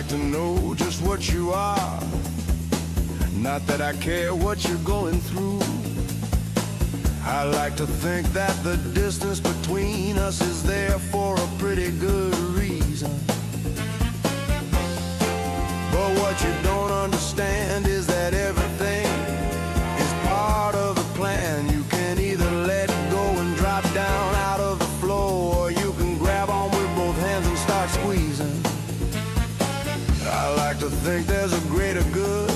To know just what you are, not that I care what you're going through. I like to think that the distance between us is there for a pretty good reason. But what you don't understand is that everything is part of the plan. You can either let go and drop down out of the flow, or you can grab on with both hands and start squeezing. I like to think there's a greater good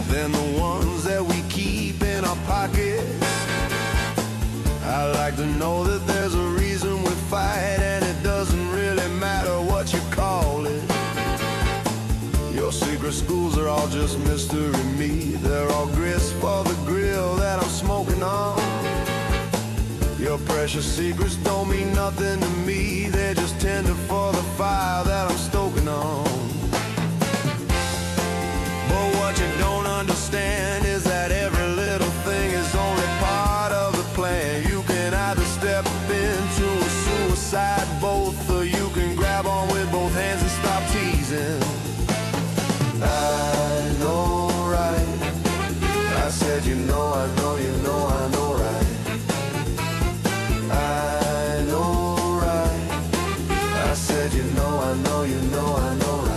than the ones that we keep in our pockets. I like to know that there's a reason we fight, and it doesn't really matter what you call it. Your secret schools are all just mystery to me. They're all grist for the grill that I'm smoking on. Your precious secrets don't mean nothing to me. They're just tinder for the fire that I'm stoking on. But what you don't understand is that every little thing is only part of the plan. You can either step into a suicide boat, or you can grab on with both hands and stop teasing. I know right. I said you know, I know, you know, I know right. I know right. I said you know, I know, you know, I know right.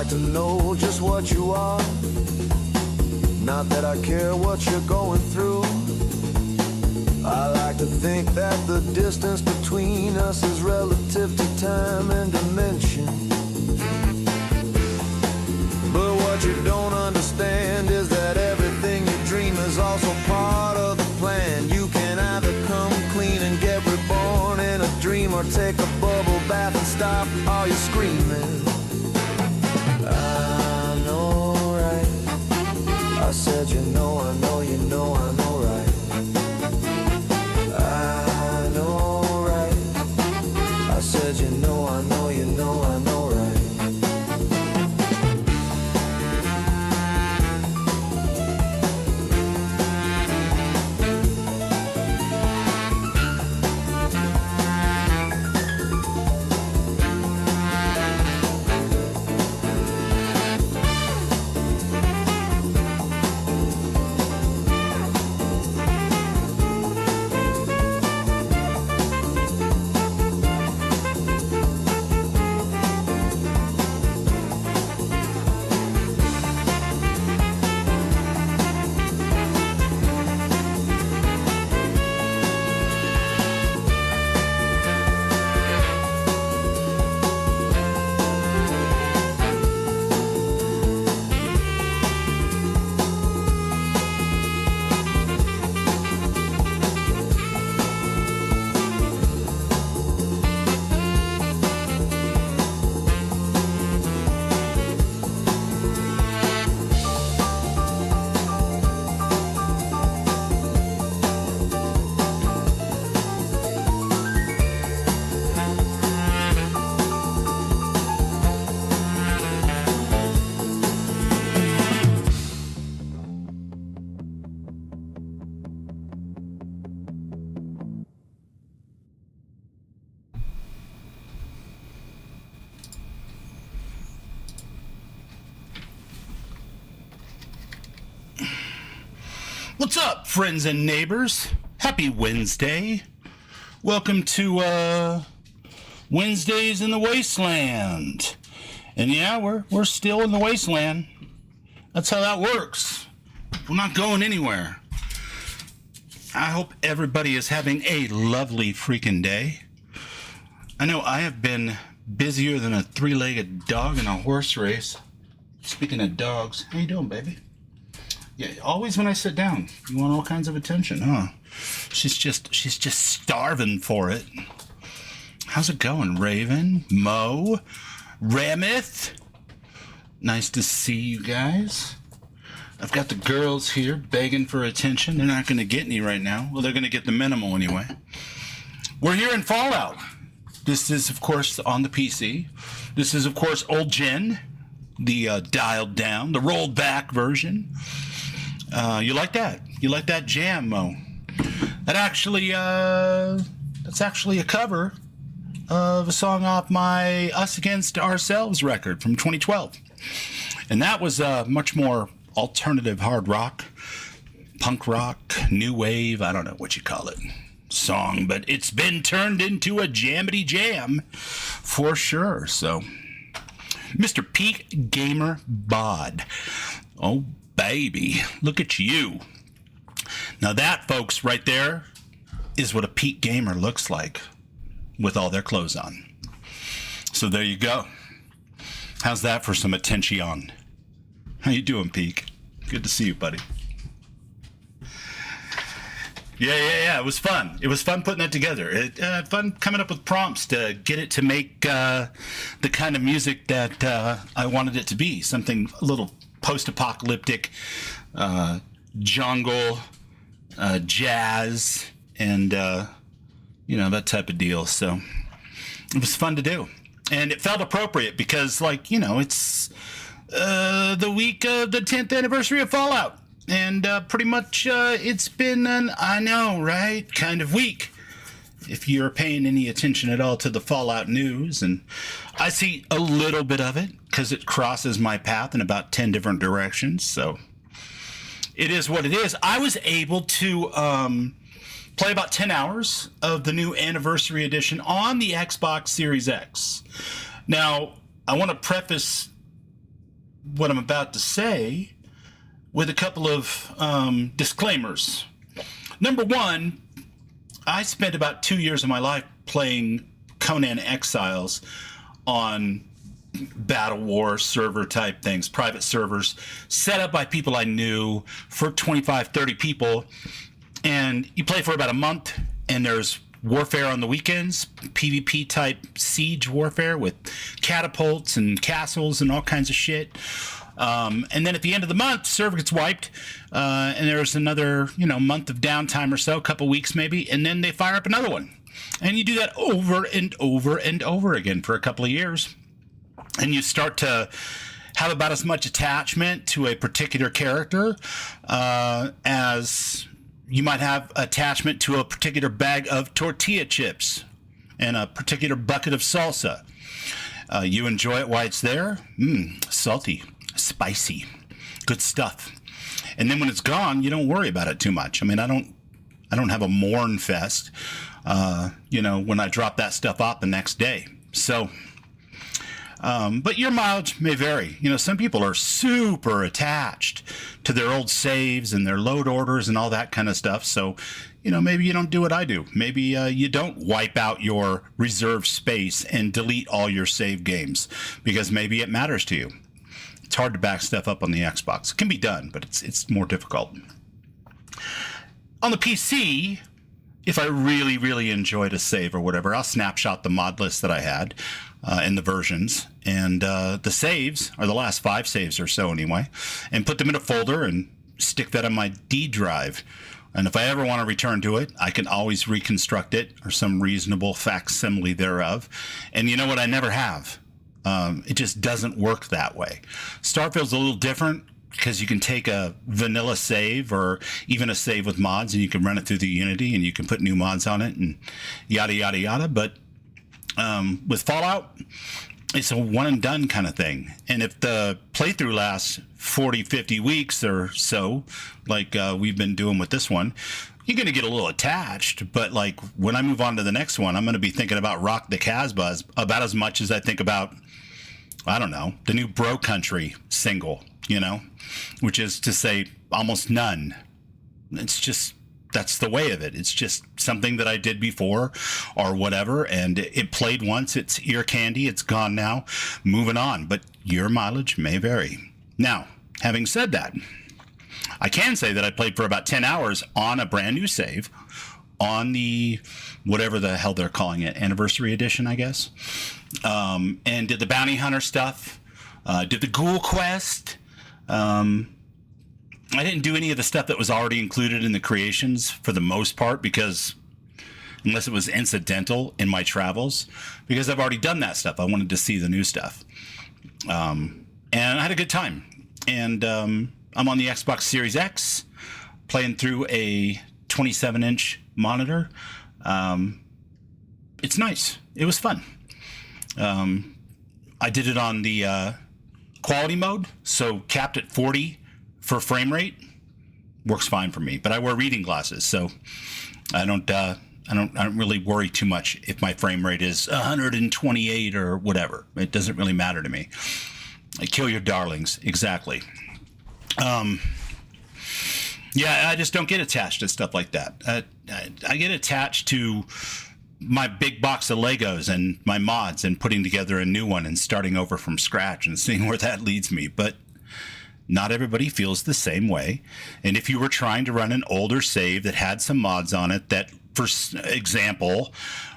To know just what you are, not that I care what you're going through. I like to think that the distance between us is relative to time and dimension. But what you don't understand is that everything you dream is also part of the plan. You can either come clean and get reborn in a dream, or take a bubble bath and stop all your screaming. I said you know, I know, you know, I know right. I know right. I said you know, I know, you know, I know right. What's up, friends and neighbors? Happy Wednesday. Welcome to Wednesdays in the Wasteland. And yeah, we're still in the wasteland. That's how that works. We're not going anywhere. I hope everybody is having a lovely freaking day. I know I have been busier than a three-legged dog in a horse race. Speaking of dogs, how you doing, baby? Yeah, always when I sit down, you want all kinds of attention, huh? She's just starving for it. How's it going, Raven? Mo? Rameth? Nice to see you guys. I've got the girls here begging for attention. They're not going to get any right now. Well, they're going to get the minimal anyway. We're here in Fallout. This is, of course, on the PC. This is, of course, Old Gen, the dialed down, the rolled back version. You like that? You like that jam, Mo? That's actually a cover of a song off my Us Against Ourselves record from 2012. And that was much more alternative hard rock, punk rock, new wave, I don't know what you call it, song, but it's been turned into a jammity jam for sure. So, Mr. Peak Gamer Bod. Oh, baby, look at you. Now that, folks, right there is what a peak gamer looks like with all their clothes on. So there you go. How's that for some attention? How you doing, Peak? Good to see you, buddy. Yeah. It was fun. It was fun putting that together. Fun coming up with prompts to get it to make the kind of music that I wanted it to be. Something a little post-apocalyptic, jungle, jazz, and that type of deal. So it was fun to do, and it felt appropriate because, it's the week of the 10th anniversary of Fallout, and pretty much it's been an I know, right, kind of week. If you're paying any attention at all to the Fallout news, and I see a little bit of it because it crosses my path in about 10 different directions. So it is what it is. I was able to play about 10 hours of the new anniversary edition on the Xbox Series X. Now, I want to preface what I'm about to say with a couple of disclaimers. Number one, I spent about 2 years of my life playing Conan Exiles on Battle War server type things, private servers set up by people I knew for 25, 30 people. And you play for about a month, and there's warfare on the weekends, PvP type siege warfare with catapults and castles and all kinds of shit. And then at the end of the month, server gets wiped, and there's another, month of downtime or so, a couple weeks maybe, and then they fire up another one. And you do that over and over and over again for a couple of years. And you start to have about as much attachment to a particular character as you might have attachment to a particular bag of tortilla chips and a particular bucket of salsa. You enjoy it while it's there. Salty, spicy, good stuff. And then when it's gone, you don't worry about it too much. I mean, I don't have a mourn fest, when I drop that stuff off the next day. So, but your mileage may vary. Some people are super attached to their old saves and their load orders and all that kind of stuff. So, maybe you don't do what I do. Maybe you don't wipe out your reserve space and delete all your save games because maybe it matters to you. It's hard to back stuff up on the Xbox. It can be done, but it's more difficult. On the PC, if I really, really enjoyed a save or whatever, I'll snapshot the mod list that I had in the versions. And the saves are the last 5 saves or so anyway, and put them in a folder and stick that on my D drive. And if I ever want to return to it, I can always reconstruct it or some reasonable facsimile thereof. And you know what? I never have. It just doesn't work that way. Starfield's a little different because you can take a vanilla save or even a save with mods and you can run it through the Unity and you can put new mods on it and yada, yada, yada. But with Fallout, it's a one and done kind of thing. And if the playthrough lasts 40, 50 weeks or so, like we've been doing with this one, you're going to get a little attached, but like when I move on to the next one, I'm going to be thinking about Rock the Casbah about as much as I think about, I don't know, the new Bro Country single, which is to say almost none. It's just, that's the way of it. It's just something that I did before or whatever, and it played once. It's ear candy. It's gone now. Moving on, but your mileage may vary. Now, having said that, I can say that I played for about 10 hours on a brand new save on the, whatever the hell they're calling it, Anniversary Edition, I guess, and did the Bounty Hunter stuff, did the Ghoul Quest. I didn't do any of the stuff that was already included in the creations for the most part, because unless it was incidental in my travels, because I've already done that stuff. I wanted to see the new stuff. And I had a good time. And I'm on the Xbox Series X, playing through a 27-inch monitor. It's nice. It was fun. I did it on the quality mode, so capped at 40 for frame rate. Works fine for me. But I wear reading glasses, so I don't really worry too much if my frame rate is 128 or whatever. It doesn't really matter to me. Kill your darlings, exactly. Yeah, I just don't get attached to stuff like that. I get attached to my big box of Legos and my mods and putting together a new one and starting over from scratch and seeing where that leads me. But not everybody feels the same way. And if you were trying to run an older save that had some mods on it that, for example,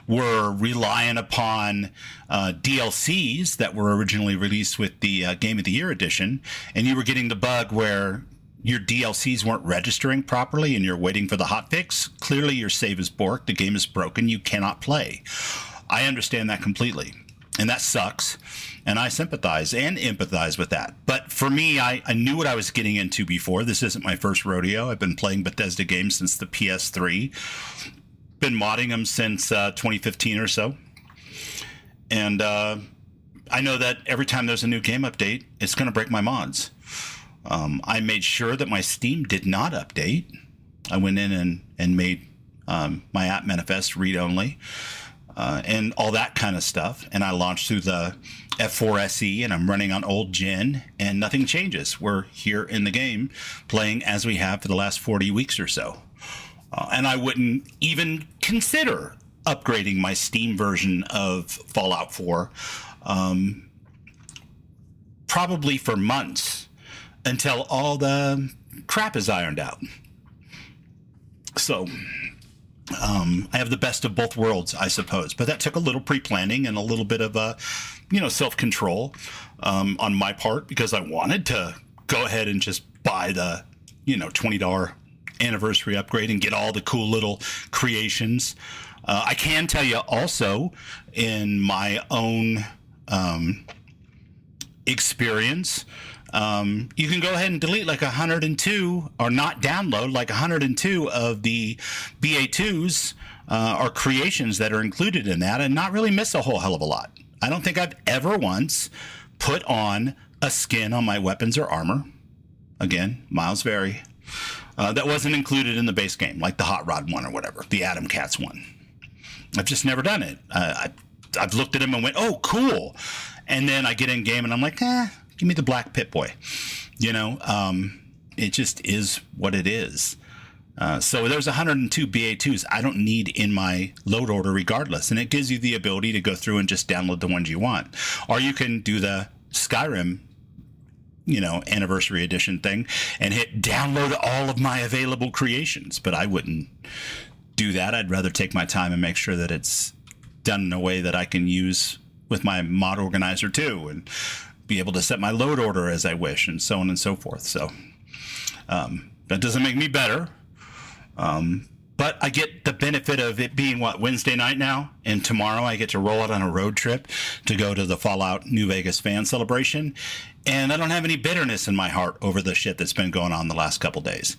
were relying upon DLCs that were originally released with the Game of the Year edition, and you were getting the bug where your DLCs weren't registering properly and you're waiting for the hotfix, clearly your save is borked, the game is broken, you cannot play. I understand that completely, and that sucks, and I sympathize and empathize with that. But for me, I knew what I was getting into before. This isn't my first rodeo. I've been playing Bethesda games since the PS3. Been modding them since 2015 or so. And I know that every time there's a new game update, it's going to break my mods. I made sure that my Steam did not update. I went in and made my app manifest read-only and all that kind of stuff. And I launched through the F4 SE, and I'm running on old gen, and nothing changes. We're here in the game playing as we have for the last 40 weeks or so. And I wouldn't even consider upgrading my Steam version of Fallout 4 probably for months until all the crap is ironed out. So I have the best of both worlds, I suppose. But that took a little pre-planning and a little bit of self-control on my part, because I wanted to go ahead and just buy the $20 anniversary upgrade and get all the cool little creations. I can tell you also, in my own experience, you can go ahead and delete like 102, or not download like 102 of the BA2s or creations that are included in that, and not really miss a whole hell of a lot. I don't think I've ever once put on a skin on my weapons or armor. Again, miles vary. That wasn't included in the base game, like the Hot Rod one or whatever, the Atom Cats one. I've just never done it. I've looked at them and went, oh, cool. And then I get in game and I'm like, give me the Black Pip-Boy. It just is what it is. So there's 102 BA2s I don't need in my load order regardless. And it gives you the ability to go through and just download the ones you want. Or you can do the Skyrim anniversary edition thing and hit download all of my available creations. But I wouldn't do that. I'd rather take my time and make sure that it's done in a way that I can use with my mod organizer too, and be able to set my load order as I wish, and so on and so forth. So that doesn't make me better. But I get the benefit of it being Wednesday night now, and tomorrow I get to roll out on a road trip to go to the Fallout New Vegas fan celebration, and I don't have any bitterness in my heart over the shit that's been going on the last couple days.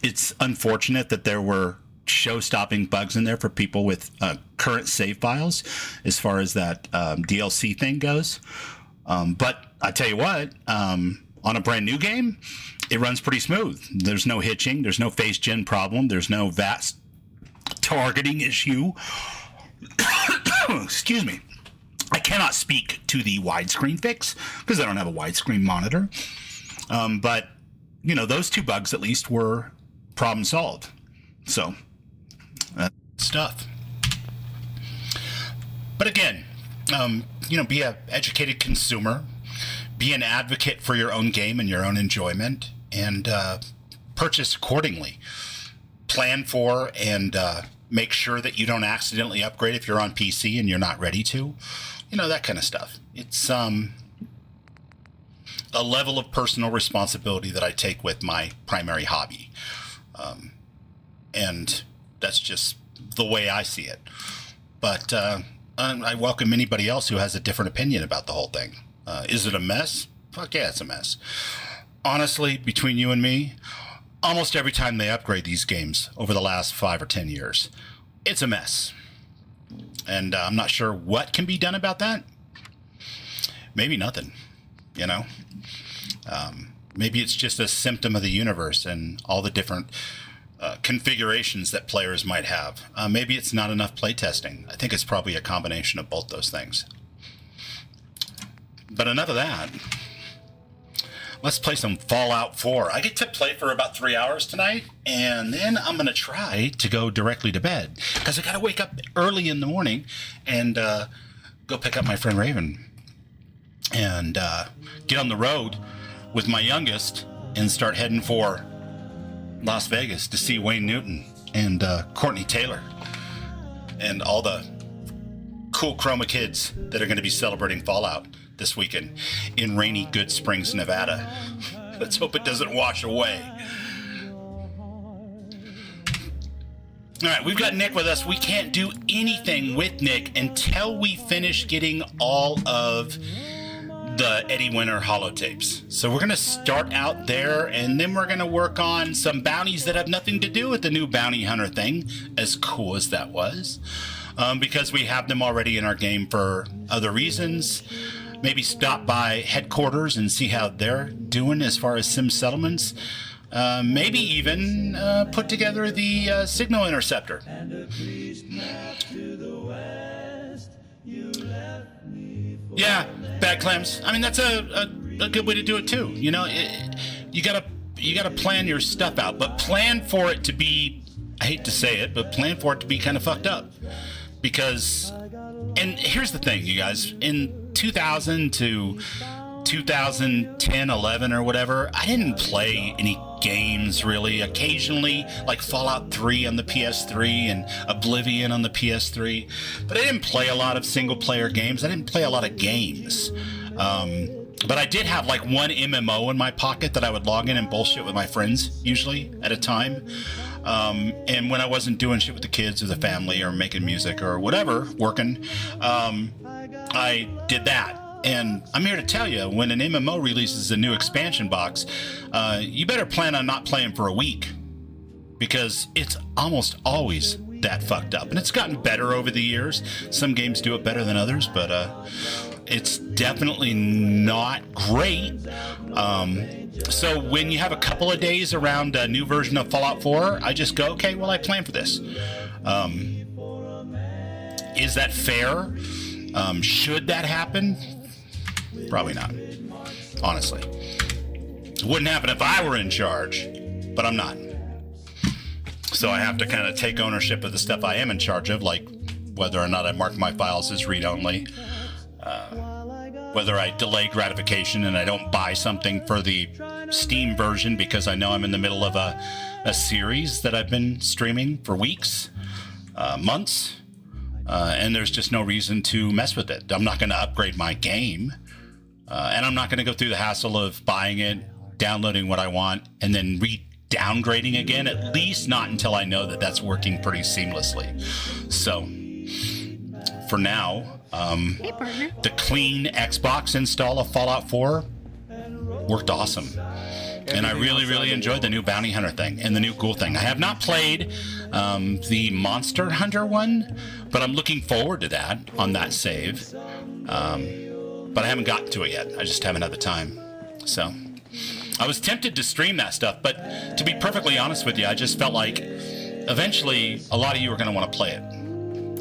It's unfortunate that there were show-stopping bugs in there for people with current save files as far as that DLC thing goes. But I tell you what, On a brand new game, it runs pretty smooth. There's no hitching. There's no phase gen problem. There's no vast targeting issue. Excuse me. I cannot speak to the widescreen fix because I don't have a widescreen monitor. But, you know, those two bugs at least were problem solved. So, stuff. But again, you know, be an educated consumer. Be an advocate for your own game and your own enjoyment, and purchase accordingly. Plan for and make sure that you don't accidentally upgrade if you're on PC and you're not ready to. You know, that kind of stuff. It's a level of personal responsibility that I take with my primary hobby. And that's just the way I see it. But I welcome anybody else who has a different opinion about the whole thing. Is it a mess? Fuck yeah, it's a mess. Honestly, between you and me, almost every time they upgrade these games over the last 5 or 10 years, it's a mess. And I'm not sure what can be done about that. Maybe nothing, you know? Maybe it's just a symptom of the universe and all the different configurations that players might have. Maybe it's not enough playtesting. I think it's probably a combination of both those things. But enough of that. Let's play some Fallout 4. I get to play for about 3 hours tonight, and then I'm going to try to go directly to bed because I got to wake up early in the morning and go pick up my friend Raven and get on the road with my youngest and start heading for Las Vegas to see Wayne Newton and Courtney Taylor and all the cool chroma kids that are going to be celebrating Fallout this weekend in rainy Good Springs, Nevada. Let's hope it doesn't wash away. All right, we've got Nick with us. We can't do anything with Nick until we finish getting all of the Eddie Winter holotapes. So we're going to start out there, and then we're going to work on some bounties that have nothing to do with the new bounty hunter thing, as cool as that was, because we have them already in our game for other reasons. Maybe stop by headquarters and see how they're doing as far as sim settlements. Maybe even put together the signal interceptor. Yeah, bad clams. I mean, that's a good way to do it too. You know, you gotta plan your stuff out, but plan for it to be, I hate to say it, but plan for it to be kind of fucked up. Because, and here's the thing, you guys, in 2000 to 2010, 11 or whatever, I didn't play any games really. Occasionally, like Fallout 3 on the PS3 and Oblivion on the PS3, but I didn't play a lot of single player games. I didn't play a lot of games. But I did have like one MMO in my pocket that I would log in and bullshit with my friends, usually at a time. And when I wasn't doing shit with the kids or the family or making music or whatever, working, I did that. And I'm here to tell you, when an MMO releases a new expansion box, you better plan on not playing for a week, because it's almost always that fucked up. And it's gotten better over the years. Some games do it better than others, but it's definitely not great. So when you have a couple of days around a new version of Fallout 4, I just go, okay, well, I planned for this. Is that fair? Should that happen? Probably not, honestly. It wouldn't happen if I were in charge, but I'm not. So I have to kind of take ownership of the stuff I am in charge of, like whether or not I mark my files as read-only, whether I delay gratification and I don't buy something for the Steam version because I know I'm in the middle of a series that I've been streaming for weeks, months, and there's just no reason to mess with it. I'm not going to upgrade my game, and I'm not going to go through the hassle of buying it, downloading what I want, and then downgrading again, at least not until I know that that's working pretty seamlessly. So for now, the clean Xbox install of Fallout 4 worked awesome. And I really enjoyed the new Bounty Hunter thing and the new Ghoul thing. I have not played the Monster Hunter one, but I'm looking forward to that on that save. But I haven't gotten to it yet. I just haven't had the time. So I was tempted to stream that stuff, but to be perfectly honest with you, I just felt like eventually a lot of you were going to want to play it.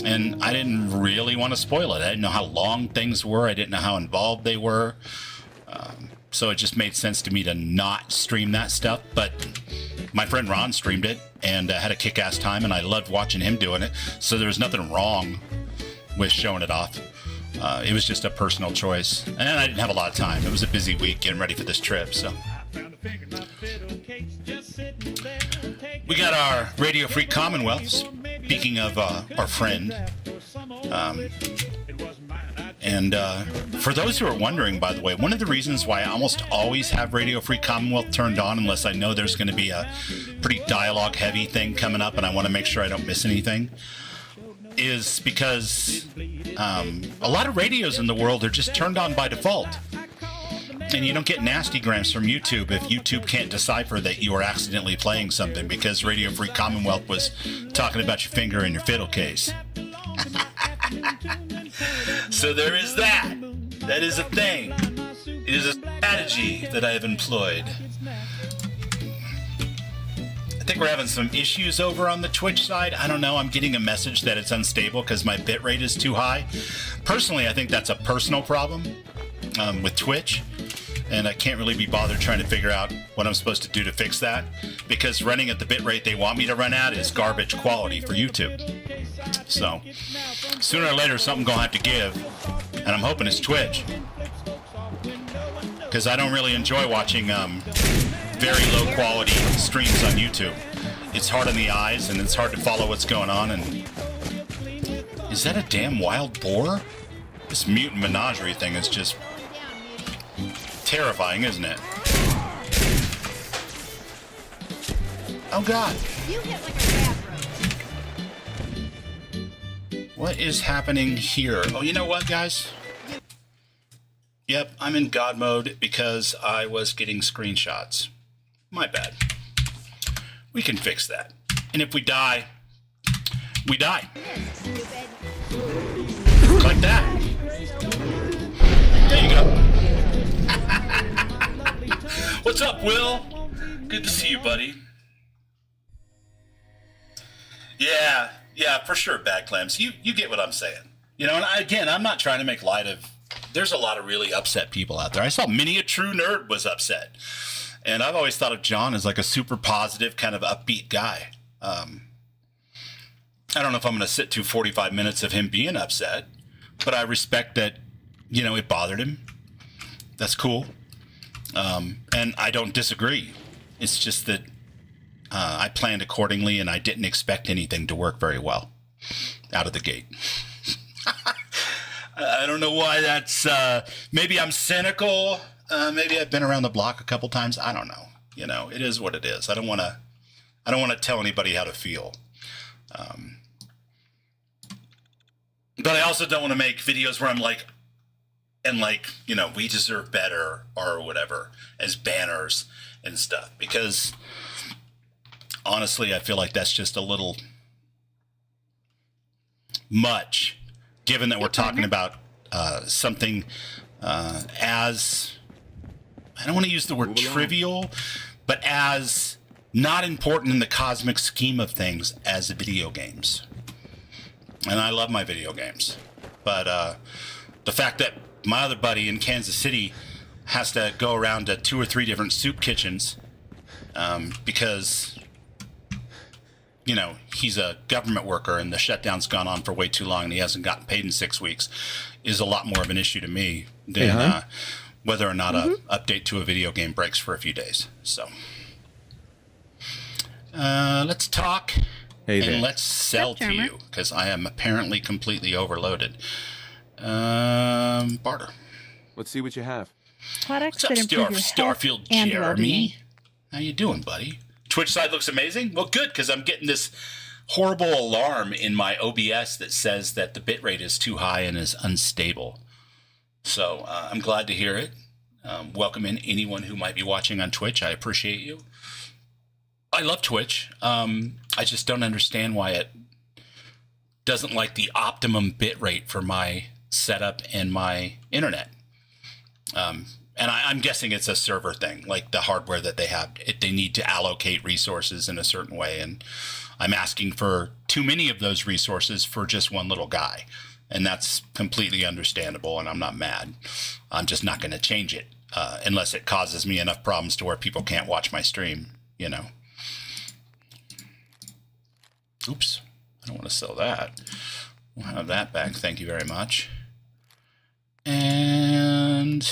And I didn't really want to spoil it. I didn't know how long things were. I didn't know how involved they were. So it just made sense to me to not stream that stuff. But my friend Ron streamed it and had a kick-ass time, and I loved watching him doing it. So there was nothing wrong with showing it off. It was just a personal choice. And I didn't have a lot of time. It was a busy week getting ready for this trip, so... We got our Radio Free Commonwealth, speaking of our friend. For those who are wondering, by the way, one of the reasons why I almost always have Radio Free Commonwealth turned on, unless I know there's going to be a pretty dialogue-heavy thing coming up and I want to make sure I don't miss anything, is because a lot of radios in the world are just turned on by default. And you don't get nasty grams from YouTube if YouTube can't decipher that you are accidentally playing something because Radio Free Commonwealth was talking about your finger in your fiddle case. So there is that. That is a thing. It is a strategy that I have employed. I think we're having some issues over on the Twitch side. I don't know. I'm getting a message that it's unstable because my bitrate is too high. Personally, I think that's a personal problem with Twitch. And I can't really be bothered trying to figure out what I'm supposed to do to fix that, because running at the bitrate they want me to run at is garbage quality for YouTube. So sooner or later something gonna have to give, and I'm hoping it's Twitch, because I don't really enjoy watching very low quality streams on YouTube. It's hard on the eyes and it's hard to follow what's going on. And is that a damn wild boar? This mutant menagerie thing is just terrifying, isn't it? Oh God. You hit like a rat road. What is happening here? Oh, you know what, guys? Yep, I'm in God mode because I was getting screenshots. My bad. We can fix that. And if we die, we die. Like that. There you go. What's up, Will? Good to see you, buddy. Yeah, for sure, Bad Clams. You get what I'm saying. You know, and again, I'm not trying to make light of... There's a lot of really upset people out there. I saw Mini a True Nerd was upset. And I've always thought of John as like a super positive, kind of upbeat guy. I don't know if I'm going to sit through 45 minutes of him being upset, but I respect that, you know, it bothered him. That's cool. And I don't disagree. It's just that I planned accordingly and I didn't expect anything to work very well out of the gate. I don't know why that's, maybe I'm cynical. Maybe I've been around the block a couple times. I don't know. You know, it is what it is. I don't want to tell anybody how to feel. But I also don't want to make videos where I'm like, you know, we deserve better or whatever as banners and stuff, because honestly, I feel like that's just a little much, given that we're talking about something as, I don't want to use the word trivial, but as not important in the cosmic scheme of things as video games. And I love my video games. But the fact that my other buddy in Kansas City has to go around to 2 or 3 different soup kitchens because, you know, he's a government worker and the shutdown's gone on for way too long and he hasn't gotten paid in 6 weeks is a lot more of an issue to me than whether or not a update to a video game breaks for a few days. So let's talk and let's sell to you, because I am apparently completely overloaded. Barter. Let's see what you have. Products What's up, that improve your health Starfield and Jeremy? well-being. How you doing, buddy? Twitch side looks amazing. Well, good, because I'm getting this horrible alarm in my OBS that says that the bitrate is too high and is unstable. So I'm glad to hear it. Welcome in anyone who might be watching on Twitch. I appreciate you. I love Twitch. I just don't understand why it doesn't like the optimum bitrate for my setup and my internet. And And I'm guessing it's a server thing, like the hardware that they have. They need to allocate resources in a certain way. And I'm asking for too many of those resources for just one little guy. And that's completely understandable, and I'm not mad. I'm just not going to change it unless it causes me enough problems to where people can't watch my stream, you know. Oops, I don't want to sell that. We'll have that back, thank you very much. And,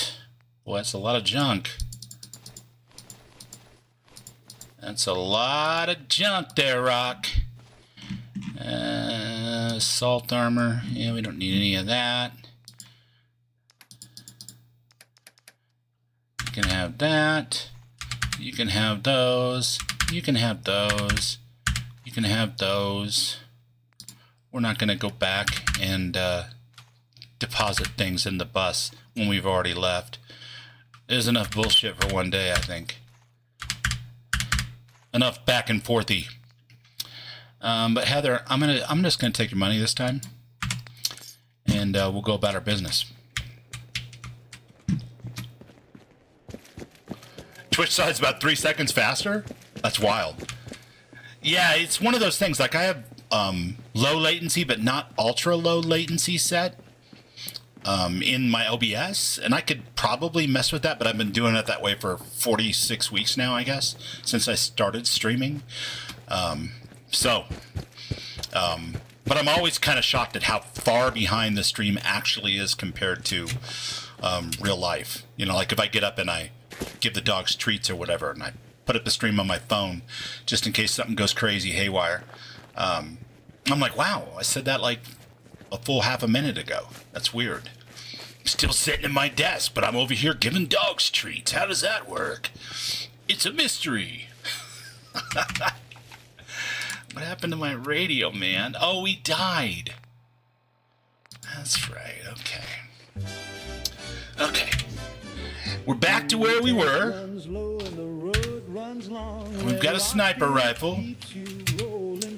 well, that's a lot of junk. That's a lot of junk there, Rock. Assault armor. Yeah, we don't need any of that. You can have that. You can have those. You can have those. You can have those. We're not going to go back and deposit things in the bus when we've already left. There's enough bullshit for one day, I think. Enough back and forthy. But Heather, I'm just gonna take your money this time, and we'll go about our business. Twitch side's about 3 seconds faster. That's wild. Yeah, it's one of those things. Like I have low latency, but not ultra low latency set in my OBS, and I could probably mess with that. But I've been doing it that way for 46 weeks now, I guess, since I started streaming. But I'm always kind of shocked at how far behind the stream actually is compared to real life. You know, like if I get up and I give the dogs treats or whatever, and I put up the stream on my phone just in case something goes crazy haywire. I'm like, wow, I said that like a full half a minute ago. That's weird. I'm still sitting at my desk, but I'm over here giving dogs treats. How does that work? It's a mystery. What happened to my radio, man? Oh, he died. That's right. Okay. Okay. We're back to where we were. We've got a sniper rifle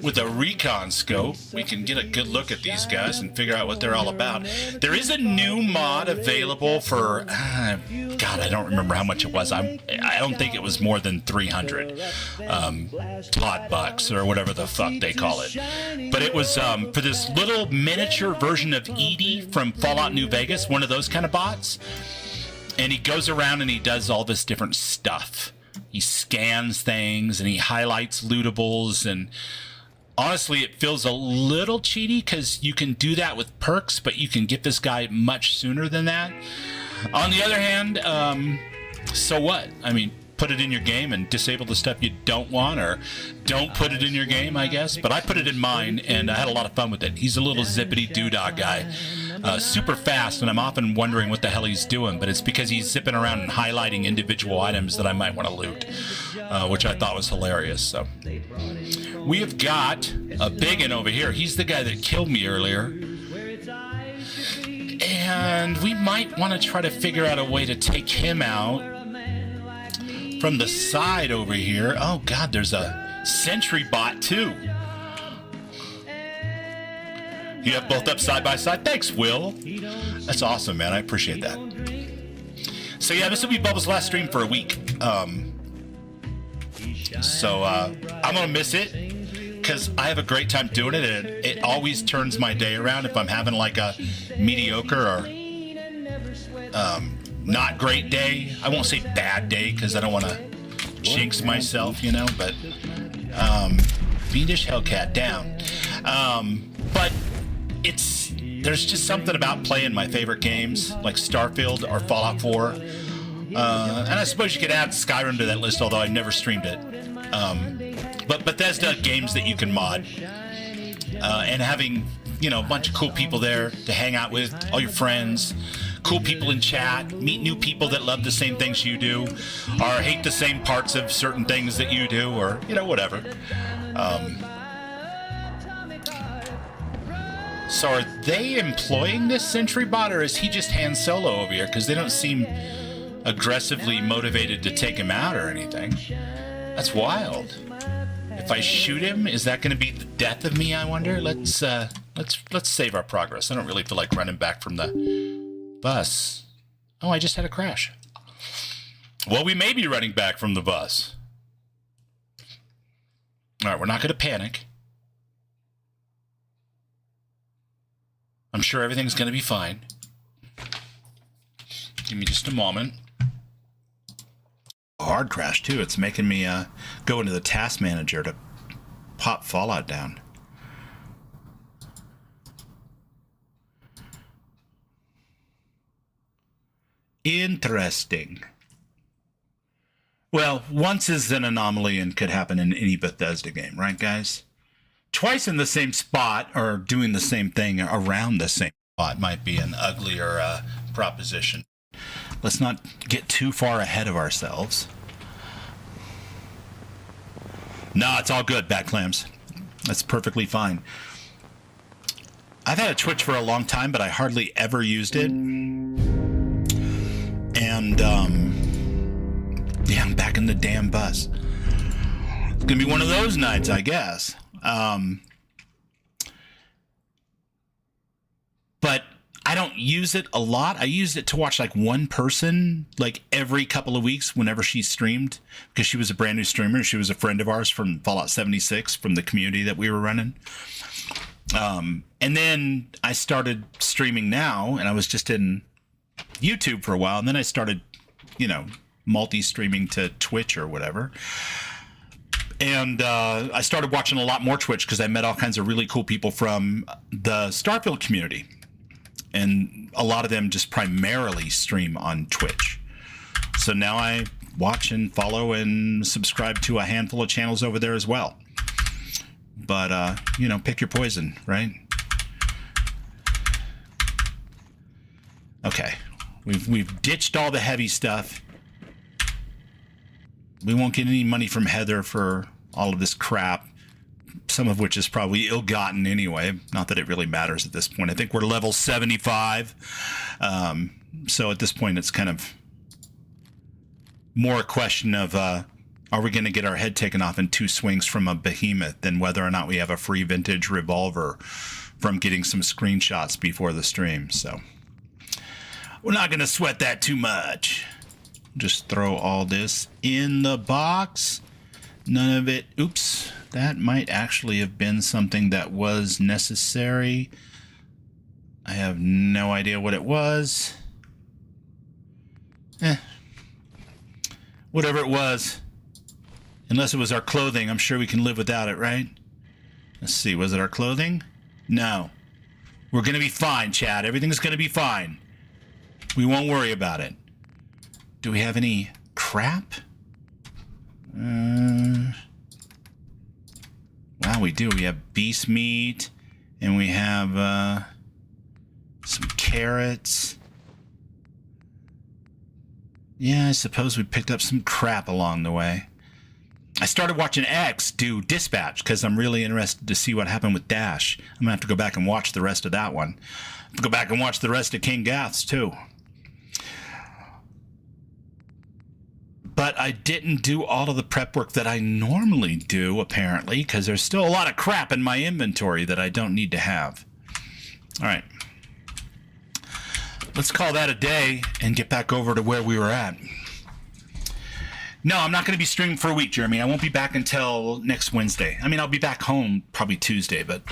with a recon scope. We can get a good look at these guys and figure out what they're all about. There is a new mod available for, God, I don't remember how much it was. I don't think it was more than 300 Todd bucks or whatever the fuck they call it. But it was for this little miniature version of Edie from Fallout New Vegas, one of those kind of bots. And he goes around and he does all this different stuff. He scans things and he highlights lootables, and honestly, it feels a little cheaty because you can do that with perks, but you can get this guy much sooner than that. On the other hand, so what? I mean, put it in your game and disable the stuff you don't want, or don't put it in your game, I guess. But I put it in mine, and I had a lot of fun with it. He's a little zippity doodah guy. Super fast, and I'm often wondering what the hell he's doing, but it's because he's zipping around and highlighting individual items that I might want to loot, which I thought was hilarious. So we have got a biggin over here. He's the guy that killed me earlier, and we might want to try to figure out a way to take him out from the side over here. Oh God, there's a sentry bot too. You have both up side by side. Thanks, Will. That's awesome, man. I appreciate that. So yeah, this will be Bubba's last stream for a week. I'm gonna miss it because I have a great time doing it, and it always turns my day around if I'm having like a mediocre or not great day. I won't say bad day because I don't want to jinx myself, you know. But Fiendish Hellcat down. But there's just something about playing my favorite games like Starfield or Fallout 4. And I suppose you could add Skyrim to that list, although I've never streamed it. But Bethesda games that you can mod. And having, you know, a bunch of cool people there to hang out with, all your friends, cool people in chat, meet new people that love the same things you do, or hate the same parts of certain things that you do, or, you know, whatever. So are they employing this sentry bot, or is he just Han Solo over here? Because they don't seem aggressively motivated to take him out or anything. That's wild. If I shoot him, is that going to be the death of me, I wonder? Let's save our progress. I don't really feel like running back from the bus. Oh, I just had a crash. Well, we may be running back from the bus. All right, we're not going to panic. I'm sure everything's going to be fine. Give me just a moment. Hard crash, too. It's making me go into the task manager to pop Fallout down. Interesting. Well, once is an anomaly and could happen in any Bethesda game, right, guys? Twice in the same spot or doing the same thing around the same spot might be an uglier proposition. Let's not get too far ahead of ourselves. No, it's all good, Bat Clams. That's perfectly fine. I've had a Twitch for a long time, but I hardly ever used it. And, yeah, I'm back in the damn bus. It's gonna be one of those nights, I guess. But I don't use it a lot. I used it to watch like one person like every couple of weeks whenever she streamed, because she was a brand new streamer. She was a friend of ours from Fallout 76, from the community that we were running. And then I started streaming now, and I was just in YouTube for a while, and then I started, multi-streaming to Twitch or whatever. And I started watching a lot more Twitch because I met all kinds of really cool people from the Starfield community. And a lot of them just primarily stream on Twitch. So now I watch and follow and subscribe to a handful of channels over there as well. But, pick your poison, right? Okay. We've ditched all the heavy stuff. We won't get any money from Heather for all of this crap, some of which is probably ill-gotten anyway. Not that it really matters at this point. I think we're level 75. So at this point, it's kind of more a question of, are we going to get our head taken off in 2 swings from a behemoth than whether or not we have a free vintage revolver from getting some screenshots before the stream. So we're not going to sweat that too much. Just throw all this in the box. None of it. Oops. That might actually have been something that was necessary. I have no idea what it was. Whatever it was. Unless it was our clothing, I'm sure we can live without it, right? Let's see. Was it our clothing? No. We're going to be fine, Chad. Everything's going to be fine. We won't worry about it. Do we have any crap? Wow, we do. We have beast meat, and we have some carrots. Yeah, I suppose we picked up some crap along the way. I started watching X do Dispatch because I'm really interested to see what happened with Dash. I'm going to have to go back and watch the rest of that one. Go back and watch the rest of King Gath's, too. But I didn't do all of the prep work that I normally do, apparently, because there's still a lot of crap in my inventory that I don't need to have. All right. Let's call that a day and get back over to where we were at. No, I'm not going to be streaming for a week, Jeremy. I won't be back until next Wednesday. I mean, I'll be back home probably Tuesday, but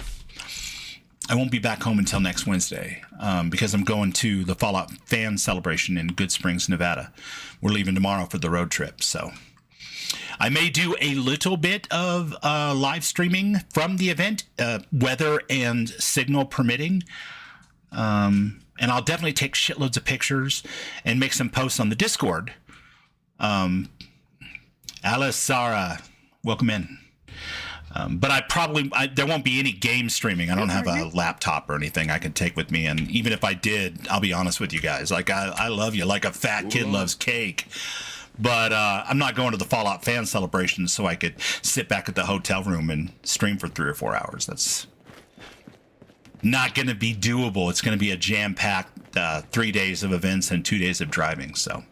I won't be back home until next Wednesday because I'm going to the Fallout fan celebration in Good Springs, Nevada. We're leaving tomorrow for the road trip, so I may do a little bit of live streaming from the event, weather and signal permitting. And I'll definitely take shitloads of pictures and make some posts on the Discord. Alice, Sarah, welcome in. But there won't be any game streaming. I don't have a laptop or anything I can take with me. And even if I did, I'll be honest with you guys. Like, I love you like a fat kid loves cake. But I'm not going to the Fallout fan celebration so I could sit back at the hotel room and stream for 3 or 4 hours. That's not going to be doable. It's going to be a jam-packed 3 days of events and 2 days of driving. So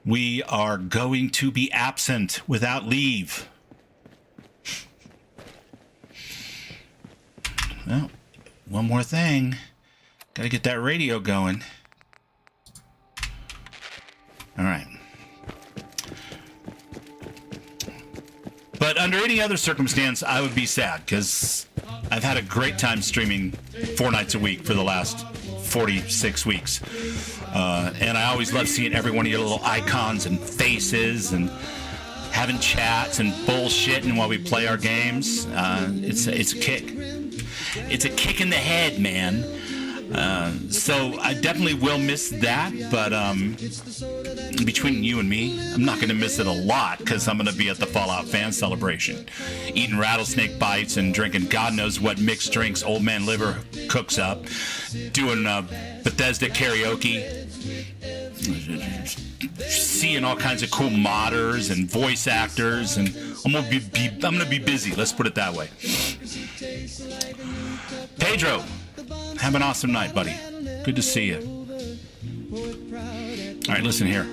we are going to be absent without leave. Well, one more thing. Gotta get that radio going. All right. But under any other circumstance, I would be sad because I've had a great time streaming 4 nights a week for the last 46 weeks. And I always love seeing every one of your little icons and faces and having chats and bullshitting while we play our games. It's a kick. It's a kick in the head, man. So I definitely will miss that, but between you and me, I'm not going to miss it a lot because I'm going to be at the Fallout fan celebration, eating rattlesnake bites and drinking God knows what mixed drinks Old Man Liver cooks up, doing Bethesda karaoke, seeing all kinds of cool modders and voice actors, and I'm gonna be busy. Let's put it that way. Pedro, have an awesome night, buddy. Good to see you. All right, listen here.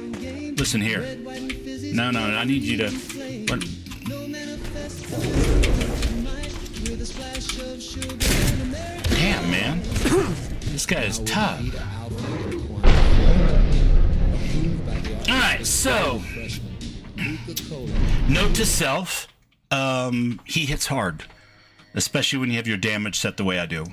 Listen here. No, I need you to. What? Damn, man. This guy is tough. All right, so note to self: he hits hard, especially when you have your damage set the way I do.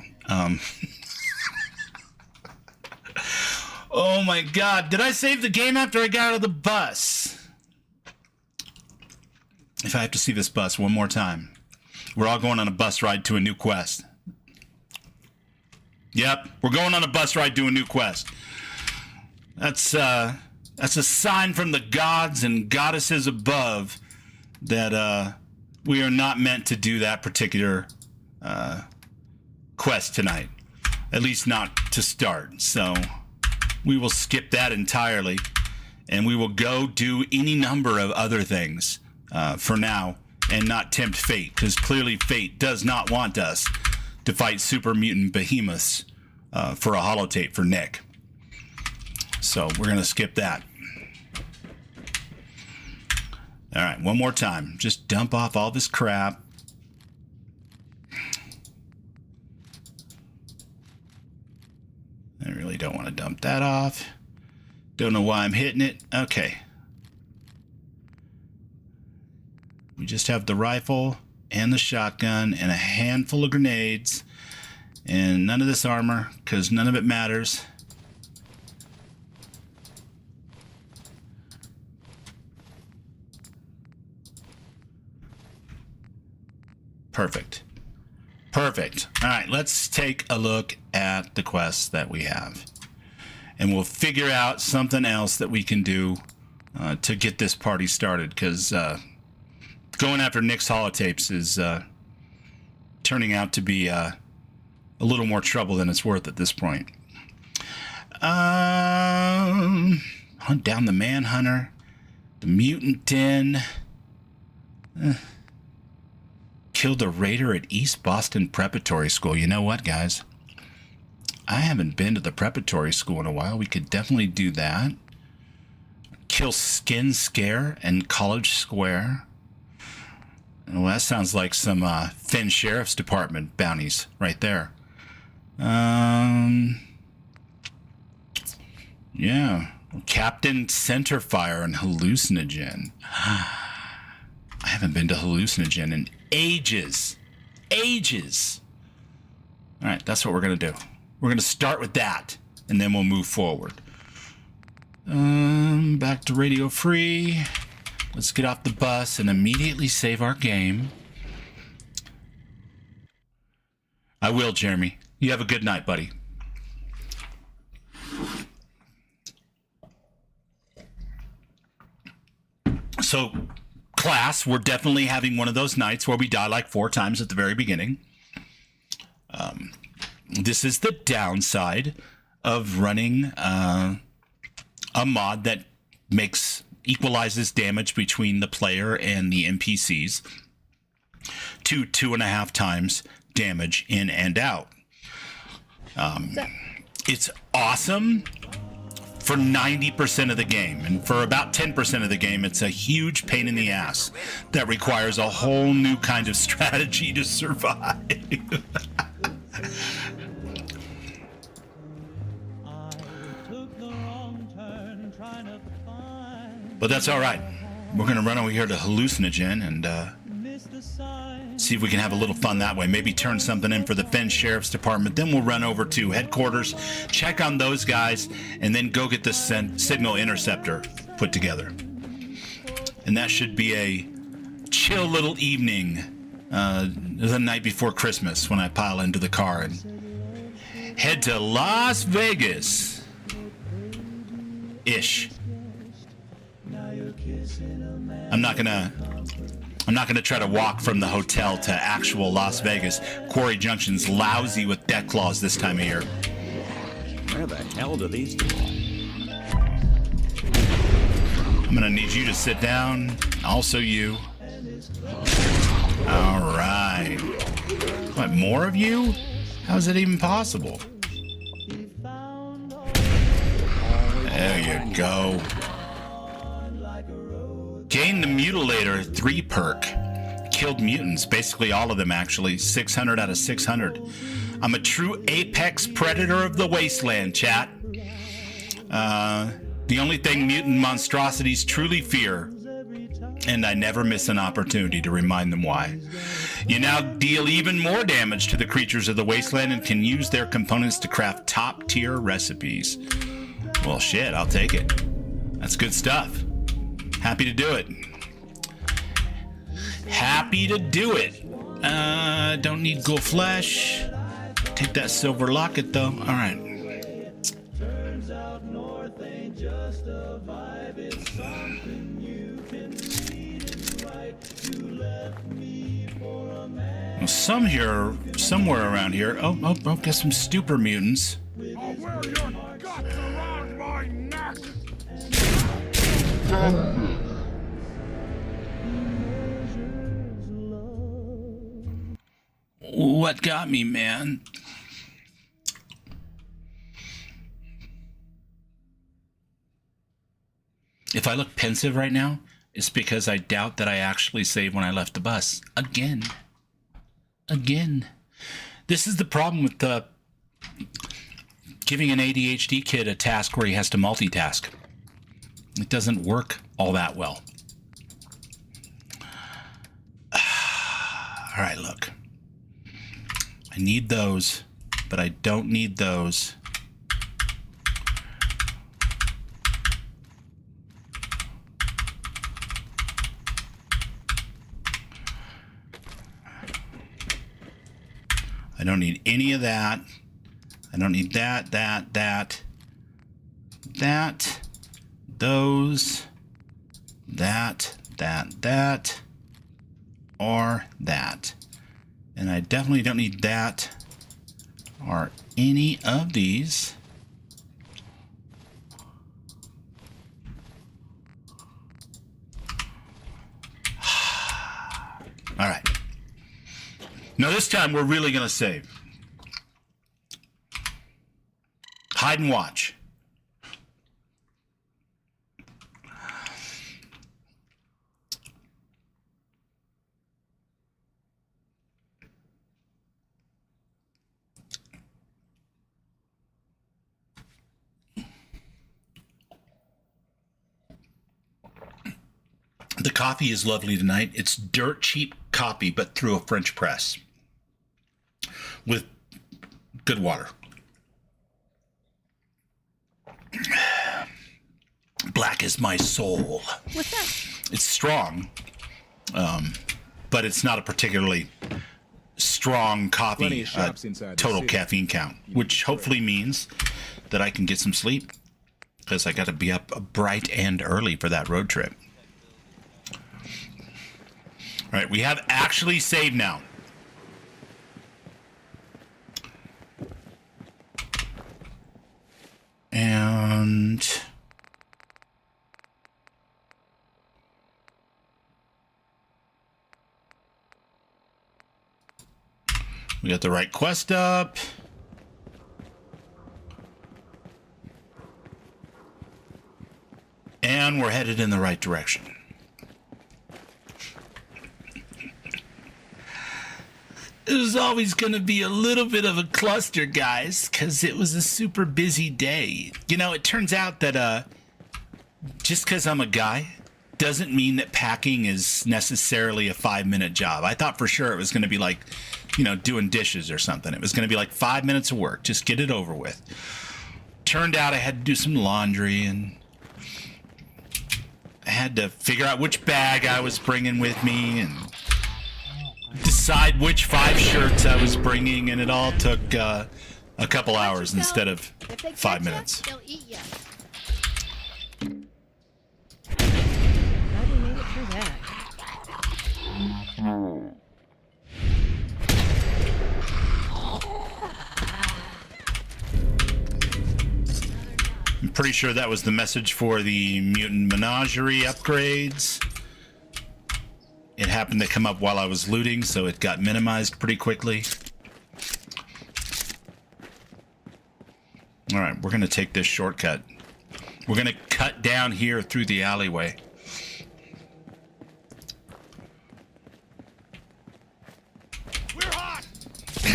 Oh my God! Did I save the game after I got out of the bus? If I have to see this bus one more time, we're all going on a bus ride to a new quest. Yep, we're going on a bus ride to a new quest. That's a sign from the gods and goddesses above that we are not meant to do that particular quest tonight. At least not to start. So we will skip that entirely, and we will go do any number of other things for now and not tempt fate, because clearly fate does not want us to fight super mutant behemoths for a holotape for Nick. So we're going to skip that. All right, one more time. Just dump off all this crap. I really don't want to dump that off. Don't know why I'm hitting it. Okay. We just have the rifle and the shotgun and a handful of grenades and none of this armor because none of it matters. Perfect. Perfect. All right, let's take a look at the quests that we have. And we'll figure out something else that we can do to get this party started, because going after Nick's holotapes is turning out to be a little more trouble than it's worth at this point. Hunt down the Manhunter, the Mutant Den. Killed a raider at East Boston Preparatory School. You know what, guys? I haven't been to the preparatory school in a while. We could definitely do that. Kill Skin Scare and College Square. Well, that sounds like some Finn Sheriff's Department bounties right there. Yeah. Captain Centerfire and Hallucinogen. I haven't been to Hallucinogen in ages. All right, that's what we're going to do. We're going to start with that, and then we'll move forward. Back to Radio Free. Let's get off the bus and immediately save our game. I will, Jeremy. You have a good night, buddy. So, class, we're definitely having one of those nights where we die like 4 times at the very beginning. This is the downside of running a mod that equalizes damage between the player and the NPCs to 2.5 times damage in and out. It's awesome for 90% of the game, and for about 10% of the game, it's a huge pain in the ass that requires a whole new kind of strategy to survive. But that's all right. We're going to run over here to Hallucinogen and see if we can have a little fun that way. Maybe turn something in for the Fenn Sheriff's Department. Then we'll run over to headquarters, check on those guys, and then go get the signal interceptor put together. And that should be a chill little evening the night before Christmas when I pile into the car and head to Las Vegas. Ish. I'm not gonna try to walk from the hotel to actual Las Vegas. Quarry Junction's lousy with death claws this time of year. Where the hell do these... I'm gonna need you to sit down. Also you. All right. What, more of you? How is it even possible? There you go. Gain the Mutilator 3 perk. Killed mutants, basically all of them actually. 600 out of 600. I'm a true apex predator of the wasteland, chat. The only thing mutant monstrosities truly fear, and I never miss an opportunity to remind them why. You now deal even more damage to the creatures of the wasteland and can use their components to craft top-tier recipes. Well, shit, I'll take it. That's good stuff. Happy to do it. Happy to do it. Don't need ghoul flesh. Take that silver locket, though. All right. Well, somewhere around here. Oh, got some stupor mutants. I'll wear your guts around my neck! What got me, man? If I look pensive right now, it's because I doubt that I actually saved when I left the bus. Again. This is the problem with giving an ADHD kid a task where he has to multitask. It doesn't work all that well. All right, look. I need those, but I don't need those. I don't need any of that. I don't need that, those, that, or that. And I definitely don't need that or any of these. All right. Now this time we're really going to save. Hide and watch. The coffee is lovely tonight. It's dirt cheap coffee, but through a French press with good water. Black is my soul. What's that? It's strong, but it's not a particularly strong Plenty coffee. of shops inside the Total city. caffeine count, which hopefully means that I can get some sleep because I got to be up bright and early for that road trip. All right, we have actually saved now. And we got the right quest up. And we're headed in the right direction. It was always going to be a little bit of a cluster, guys, because it was a super busy day. You know, it turns out that just because I'm a guy doesn't mean that packing is necessarily a 5-minute job. I thought for sure it was going to be like, doing dishes or something. It was going to be like 5 minutes of work. Just get it over with. Turned out I had to do some laundry, and I had to figure out which bag I was bringing with me and decide which 5 shirts I was bringing, and it all took a couple hours instead of 5 minutes. They'll eat you. Glad we made it through that. I'm pretty sure that was the message for the Mutant Menagerie upgrades. It happened to come up while I was looting, so it got minimized pretty quickly. Alright, we're going to take this shortcut. We're going to cut down here through the alleyway. We're hot.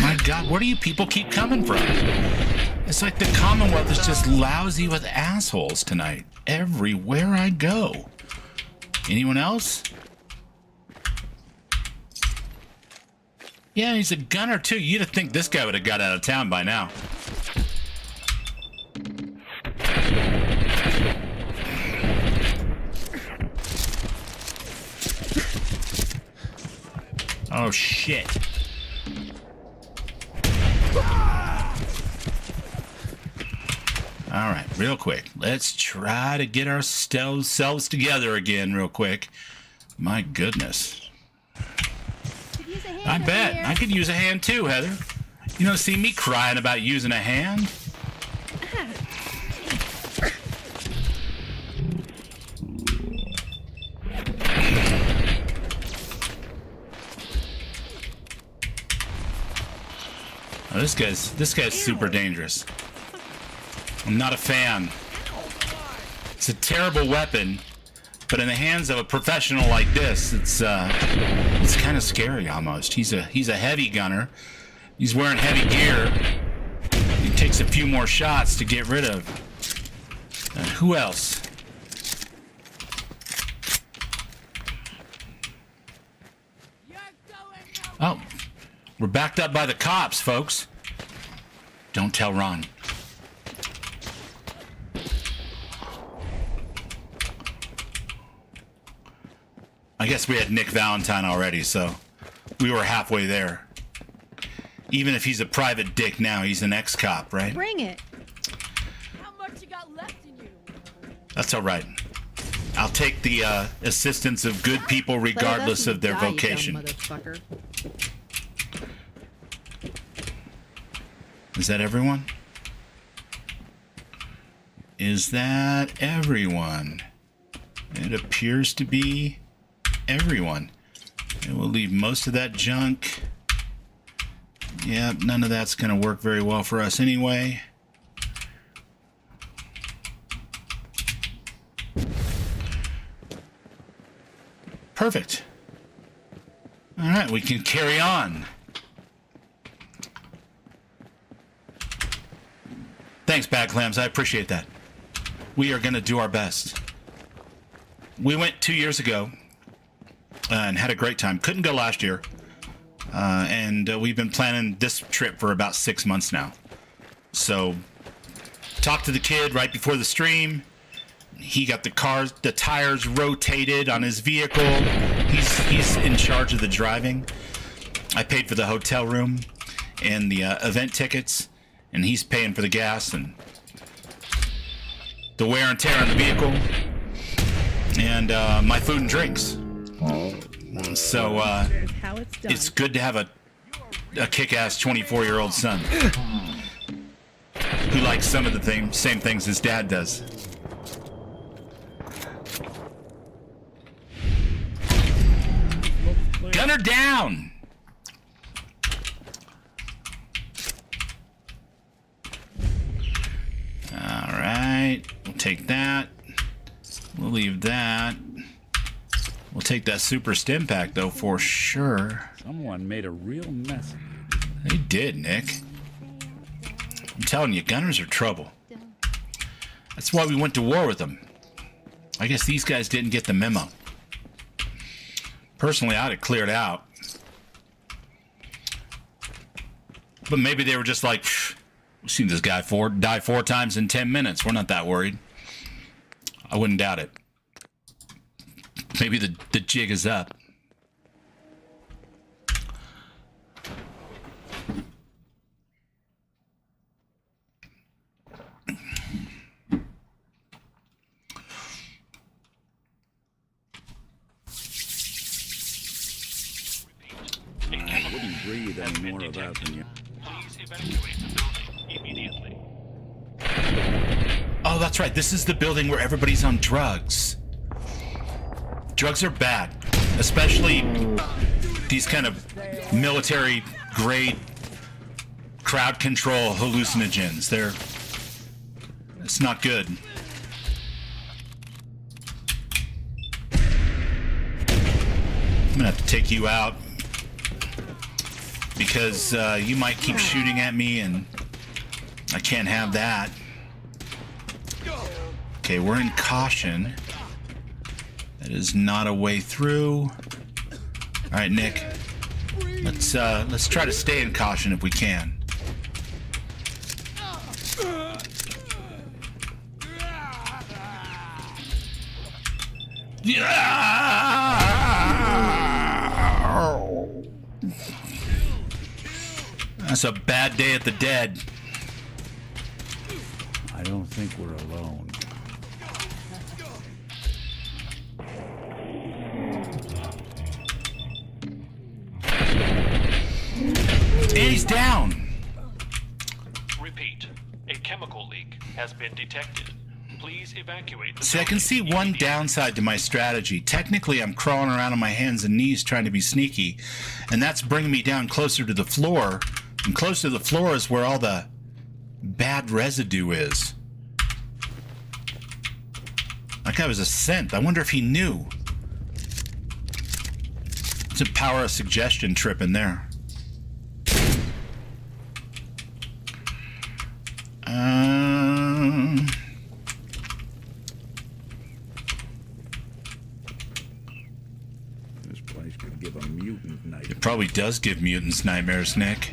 My God, where do you people keep coming from? It's like the Commonwealth is just lousy with assholes tonight. Everywhere I go. Anyone else? Yeah, he's a gunner too. You'd have think this guy would have got out of town by now. Oh shit. All right, real quick. Let's try to get ourselves together again real quick. My goodness. Could use a hand I up bet. here. I could use a hand too, Heather. You don't see me crying about using a hand. Oh, this guy's super dangerous. I'm not a fan. It's a terrible weapon, but in the hands of a professional like this, it's kind of scary almost. He's a heavy gunner. He's wearing heavy gear. He takes a few more shots to get rid of. Who else? Oh, we're backed up by the cops, folks. Don't tell Ron. I guess we had Nick Valentine already, so we were halfway there. Even if he's a private dick now, he's an ex-cop, right? Bring it. How much you got left in you? That's all right. I'll take the assistance of good people regardless of their vocation. Motherfucker. Is that everyone? Is that everyone? It appears to be everyone. And we'll leave most of that junk. Yep, none of that's going to work very well for us anyway. Perfect. All right, we can carry on. Thanks, Bad Clams. I appreciate that. We are going to do our best. We went 2 years ago and had a great time. Couldn't go last year. And we've been planning this trip for about 6 months now. So, talked to the kid right before the stream. He got the tires rotated on his vehicle. He's in charge of the driving. I paid for the hotel room and the event tickets, and he's paying for the gas and the wear and tear on the vehicle, and my food and drinks. So That's how it's done. it's good to have a kick-ass 24-year-old son who likes some of the same things his dad does. Gunner down! Alright, we'll take that. We'll leave that. We'll take that super stim pack though for sure. Someone made a real mess of it. They did, Nick. I'm telling you, gunners are trouble. That's why we went to war with them. I guess these guys didn't get the memo. Personally, I'd have cleared out. But maybe they were just like, we've seen this guy die 4 times in 10 minutes. We're not that worried. I wouldn't doubt it. Maybe the jig is up. I wouldn't breathe any more of that than you. Please evacuate the building immediately. Oh, that's right. This is the building where everybody's on drugs. Drugs are bad, especially these kind of military-grade crowd control hallucinogens. It's not good. I'm gonna have to take you out because you might keep shooting at me, and I can't have that. Okay, we're in caution. That is not a way through. All right, Nick. Let's try to stay in caution if we can. That's a bad day at the dead. I don't think we're alone. And he's down. Repeat. A chemical leak has been detected. Please evacuate the See, I can see building one immediately. downside to my strategy. Technically, I'm crawling around on my hands and knees trying to be sneaky, and that's bringing me down closer to the floor. And close to the floor is where all the bad residue is. That guy was a synth. I wonder if he knew. It's a power of suggestion trip in there. This place could give a mutant night. It probably does give mutants nightmares, Nick.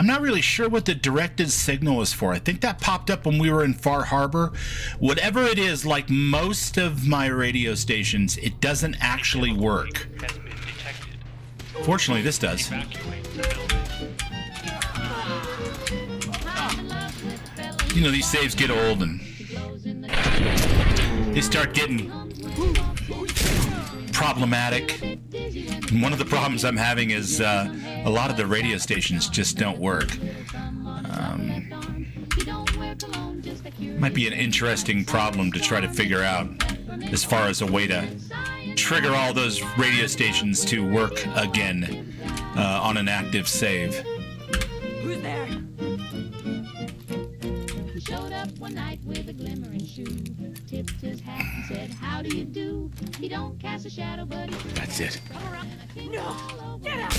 I'm not really sure what the directed signal is for. I think that popped up when we were in Far Harbor. Whatever it is, like most of my radio stations, it doesn't actually work. Has been detected. Fortunately, this does. Evacuate the building. You know, these saves get old and they start getting problematic. And one of the problems I'm having is a lot of the radio stations just don't work. Might be an interesting problem to try to figure out as far as a way to trigger all those radio stations to work again on an active save. Who's there? He showed up one night with a glimmering shoe, tipped his hat and said, "How do you do?" He don't cast a shadow, but he That's it. No! Get out!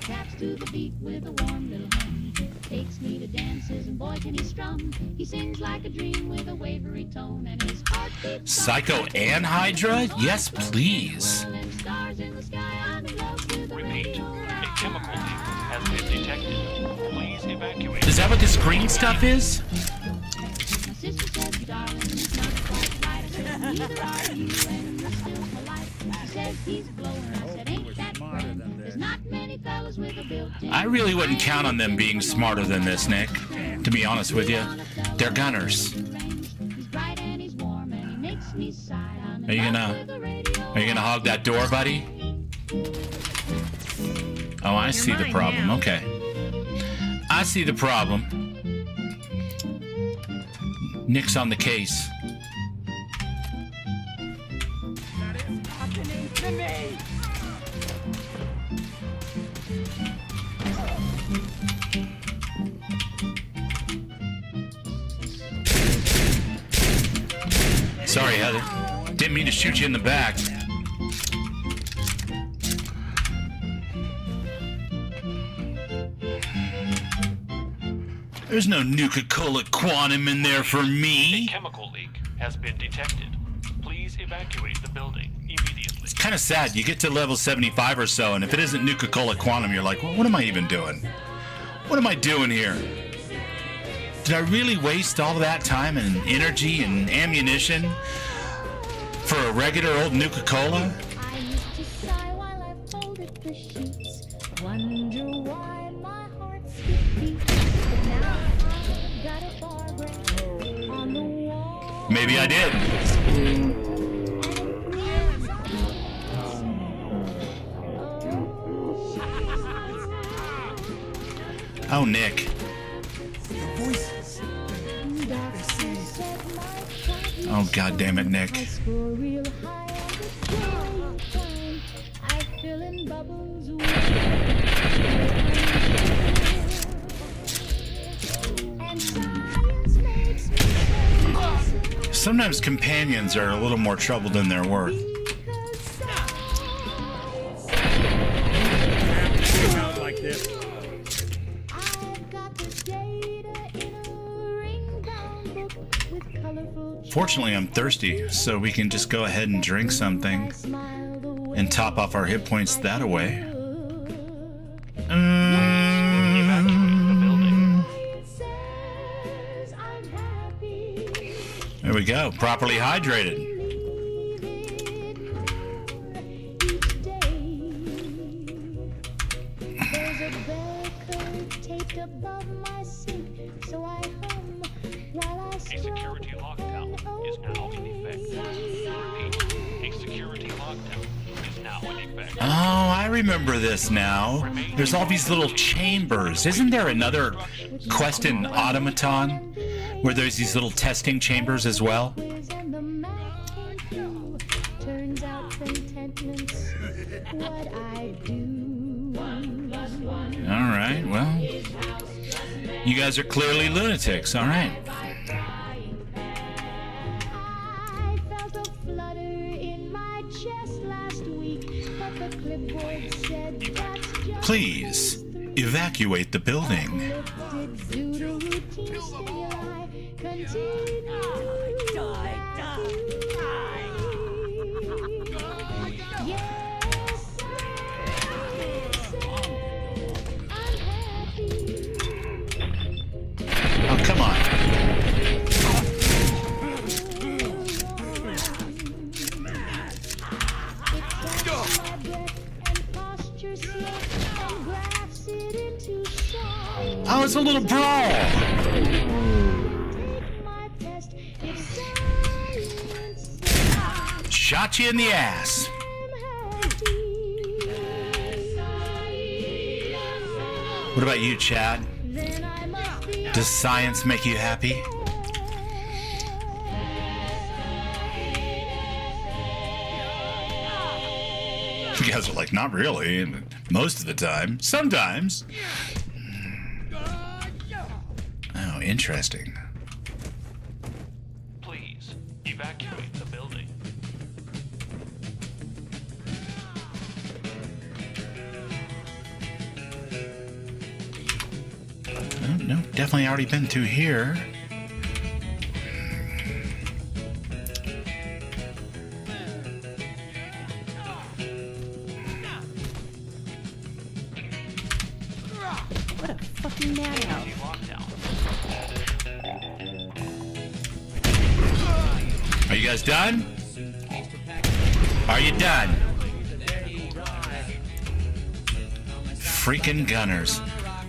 taps to the beat with a warm little hum. Takes me to dances and boy can he strum. He sings like a dream with a wavery tone and his heart beats Psycho and Hydra? Yes, please. and stars in the sky. I'm in love with a Repeat. radio. A chemical leak has been detected. Please evacuate. Is that what this green stuff is? My sister says, darling, it's not quite right. I said, neither are you, and you're still polite. She says, he's a blower. I said, ain't that grand? There's not many fellas with a built-in. I really wouldn't count on them being smarter than this, Nick. To be honest with you, they're gunners. He's bright and he's warm and he makes me sigh. I'm in Are you love gonna- with a radio. Are you gonna hog that door, buddy? Oh, I see the mine problem. now. Okay. I see the problem. Nick's on the case. That is happening to me! Sorry, Heather. Didn't mean to shoot you in the back. There's no Nuka-Cola Quantum in there for A me. chemical leak has been detected. Please evacuate the building immediately. It's kind of sad. You get to level 75 or so, and if it isn't Nuka-Cola Quantum, you're like, well, what am I even doing? What am I doing here? Did I really waste all of that time and energy and ammunition for a regular old Nuka-Cola? I used to sigh while I folded the sheets. Wonder why my heart skipped beats. But now I've got a bargain on the wall. Maybe I did. Oh, Nick. Oh, God damn it, Nick. I score real high on the scale of time. I fill in bubbles with and science makes me say Sometimes companions are a little more trouble than they're worth. because science. Came out like this. I've got the data in a ring-bound book with colorful Fortunately, I'm thirsty, so we can just go ahead and drink something smile the way and top off our hit points that away. Evacuate the building. it says I'm happy. There we go. Properly hydrated. Each day there's a bell curve taped above my sink, so I hum while I A scrub security lockdown is now in effect. Repeat. A security lockdown is now in effect. Oh, I remember this now. There's all these little chambers. Isn't there another quest in Automaton where there's these little testing chambers as well? and the math came through. Turns out contentment's what I do. All right, well, you guys are clearly lunatics. All right. I felt a flutter in my chest last week, but the clipboard said that's just Please evacuate the building. lifted pseudo-routine stimuli. Continue. Yes, I'm happy. Oh, come on. Oh, it's a little brawl. Shot you in the ass. What about you, Chad? Does science make you happy? You guys are like, not really, and most of the time. Sometimes. Oh, interesting. Please evacuate the building. Oh, no, definitely already been through here. What a fucking madhouse. Lockdown. Are you guys done? Are you done? Freaking gunners.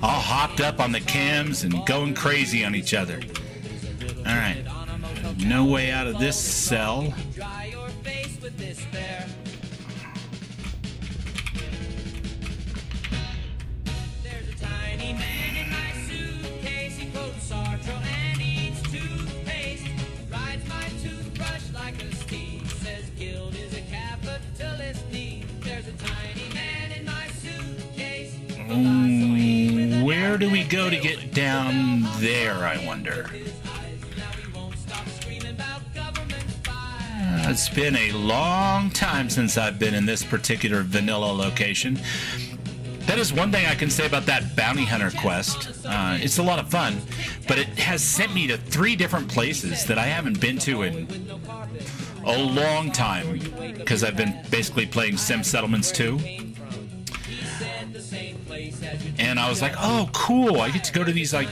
All hopped up on the cams and going crazy on each other. Alright. No way out of this cell. Where do we go to get down there, I wonder? It's been a long time since I've been in this particular vanilla location. That is one thing I can say about that bounty hunter quest. It's a lot of fun, but it has sent me to 3 different places that I haven't been to in a long time, because I've been basically playing Sim Settlements 2. And I was like, oh, cool, I get to go to these, like,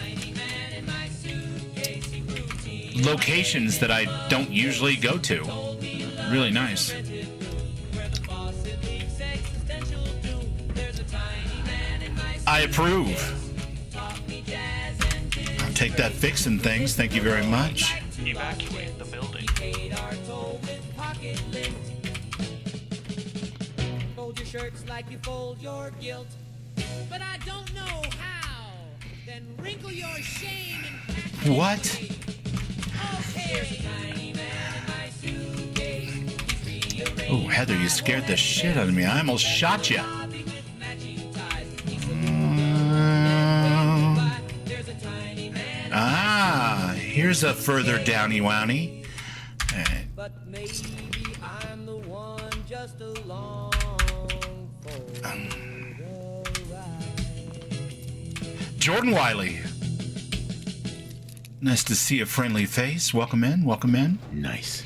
locations that I don't usually go to. Really nice. I approve. I'll take that fixing things. Thank you very much. Evacuate the building. Fold your shirts like you fold your guilt. But I don't know how. Then wrinkle your shame and pack it What? away. Okay. Oh, Heather, you scared the shit out of me. I almost shot you. Here's a further downy wowny. But maybe I'm the one just along for the ride. Jordan Wiley. Nice to see a friendly face. Welcome in, welcome in. Nice.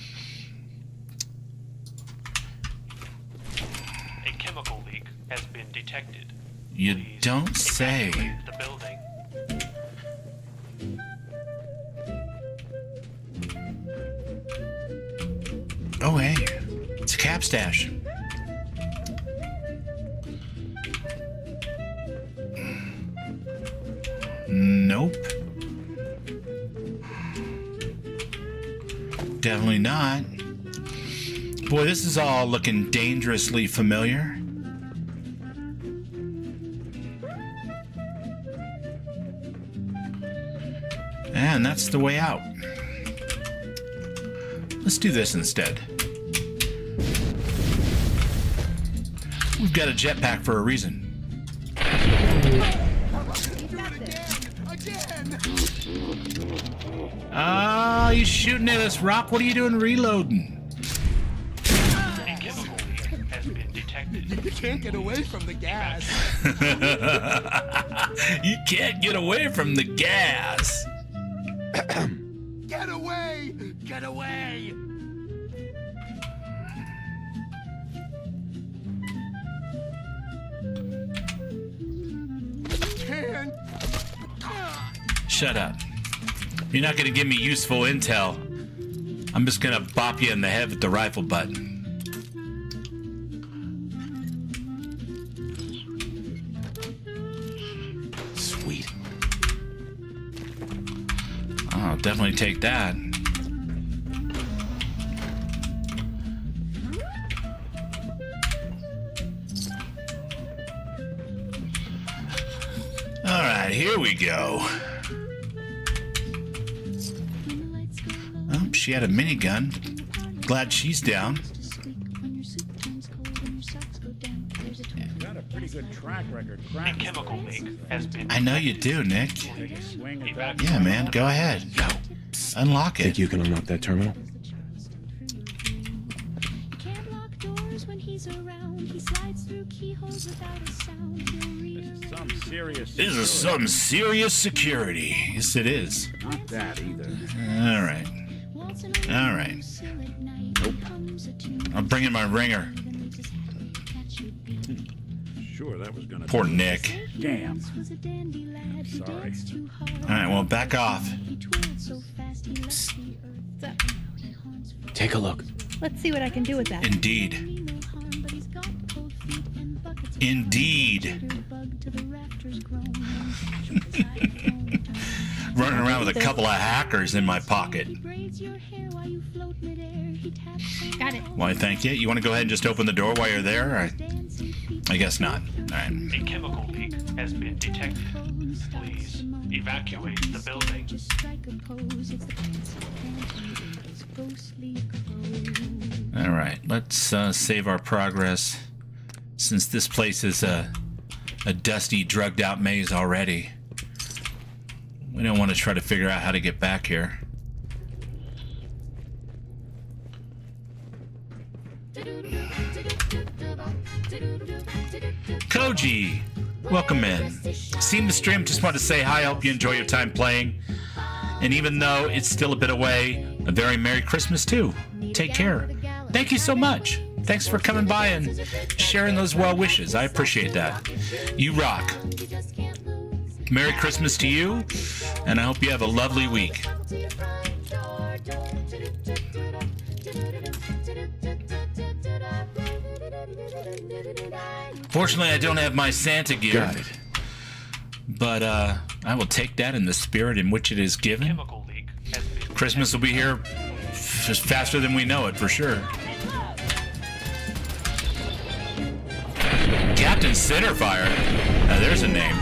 A chemical leak has been detected. You Please don't say. evacuate the building. Oh, hey. It's a cap stash. Nope. Definitely not. Boy, this is all looking dangerously familiar. And that's the way out. Let's do this instead. We've got a jetpack for a reason. Ah, you shooting at us, Rock? What are you doing reloading? A chemical leak has been detected. You can't get away from the gas. You can't get away from the gas. Get away! Get away! Can't. Shut up. You're not gonna give me useful intel. I'm just gonna bop you in the head with the rifle butt. Sweet. I'll definitely take that. All right, here we go. Oh, she had a minigun. Glad she's down. Got a pretty good track record. A chemical leak has been I know you do, Nick. Take a swing at that. Yeah, man, go ahead. Go. Unlock Think it. you can unlock that terminal? Can't lock doors when he's around. He slides through keyholes without a sound. He'll rearrange. Some serious. This is some serious security. Yes, it is. Not that either. All right. All right. I'm bringing my ringer. Sure, that was gonna. Poor Nick. Damn. Sorry. All right, well, back off. Take a look. Let's see what I can do with that. Indeed. Indeed. Running around with a couple of hackers in my pocket. Got it. Why, thank you. You want to go ahead and just open the door while you're there? I guess not. All right. A chemical leak has been detected. Please evacuate the building. All right. Let's save our progress. Since this place is a dusty, drugged-out maze already, we don't want to try to figure out how to get back here. Koji! welcome in. Seen the stream, just wanted to say hi, hope you enjoy your time playing. And even though it's still a bit away, a very Merry Christmas too. Take care. Thank you so much. Thanks for coming by and sharing those well wishes. I appreciate that. You rock. Merry Christmas to you, and I hope you have a lovely week. Fortunately, I don't have my Santa gear. Got it. But I will take that in the spirit in which it is given. Chemical leak has been Christmas will be here just faster than we know it, for sure. Captain Centerfire. Now, there's a name.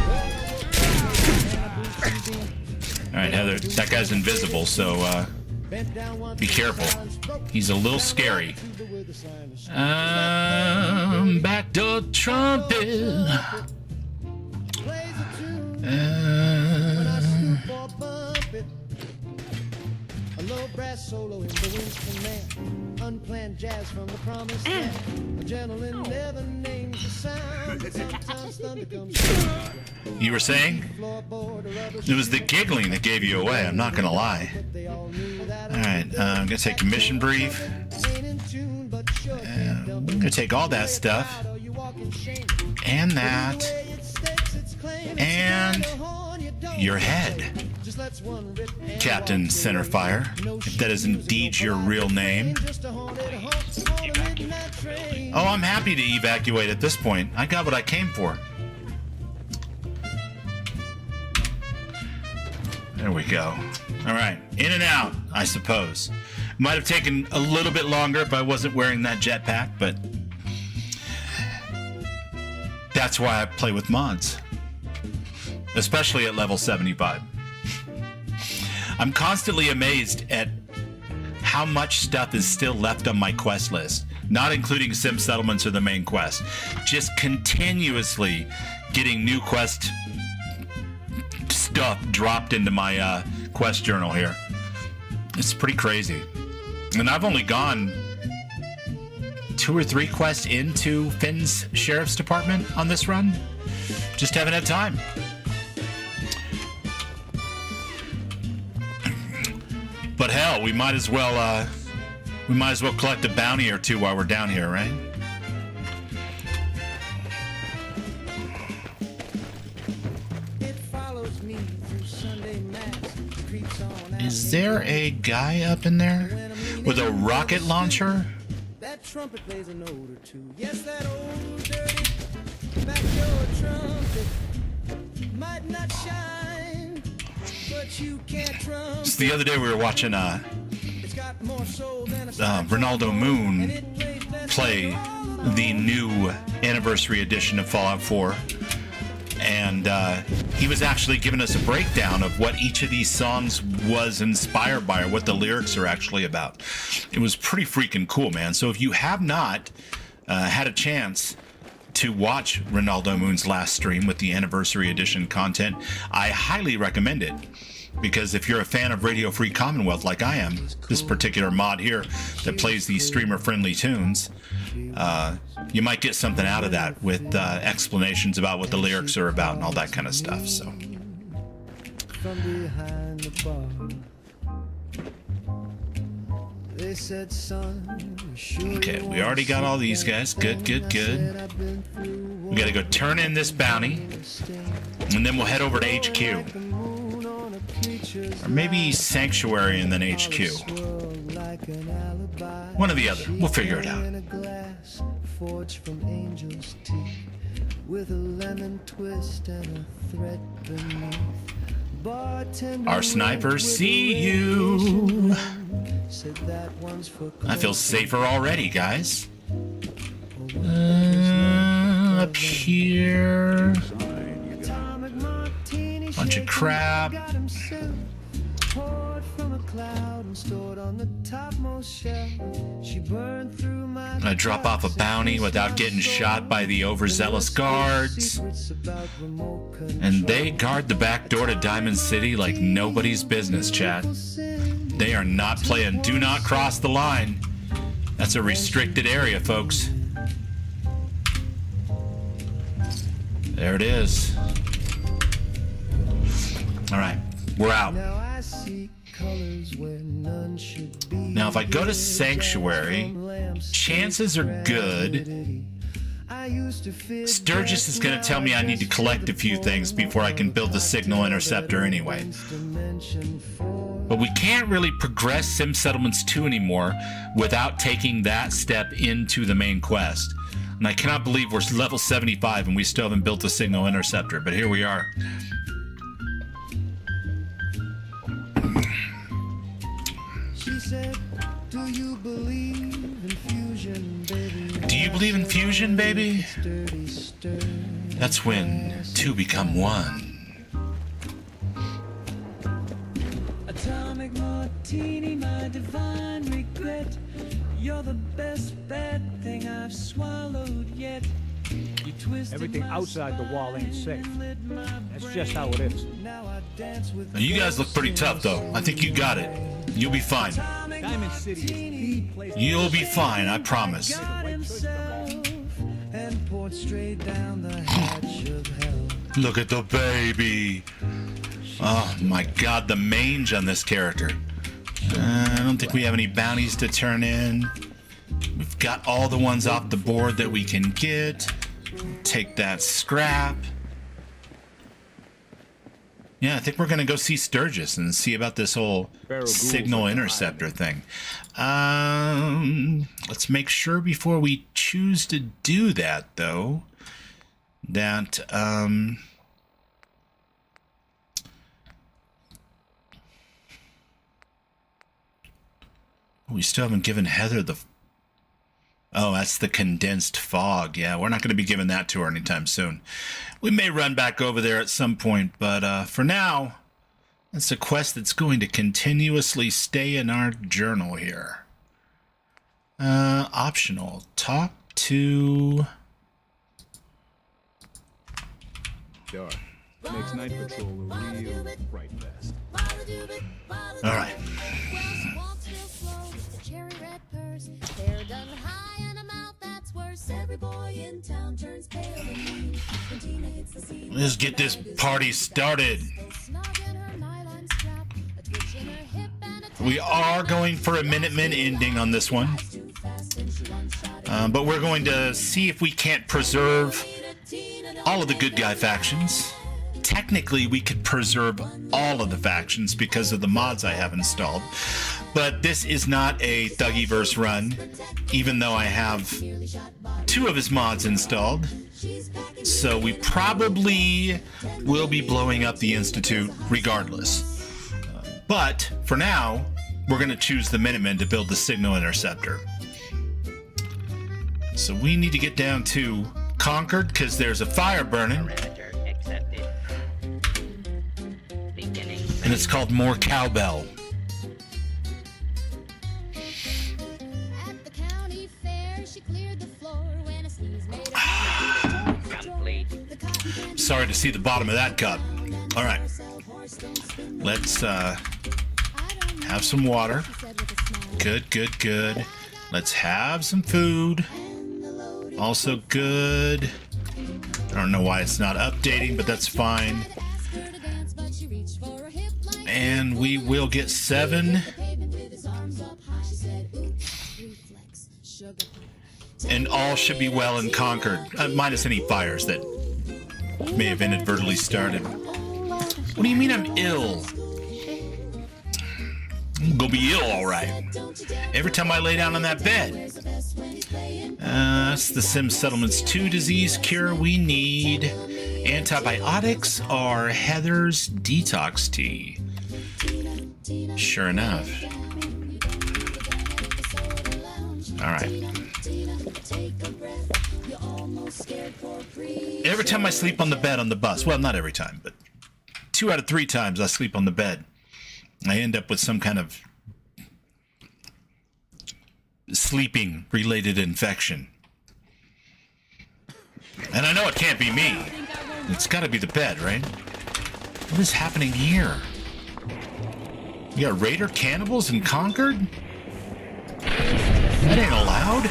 All right, Heather, that guy's invisible, so be careful. He's a little scary. Backdoor trumpet. A low brass solo in the Winston Man. Unplanned jazz from the promised land. A gentleman never names the sound. Sometimes thunder comes. You were saying? It was the giggling that gave you away, I'm not gonna lie. Alright, I'm gonna take a mission brief. I'm gonna take all that stuff. And that. And your head. Captain Centerfire, if that is indeed your real name. Oh, I'm happy to evacuate at this point. I got what I came for. There we go. All right, in and out, I suppose. Might have taken a little bit longer if I wasn't wearing that jetpack, but that's why I play with mods, especially at level 75. I'm constantly amazed at how much stuff is still left on my quest list, not including sim settlements or the main quest. Just continuously getting new quest stuff dropped into my quest journal here. It's pretty crazy. And I've only gone 2 or 3 quests into Finn's Sheriff's Department on this run. Just haven't had time. But hell, we might as well collect a bounty or 2 while we're down here, right? Is there a guy up in there with a rocket launcher? That trumpet plays a note or two. Yes, that old dirty backdoor trumpet might not shine, but you can't trumpet. So the other day we were watching It's got more soul than a Ronaldo Moon play the new anniversary edition of Fallout 4. And he was actually giving us a breakdown of what each of these songs was inspired by, or what the lyrics are actually about. It was pretty freaking cool, man. So if you have not had a chance to watch Ronaldo Moon's last stream with the anniversary edition content, I highly recommend it. Because if you're a fan of Radio Free Commonwealth like I am, this particular mod here that plays these streamer-friendly tunes, you might get something out of that with explanations about what the lyrics are about and all that kind of stuff. So, from behind the bar. They said, son, okay, we already got all these guys. Good, good, good. We gotta go turn in this bounty, and then we'll head over to HQ. Or maybe Sanctuary and then HQ. One or the other. We'll figure it out. Forged from angel's teeth, with a lemon twist and a thread beneath. Bartender, our snipers see you. said that one's for I feel safer already, guys. Up here. Bunch of crap. I drop off a bounty without getting shot by the overzealous guards. And they guard the back door to Diamond City like nobody's business, chat. They are not playing. Do not cross the line. That's a restricted area, folks. There it is. All right, we're out. Now I see colors where none should be. Now, if I go to Sanctuary, chances are good Sturgis is going to tell me I need to collect a few things before I can build the signal interceptor anyway. But we can't really progress Sim Settlements 2 anymore without taking that step into the main quest. And I cannot believe we're level 75 and we still haven't built the signal interceptor, but here we are. She said, "Do you believe in fusion, baby?" Do you believe in fusion, baby? Sturdy, sturdy. That's when two become one. Atomic martini, my divine regret. You're the best bad thing I've swallowed yet. You twisted Everything my outside the wall ain't spine safe. and lit my That's brain. just how it is. Now I dance with Now, you guys look pretty tough, though. I think you got it. You'll be fine. Diamond City is the place. You'll be fine, I promise. God himself and poured straight down the hatch of hell. Look at the baby. Oh my god, the mange on this character. I don't think we have any bounties to turn in. We've got all the ones off the board that we can get. Take that scrap. Yeah, I think we're going to go see Sturgis and see about this whole signal interceptor thing. Let's make sure before we choose to do that, though, that we still haven't given Heather the... Oh, that's the condensed fog. Yeah, we're not going to be giving that to her anytime soon. We may run back over there at some point, but for now, it's a quest that's going to continuously stay in our journal here. Optional. Talk to... Dark. Makes night patrol a real fright fest. All right. Let's get this party started. We are going for a Minutemen ending on this one. But we're going to see if we can't preserve all of the good guy factions. Technically, we could preserve all of the factions because of the mods I have installed. But this is not a Thuggieverse run, even though I have 2 of his mods installed. So we probably will be blowing up the Institute regardless. But for now, we're going to choose the Minutemen to build the signal interceptor. So we need to get down to Concord because there's a fire burning. And it's called More Cowbell. Sorry to see the bottom of that cup. All right. Let's have some water. Good, good, good. Let's have some food. Also good. I don't know why it's not updating, but that's fine. And we will get 7. And all should be well in Concord, minus any fires that may have inadvertently started. What do you mean I'm ill? I'm gonna be ill, all right. Every time I lay down on that bed. That's the Sim Settlements 2 disease cure. We need antibiotics or Heather's detox tea. Sure enough. All right. Every time I sleep on the bed on the bus, well, not every time, but 2 out of 3 times I sleep on the bed, I end up with some kind of sleeping related infection. And I know it can't be me. It's got to be the bed, right? What is happening here? You got Raider cannibals in Concord? That ain't allowed.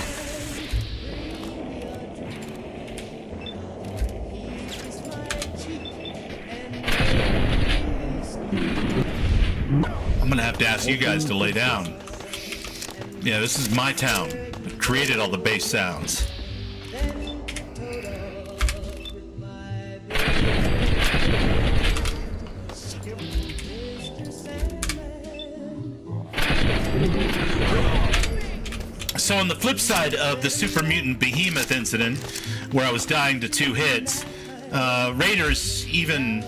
gonna have to ask you guys to lay down. Yeah, this is my town. I created all the bass sounds. So on the flip side of the Super Mutant Behemoth incident, where I was dying to 2 hits, Raiders, even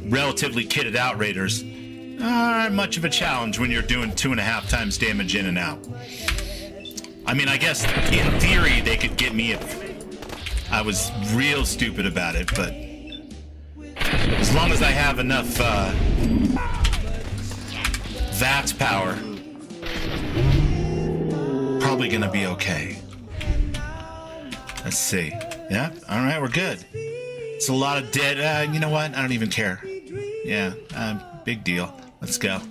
relatively kitted out Raiders, aren't much of a challenge when you're doing 2.5 times damage in and out. I mean, I guess in theory they could get me if I was real stupid about it, but as long as I have enough VATS power, probably gonna be okay. Let's see. Yeah, all right, we're good. It's a lot of dead. You know what? I don't even care. Yeah, big deal. Let's go.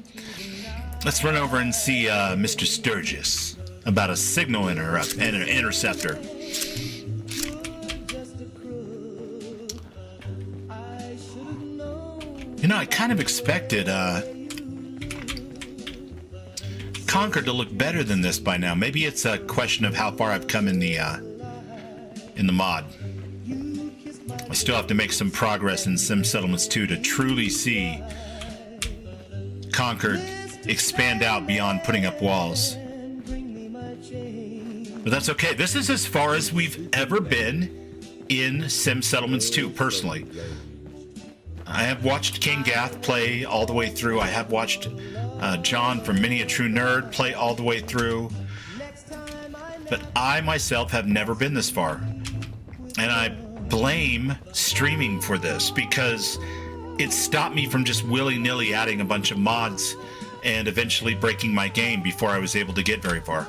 Let's run over and see Mr. Sturgis about a signal interceptor. You know, I kind of expected Conquer to look better than this by now. Maybe it's a question of how far I've come in the mod. I still have to make some progress in Sim Settlements 2 to truly see Concord expand out beyond putting up walls. But that's okay. This is as far as we've ever been in Sim Settlements 2, personally. I have watched King Gath play all the way through. I have watched John from Many a True Nerd play all the way through. But I myself have never been this far. And I blame streaming for this, because it stopped me from just willy-nilly adding a bunch of mods and eventually breaking my game before I was able to get very far.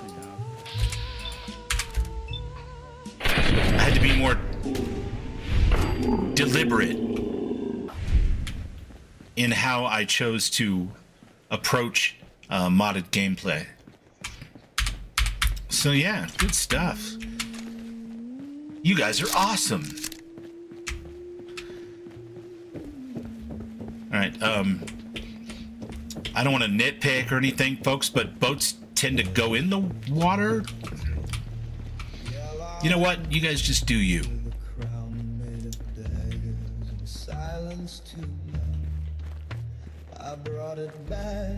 I had to be more deliberate in how I chose to approach modded gameplay. So yeah, good stuff. You guys are awesome. All right, I don't want to nitpick or anything, folks, but boats tend to go in the water. You know what? You guys just do you.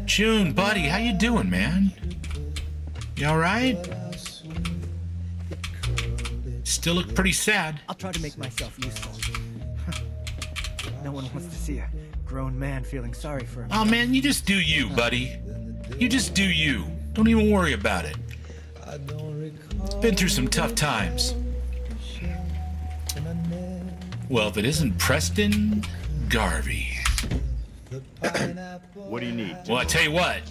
June, buddy, how you doing, man? You all right? Still look pretty sad. I'll try to make myself useful. No one wants to see a grown man feeling sorry for him. Oh man, you just do you, buddy. You just do you. Don't even worry about it. Been through some tough times. Well, if it isn't Preston Garvey. What do you need? Well, I tell you what,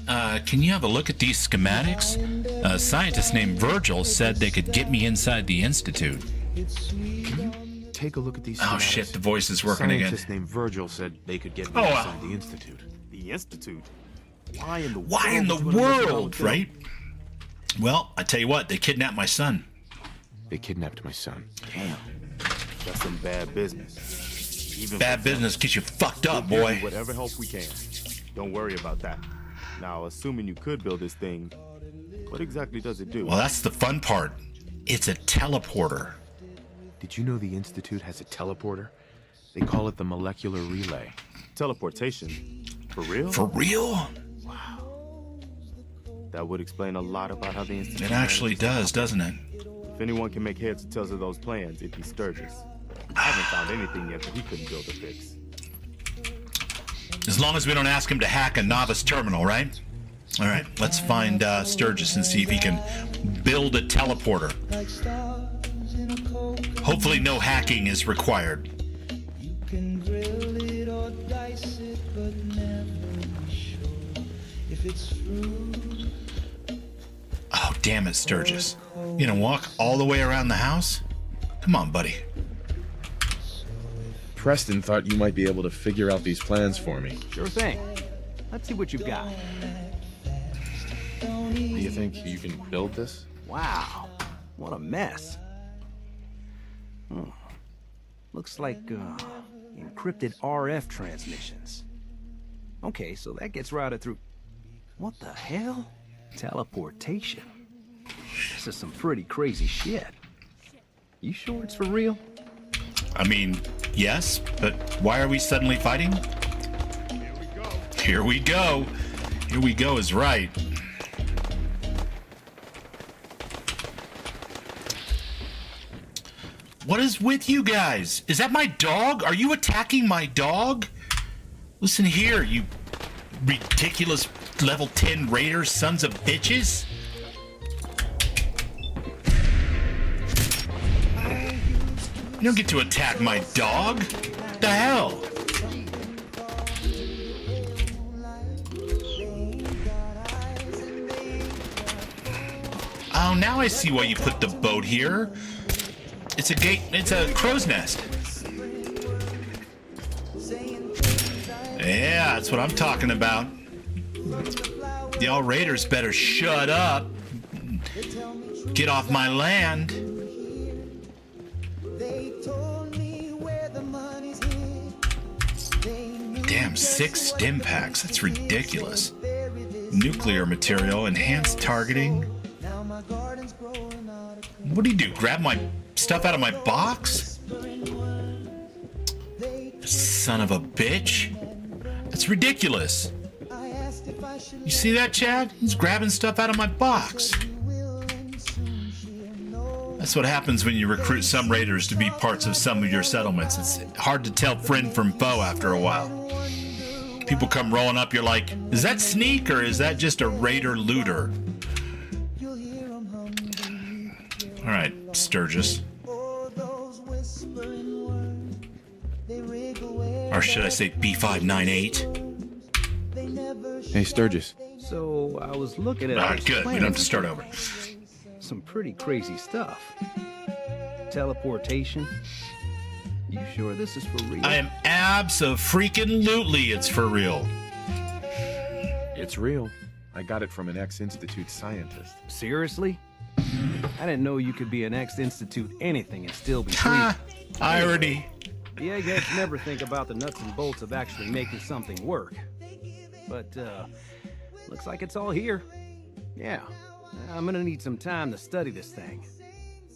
can you have a look at these schematics? A scientist named Virgil said they could get me inside the Institute. Take a look at these. Oh shit, the voice is working again. Scientist named Virgil said they could get me inside the Institute. The Institute? Why in the world, right? Well, I tell you what, they kidnapped my son. They kidnapped my son. Damn. That's some bad business. Even bad business gets you fucked up, we'll boy. give you whatever help we can. Don't worry about that. Now, assuming you could build this thing, what exactly does it do? Well, that's the fun part. It's a teleporter. Did you know the Institute has a teleporter? They call it the molecular relay. Teleportation? For real? For real? Wow. That would explain a lot about how the Institute... It actually does, doesn't it? If anyone can make heads or tails of those plans, it'd be Sturgis. I haven't found anything yet that he couldn't build or fix. As long as we don't ask him to hack a novice terminal, right? All right, let's find Sturgis and see if he can build a teleporter. Hopefully no hacking is required. Oh, damn it, Sturgis. You gonna walk all the way around the house? Come on, buddy. Preston thought you might be able to figure out these plans for me. Sure thing. Let's see what you've got. Do you think you can build this? Wow, what a mess. Looks like encrypted RF transmissions. Okay, so that gets routed through... What the hell? Teleportation. This is some pretty crazy shit. You sure it's for real? I mean, yes, but why are we suddenly fighting? Here we go. Here we go is right. What is with you guys? Is that my dog? Are you attacking my dog? Listen here, you ridiculous level 10 raiders, sons of bitches. You don't get to attack my dog. What the hell? Oh, now I see why you put the boat here. It's a gate. It's a crow's nest. Yeah, that's what I'm talking about. Y'all raiders better shut up. Get off my land. Damn, 6 stim packs. That's ridiculous. Nuclear material, enhanced targeting. What do you do? Grab my stuff out of my box? Son of a bitch. That's ridiculous. You see that, Chad? He's grabbing stuff out of my box. That's what happens when you recruit some raiders to be parts of some of your settlements. It's hard to tell friend from foe after a while. People come rolling up, you're like, is that Sneak or is that just a raider looter? Alright, Sturgis. Or should I say B598? Hey, Sturgis. So, I was looking at... Alright, good. We don't have to start over. Some pretty crazy stuff. Teleportation. You sure this is for real? I am abso-freaking-lutely it's for real. It's real. I got it from an ex-Institute scientist. Seriously? I didn't know you could be an ex-Institute anything and still be free. Ha! Irony. Yeah, I guess never think about the nuts and bolts of actually making something work. But, looks like it's all here. Yeah, I'm gonna need some time to study this thing.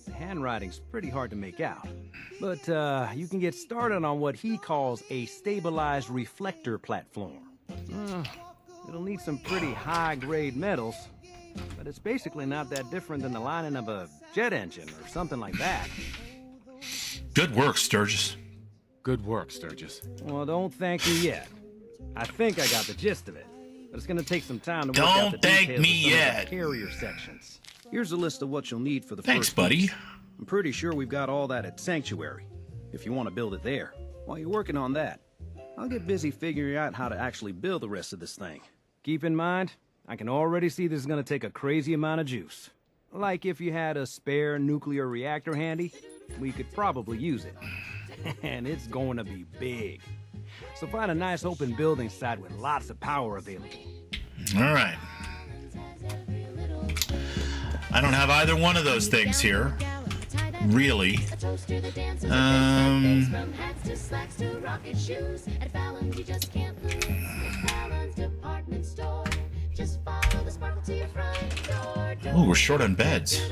The handwriting's pretty hard to make out. But, you can get started on what he calls a stabilized reflector platform. It'll need some pretty high-grade metals, but it's basically not that different than the lining of a jet engine or something like that. Good work, Sturgis. Good work, Sturgis. Well, don't thank me yet. I think I got the gist of it, but it's gonna take some time to work out the details of some of the carrier sections. Here's a list of what you'll need for the Thanks, first buddy. piece. I'm pretty sure we've got all that at Sanctuary, if you want to build it there. While you're working on that, I'll get busy figuring out how to actually build the rest of this thing. Keep in mind, I can already see this is gonna take a crazy amount of juice. Like if you had a spare nuclear reactor handy, we could probably use it. And it's going to be big. So find a nice open building site with lots of power available. All right. I don't have either one of those things here. Really. Oh, we're short on beds.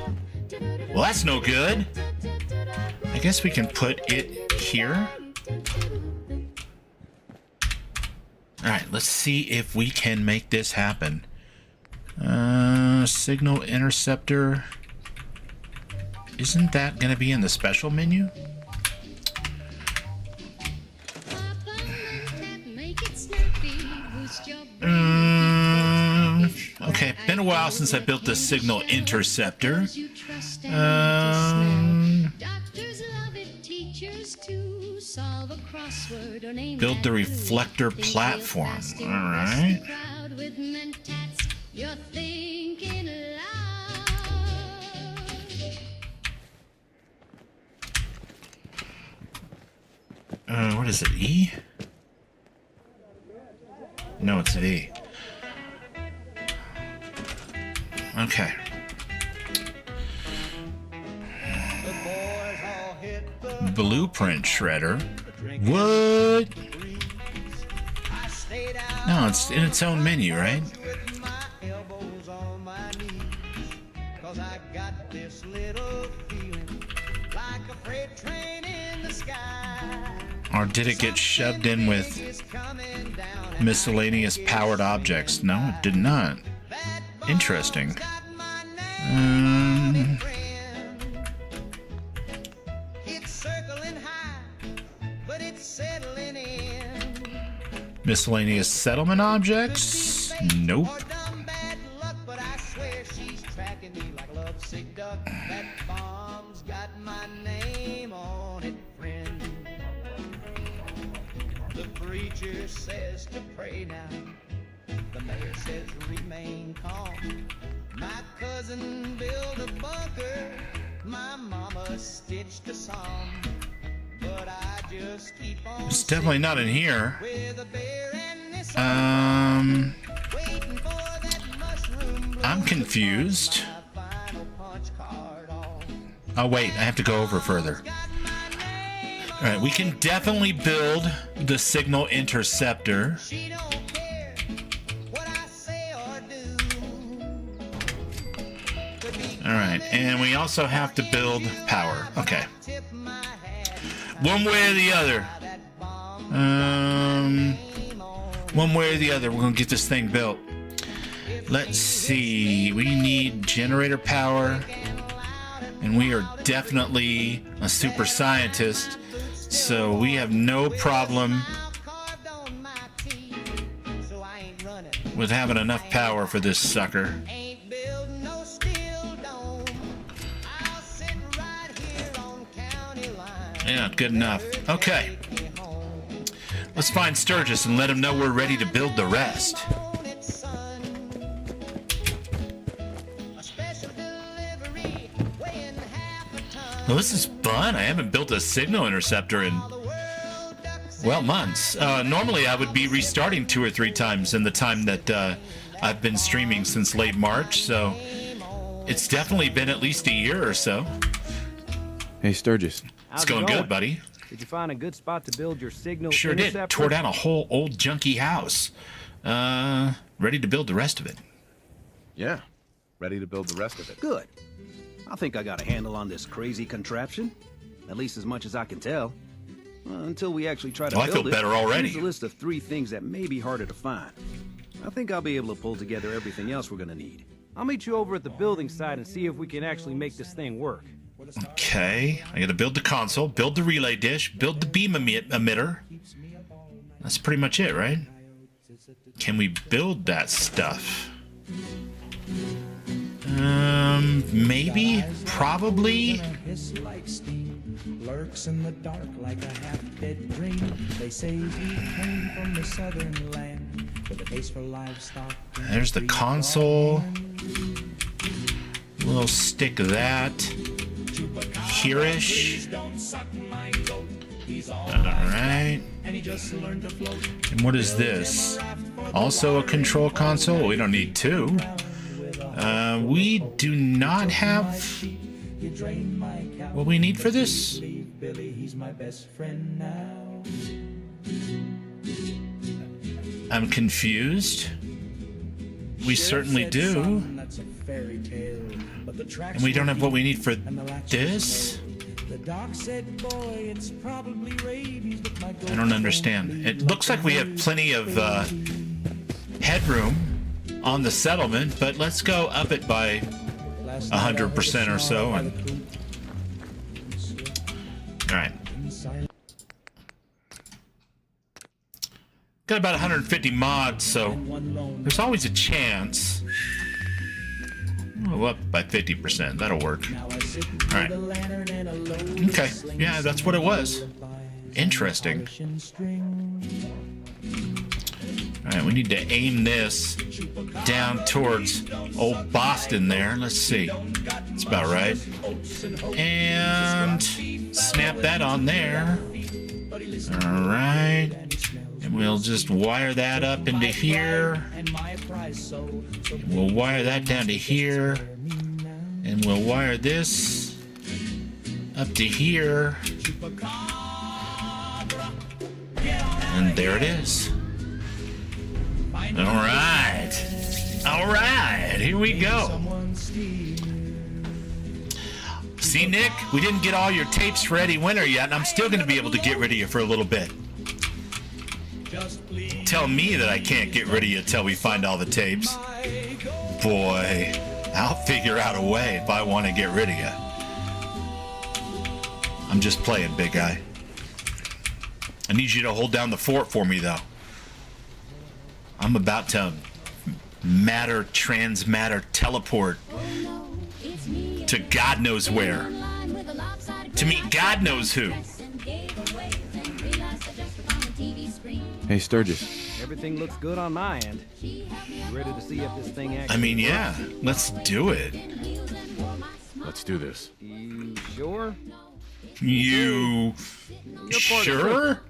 Well, that's no good. I guess we can put it here. All right, let's see if we can make this happen. Signal interceptor. Isn't that going to be in the special menu? Okay, been a while since I built the signal interceptor. Build the reflector platform. All right. What is it? E? No, it's V. Okay. Blueprint shredder. What? No, it's in its own menu, right? this little feeling like a freight train in the sky. Or did it get shoved in with miscellaneous powered objects? No, it did not. Interesting. It's circling high, but it's settling in. Miscellaneous settlement objects? Nope. Bad luck, but I swear she's tracking me like a lovesick duck. That bomb's got my name on it, friend. The preacher says to pray now. The mayor says remain calm. My cousin built a bunker. My mama stitched a song. But I just keep on. It's definitely not in here. I'm confused. Oh wait, I have to go over further. Alright, we can definitely build the signal interceptor. Alright, and we also have to build power. Okay. One way or the other. One way or the other, we're gonna get this thing built. Let's see. We need generator power. And we are definitely a super scientist. So we have no problem with having enough power for this sucker. Yeah, good enough. Okay. Let's find Sturgis and let him know we're ready to build the rest. Well, this is fun. I haven't built a signal interceptor in, well, months. Normally I would be restarting 2 or 3 times in the time that I've been streaming since late March, so it's definitely been at least a year or so. Hey, Sturgis. It's going good, buddy. Did you find a good spot to build your signal Sure interceptor? did. Tore down a whole old junky house. Ready to build the rest of it. Yeah, ready to build the rest of it. Good. I think I got a handle on this crazy contraption. At least as much as I can tell. Until we actually try to Oh, I build feel better already. Here's a list of 3 things that may be harder to find. I think I'll be able to pull together everything else we're gonna need. I'll meet you over at the building site and see if we can actually make this thing work. Okay, I gotta build the console, build the relay dish, build the beam emitter. That's pretty much it, right? Can we build that stuff? Maybe? Probably? Lurks in the dark like a half-dead dream. They say he came from the southern land with a taste for livestock. There's the console. We'll stick that here-ish. Alright. And what is this? Also a control console? We don't need 2. We do not have what we need for this. I'm confused. We certainly do. And we don't have what we need for this? I don't understand. It looks like we have plenty of headroom on the settlement, but let's go up it by 100% or so. All right. Got about 150 mods, so there's always a chance. Oh, up by 50%. That'll work. All right. Okay. Yeah, that's what it was. Interesting. All right, we need to aim this down towards old Boston there. Let's see. That's about right. And snap that on there. All right. And we'll just wire that up into here. We'll wire that down to here. And we'll wire this up to here. And there it is. All right. All right. Here we go. See, Nick, we didn't get all your tapes for Eddie Winter yet, and I'm still going to be able to get rid of you for a little bit. Tell me that I can't get rid of you till we find all the tapes. Boy, I'll figure out a way if I want to get rid of you. I'm just playing, big guy. I need you to hold down the fort for me, though. I'm about to matter, transmatter, teleport to God knows where. To meet God knows who. Hey, Sturgis. Everything looks good on my end. You ready to see if this thing actually I mean, yeah, let's do it. Let's do this. You sure? You sure?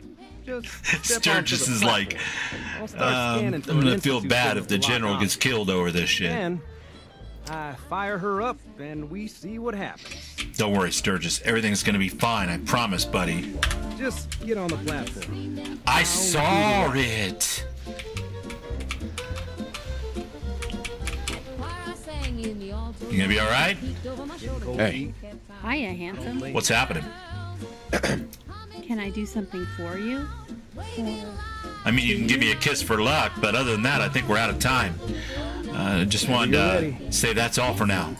Just step onto Sturgis the is like, platform. I'll start scanning I'm for an gonna feel institute bad signal if the to lock general on. gets killed over this shit. Then I fire her up and we see what happens. Don't worry, Sturgis. Everything's gonna be fine. I promise, buddy. Just get on the platform. I saw it. You gonna be all right? Hey. Hiya, handsome. What's happening? Can I do something for you? I mean, you can give me a kiss for luck, but other than that, I think we're out of time. Just wanted to say that's all for now.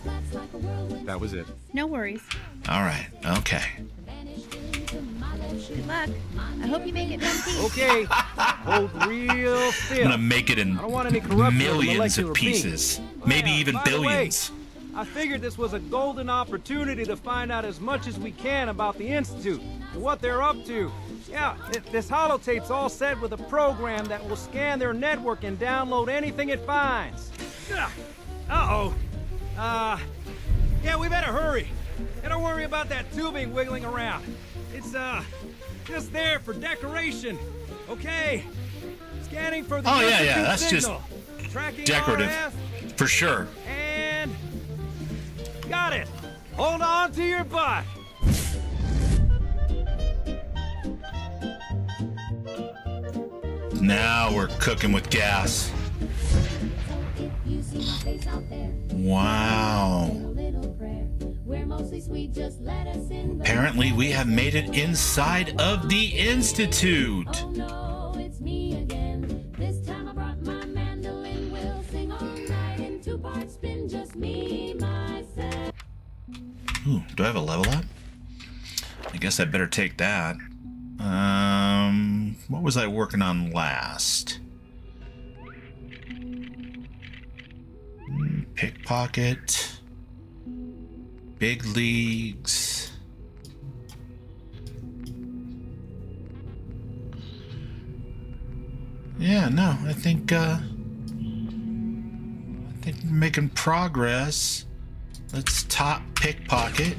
That was it. No worries. All right. Okay. Good luck. I hope you make it one piece. Okay, hold real still. I'm gonna make it in I don't want any corruption of the millions molecular of pieces, being. maybe Yeah, even by the way, billions. I figured this was a golden opportunity to find out as much as we can about the Institute and what they're up to. Yeah, this holotape's all set with a program that will scan their network and download anything it finds. Uh-oh. Yeah, we better hurry. And don't worry about that tubing wiggling around. It's, just there for decoration. Okay. Scanning for the Oh, yeah, Institute that's just signal. Tracking decorative. RF, For sure. and got it. Hold on to your butt. Now we're cooking with gas. Wow. Apparently we have made it inside of the Institute. Ooh, do I have a level up? I guess I better take that. What was I working on last? Pickpocket. Big leagues. Yeah, no, I think we're making progress. Let's top pickpocket.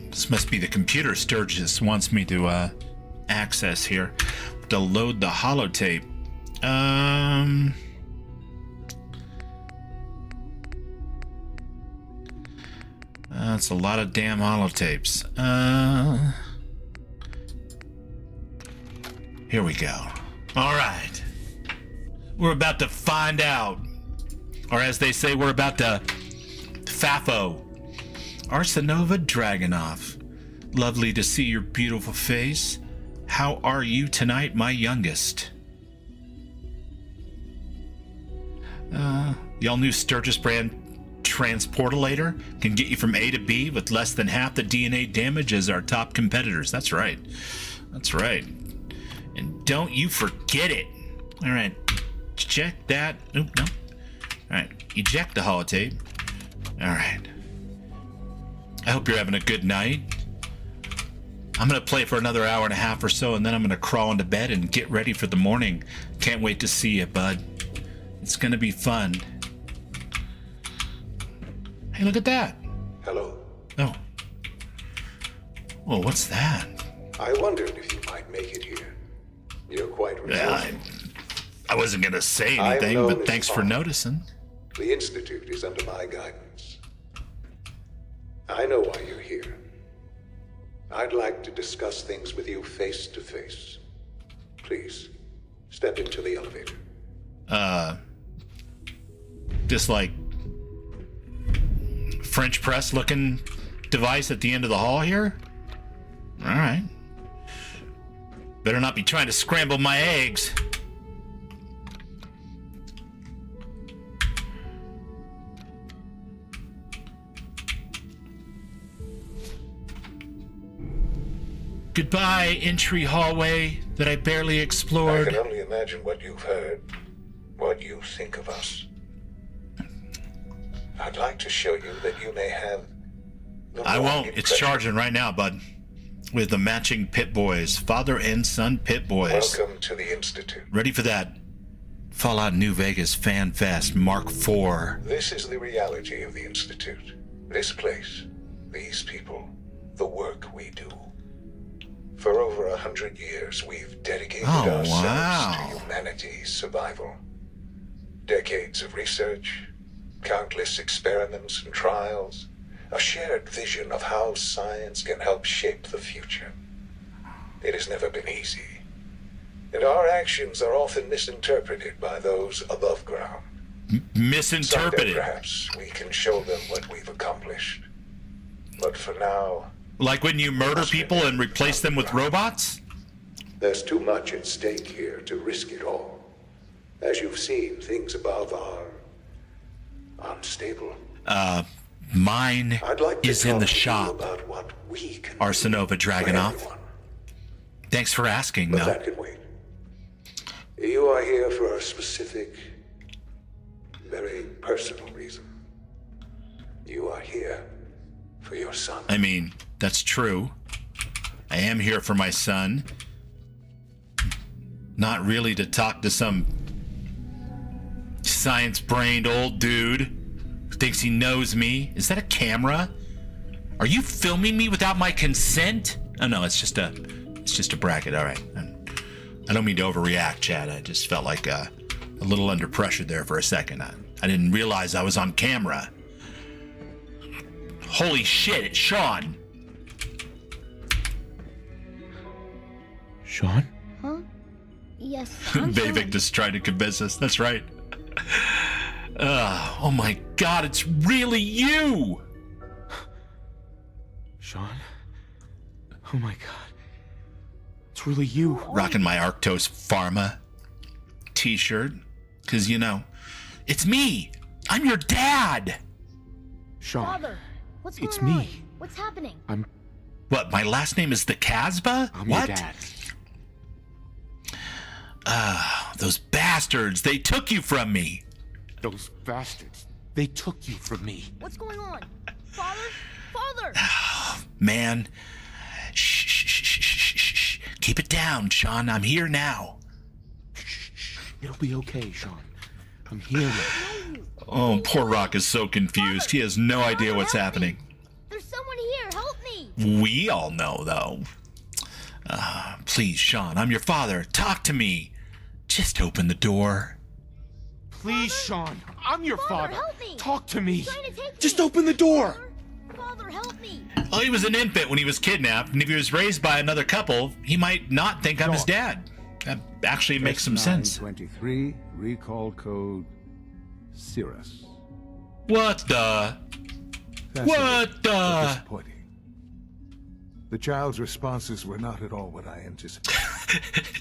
This must be the computer Sturgis wants me to access here to load the holotape. That's a lot of damn holotapes. Here we go. All right. We're about to find out, or as they say, we're about to FAFO. Arsenova Dragunov. Lovely to see your beautiful face. How are you tonight, my youngest? The all-new Sturgis brand Transportalator can get you from A to B with less than half the DNA damage as our top competitors. That's right. That's right. And don't you forget it. All right. Check that. Oop, no. All right. Eject the holotape. All right. I hope you're having a good night. I'm going to play for another hour and a half or so, and then I'm going to crawl into bed and get ready for the morning. Can't wait to see you, bud. It's going to be fun. Hey, look at that. Hello. Oh. Well, what's that? I wondered if you might make it here. You're quite resilient. I wasn't going to say I've anything, known but this thanks for long. noticing. The Institute is under my guidance. I know why you're here. I'd like to discuss things with you face to face. Please, step into the elevator. Just like French press looking device at the end of the hall here? All right. Better not be trying to scramble my eggs. Goodbye, entry hallway that I barely I explored. can only imagine what you've heard, what you think of us. I'd like to show you that you may have the I wrong won't. It's impression. charging right now, bud. With the matching Pit Boys. Father and son Pit Boys. Welcome to the Institute. Ready for that Fallout New Vegas Fan Fest Mark IV. This is the reality of the Institute. This place, these people, the work we do. For over 100 years, we've dedicated ourselves to humanity's survival. Decades of research, countless experiments and trials, a shared vision of how science can help shape the future. It has never been easy, and our actions are often misinterpreted by those above ground. Misinterpreted? Someday, perhaps, we can show them what we've accomplished. But for now, Like when you murder people and replace them with robots? there's too much at stake here to risk it all. As you've seen, things above are unstable. Mine I'd like to is in the talk to you shop. about what we can Arsenova Dragunov. Thanks for asking, But though. that can wait. You are here for a specific, very personal reason. You are here for your son. I mean, that's true. I am here for my son. Not really to talk to some science-brained old dude who thinks he knows me. Is that a camera? Are you filming me without my consent? Oh no, it's just a bracket. All right. I don't mean to overreact, Chad. I just felt like a little under pressure there for a second. I didn't realize I was on camera. Holy shit, it's Sean. Sean? Huh? Yes. Vivek just tried to convince us. That's right. Oh my god, it's really you! Sean? Oh my god. It's really you. Rocking my Arctos Pharma t-shirt. Because, you know, it's me. I'm your dad. Sean. Father, what's It's going on? me. What's happening? What, my last name is the Casbah? I'm What? your dad. Those bastards. They took you from me. Those bastards. They took you from me. What's going on? Father? Father! Man. Shh, shh, shh, shh, shh, shh, shh. Keep it down, Sean. I'm here now. It'll be okay, Sean. I'm here now. Oh, poor Rock is so confused. He has no idea what's happening. There's someone here. Help me! We all know, though. Please, Sean, I'm your father. Talk to me. Just open the door. Please, Sean. I'm your father. help me. Talk to me. Trying to take Just me. open the door. Father, help me! Well, he was an infant when he was kidnapped, and if he was raised by another couple, he might not think I'm his dad. That actually makes some sense. 23, recall code Cirrus. What the? What the? Disappointing. The child's responses were not at all what I anticipated.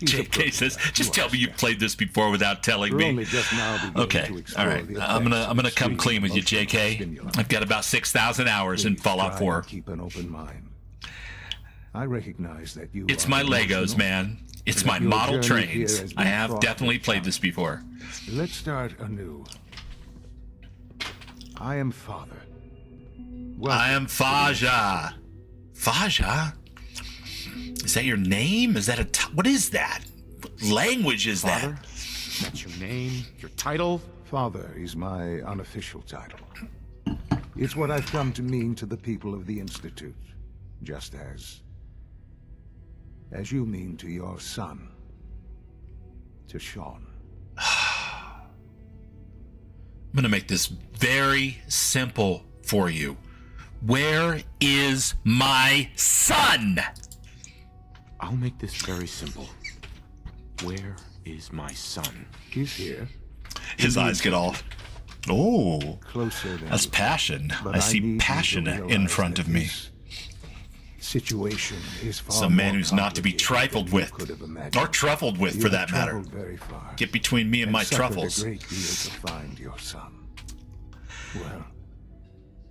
JK says, just tell me you played this before without telling We're me. only just now beginning Okay, to all explore right. the I'm effects gonna of come extreme clean with you, emotional JK. stimuli. I've got about 6,000 hours in Please Fallout try 4. and keep an open mind. I recognize that you It's are my Legos, emotional, man. It's and my that your model journey trains. here has I been have fraught definitely with played this before. Let's start anew. I am Father. I am Faja. Faja? Is that your name? Is that what is that? What language is Father? that? That's your name, your title? Father is my unofficial title. It's what I've come to mean to the people of the Institute, just as you mean to your son, to Sean. I'm gonna make this very simple for you. Where is my son? I'll make this very simple. Where is my son? He's here. His eyes get all Oh, Closer than that's you. passion. But I see need you to passion in realize front that of me. this situation is far Some man more who's not to be complicated trifled than you with, could have imagined. or truffled with, You for have that matter. traveled very far Get between me and my suffered truffles. a great deal to find your son. Well,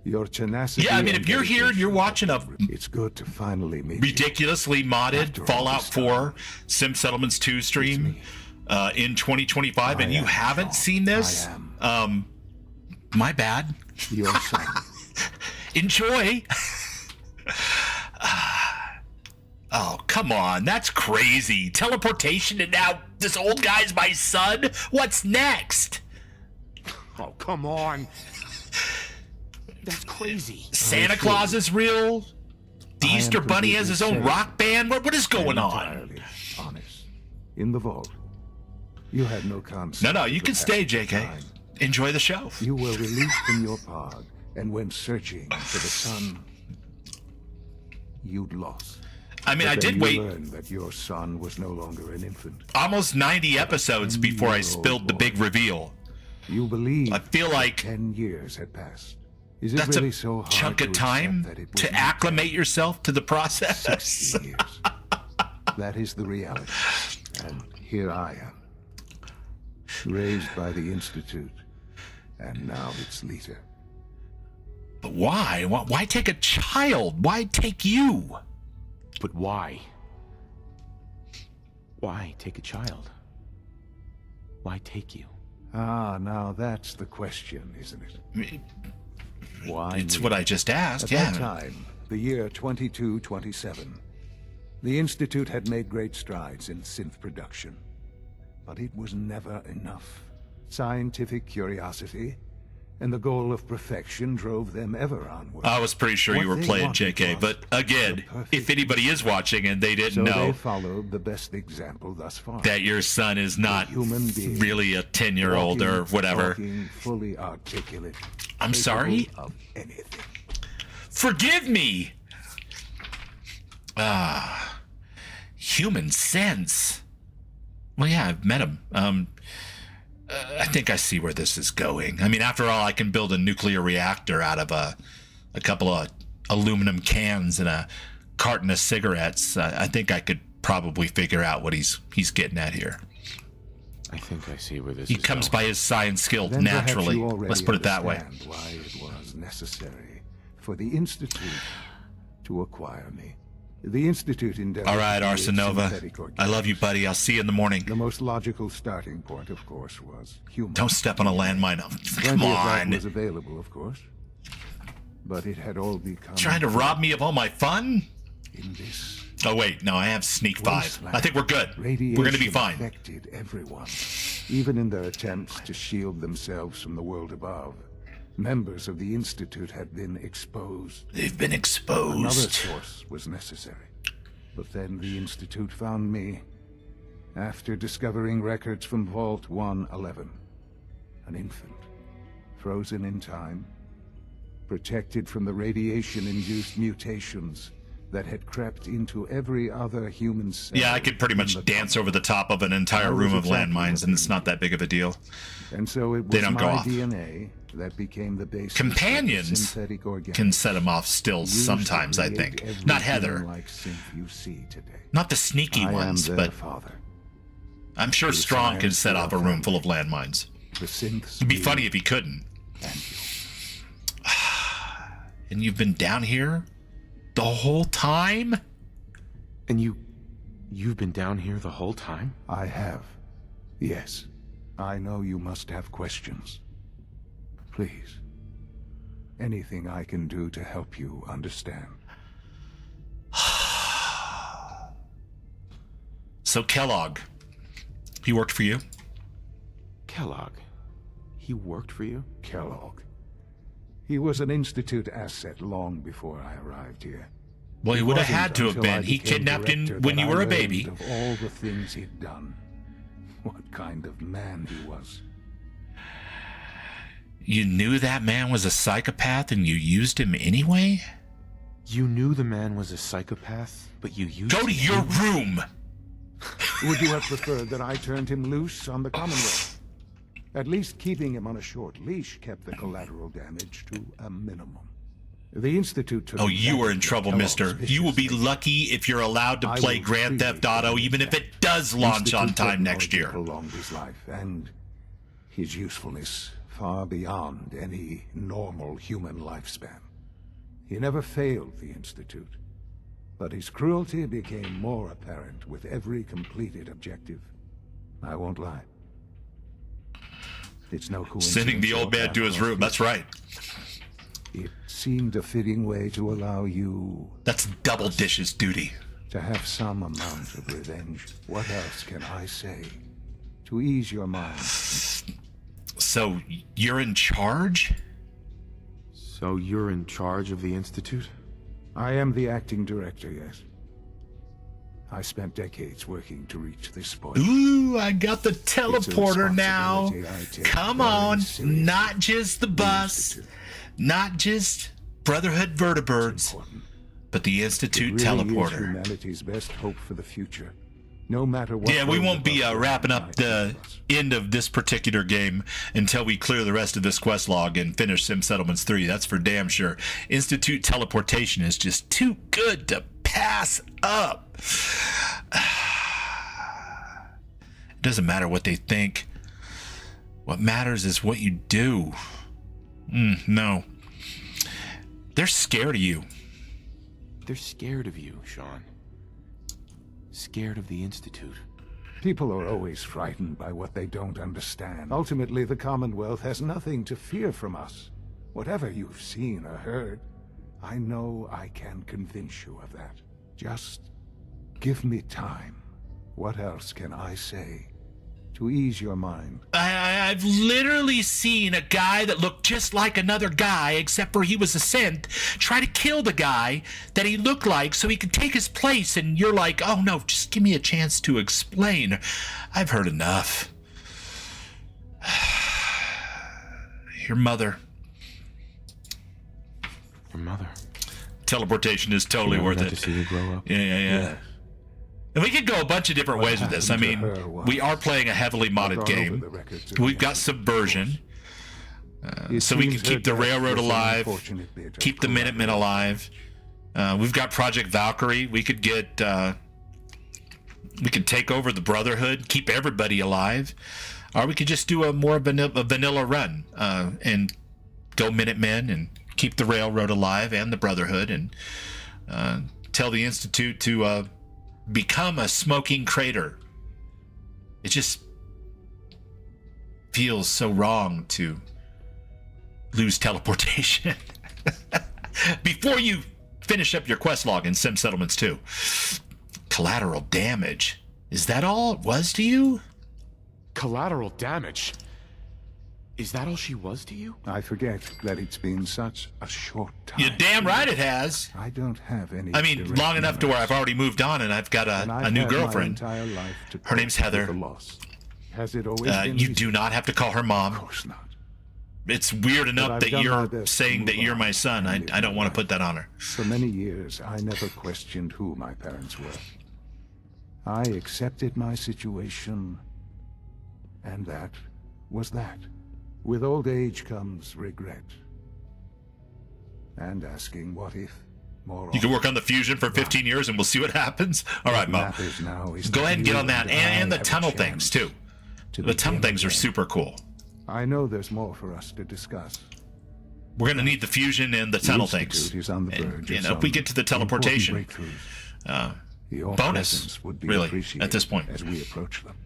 your tenacity. Yeah, I mean, and if you're here and you're watching a it's good to finally meet ridiculously modded After all Fallout this 4 Sim Settlements 2 stream in 2025, and I you am haven't Shaw. seen this, I my bad. you. Your son. Enjoy. Oh, come on. That's crazy. Teleportation, and now this old guy's my son? What's next? Oh, come on. That's crazy. Santa Claus is real? The I am Easter Bunny has his own completely rock band? What is going on? Entirely honest. In the vault. You had no concept. No, of you the can stay, passage of JK. time. Enjoy the show. You were released from your pod and went searching for the son you'd lost. I mean, But I then did you wait learned that your son was no longer an infant. almost 90 episodes before I spilled the big reveal. You believe I feel like 10 years had passed. Is it that's really a so hard chunk to of accept time that it was to not acclimate yourself to the process. 60 years? That is the reality. And here I am. Raised by the Institute, and now its leader. But why? Why take a child? Why take you? But why? Why take a child? Why take you? Ah, now that's the question, isn't it? Why It's me? what I just asked, At yeah. that time, the year 2227, the Institute had made great strides in synth production. But it was never enough. Scientific curiosity and the goal of perfection drove them ever onward. I was pretty sure you What were they playing wanted JK, was but again, the perfect if anybody is watching and they So didn't they know followed the best example thus far. that your son is not human being, really a 10-year-old or Walking, whatever. talking, fully articulate. I'm capable sorry? Of anything. Forgive me! Human sense. Well, yeah, I've met him. I think I see where this is going. I mean, after all, I can build a nuclear reactor out of a couple of aluminum cans and a carton of cigarettes. I think I could probably figure out what he's getting at here. I think I see where this He is comes going. by his science skill Then perhaps naturally. you already Let's put it that way. understand why it was necessary for the Institute to acquire me. The Institute endeavored All right, to create Arsenova. synthetic I love you, buddy. I'll see you in the morning. The most logical starting point, of course, was human. Don't step on a landmine. Oh, come Plenty of that on. was available, of course, but it had all become Trying to rob me of all my fun? in this Oh, wait. No, I have sneak 5. wasteland. I think we're good. Radiation We're going to be fine. affected everyone, even in their attempts to shield themselves from the world above. Members of the Institute had been exposed. They've been exposed. Another source was necessary. But then the Institute found me after discovering records from Vault 111. An infant, frozen in time, protected from the radiation-induced mutations that had crept into every other human cell. Yeah, I could pretty much dance over the top of an entire room of landmines, and it's not that big of a deal. And so it was They don't go my off. DNA that became the basis Companions of the synthetic organics can set him off still used sometimes, to I create think. every Not Heather. human-like synth you see today. Not the sneaky I ones, am their but father. I'm sure The Strong can science set of off a room full of landmines. The synths It'd be me funny if he couldn't. and you. And you've been down here the whole time? And you've been down here the whole time? I have. Yes. I know you must have questions. Please. Anything I can do to help you understand. So Kellogg, he worked for you? Kellogg. He worked for you? Kellogg. He was an Institute asset long before I arrived here. Well, he would have wasn't had to have until I been. He became kidnapped you director when that you I were a learned baby. Of all the things he'd done. What kind of man he was. You knew that man was a psychopath and you used him anyway? You knew the man was a psychopath, but you used Go to him your anyway? room! Would you have preferred that I turned him loose on the Commonwealth? At least keeping him on a short leash kept the collateral damage to a minimum. The Institute took Oh, you are in advantage of trouble, Kellogg's mister. You will be viciousness. lucky if you're allowed to I play will Grand freely Theft Auto, admit even if that. it does launch on Institute time next technology year. prolonged his life, and his usefulness far beyond any normal human lifespan. He never failed the Institute, but his cruelty became more apparent with every completed objective. I won't lie. It's no coincidence. Sending the old or man to his room. That's right. It seemed a fitting way to allow you That's double dishes duty. to have some amount of revenge. What else can I say to ease your mind? So you're in charge? So you're in charge of the Institute? I am the acting director, yes. I spent decades working to reach this point. Ooh, I got the teleporter now. responsibility I take Come very on. seriously. Not just the bus, not just Brotherhood Vertibirds, but the Institute It really is teleporter. humanity's best hope for the future. No matter what. Yeah, we road won't be above wrapping ground up might the take us. end of this particular game until we clear the rest of this quest log and finish Sim Settlements 3. That's for damn sure. Institute teleportation is just too good to pass up. It doesn't matter what they think. What matters is what you do. No. They're scared of you. They're scared of you, Sean. Scared of the Institute. People are always frightened by what they don't understand. Ultimately, the Commonwealth has nothing to fear from us. Whatever you've seen or heard, I know I can convince you of that. Just give me time. What else can I say to ease your mind? I've literally seen a guy that looked just like another guy, except for he was a synth, try to kill the guy that he looked like so he could take his place, and you're like, oh no, just give me a chance to explain. I've heard enough. Your mother. Your mother. Teleportation is totally worth got it. to see you grow up. Yeah. And we could go a bunch of different ways with this. I mean, we are playing a heavily modded game. We've got Subversion. So we can keep the Railroad alive, keep the Minutemen alive. We've got Project Valkyrie. We could get... we could take over the Brotherhood, keep everybody alive. Or we could just do a more vanilla run and go Minutemen and keep the Railroad alive and the Brotherhood and tell the Institute to... become a smoking crater. It just feels so wrong to lose teleportation. Before you finish up your quest log in Sim Settlements 2. Collateral damage. Is that all it was to you? Collateral damage? Is that all she was to you? I forget that it's been such a short time. You're damn right it has. I don't have any. I mean, direct long enough to where memories. I've already moved on and I've got And a I've new had my girlfriend. entire life to Her name's cope with Heather. the loss. Has it always been You easy? do not have to call her mom. Of course not. It's weird enough I've that done my you're best to saying that move you're on my son. and live I don't my want to life. put that on her. For many years, I never questioned who my parents were. I accepted my situation, and that was that. With old age comes regret. And asking what if more You can often. work on the fusion for 15 years and we'll see what happens. All right, What Mom. matters now is Go that ahead and get you on that. and And I the have a tunnel chance things, too. to The tunnel begin things are again. super cool. I know there's more for us to discuss. We're going to need the fusion and the The tunnel Institute things. is on the And, verge you of know, if we some get to the important teleportation, breakthroughs. Your bonus, presence would be really, appreciated at this point. as we approach them.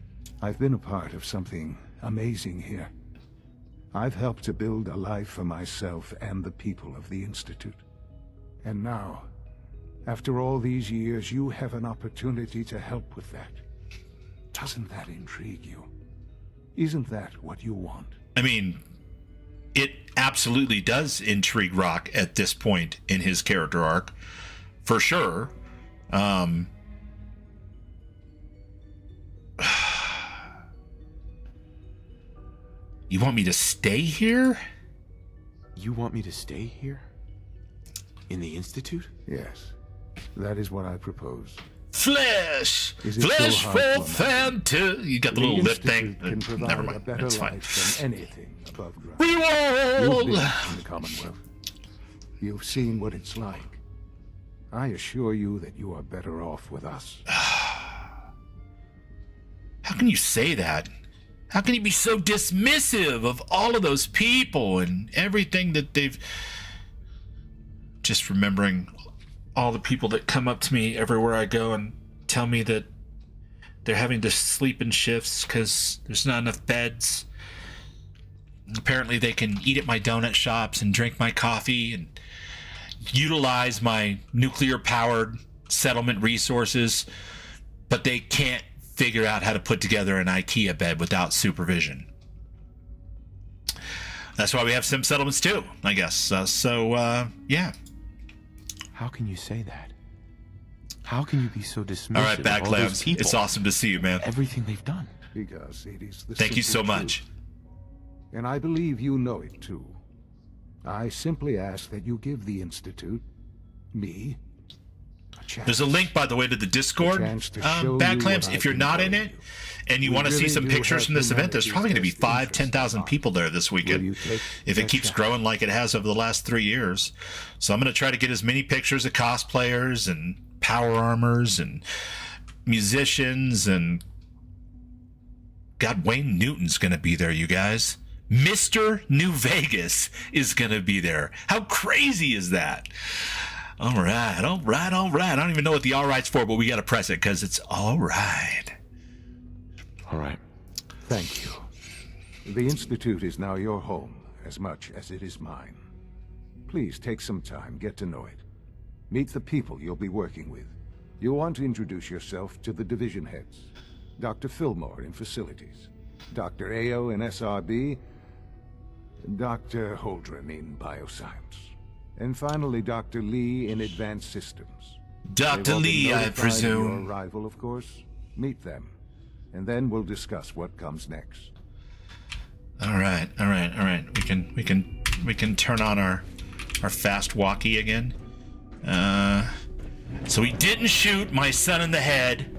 I've been a part of something amazing here. I've helped to build a life for myself and the people of the Institute. And now, after all these years, you have an opportunity to help with that. Doesn't that intrigue you? Isn't that what you want? I mean, it absolutely does intrigue Rock at this point in his character arc, for sure. You want me to stay here? You want me to stay here? In the Institute? Yes, that is what I propose. Flesh! Is it Flesh so hard for to imagine? Fanta! You got the The little lip thing. Institute can provide Never a mind. better It's fine. life than anything above ground. Reroll! You've been in the Commonwealth. You've seen what it's like. I assure you that you are better off with us. How can you say that? How can you be so dismissive of all of those people and everything that they've... Just remembering all the people that come up to me everywhere I go and tell me that they're having to sleep in shifts because there's not enough beds. Apparently they can eat at my donut shops and drink my coffee and utilize my nuclear-powered settlement resources, but they can't figure out how to put together an IKEA bed without supervision. That's why we have sim settlements too, I guess. Yeah. How can you say that? How can you be so dismissive All right, of Back all those Labs. people? It's awesome to see you, man. Everything they've done. Because it is the Thank you so simple much. truth. And I believe you know it too. I simply ask that you give the Institute, me, a chance. There's a link, by the way, to the Discord, chance to show Bad you Clamps. what If I you're can not tell in it, you. and you We want to see really some do pictures have from this event, there's humanity's probably going to be best 5,000 interests 10,000 at heart. people there this Will weekend. you take If it that keeps chance? growing like it has over the last 3 years. So I'm going to try to get as many pictures of cosplayers and power armors and musicians and... God, Wayne Newton's going to be there, you guys. Mr. New Vegas is going to be there. How crazy is that? All right. I don't even know what the all right's for, but we got to press it because it's all right. All right. Thank you. The Institute is now your home as much as it is mine. Please take some time, get to know it. Meet the people you'll be working with. You'll want to introduce yourself to the division heads. Dr. Fillmore in Facilities, Dr. Ayo in SRB, Dr. Holdren in Bioscience, and finally Dr. Lee in Advanced Systems. Dr. They've all been Lee, I notified of presume. your arrival, of course. Meet them, and then we'll discuss what comes next. All right. We can turn on our fast walkie again. So he didn't shoot my son in the head.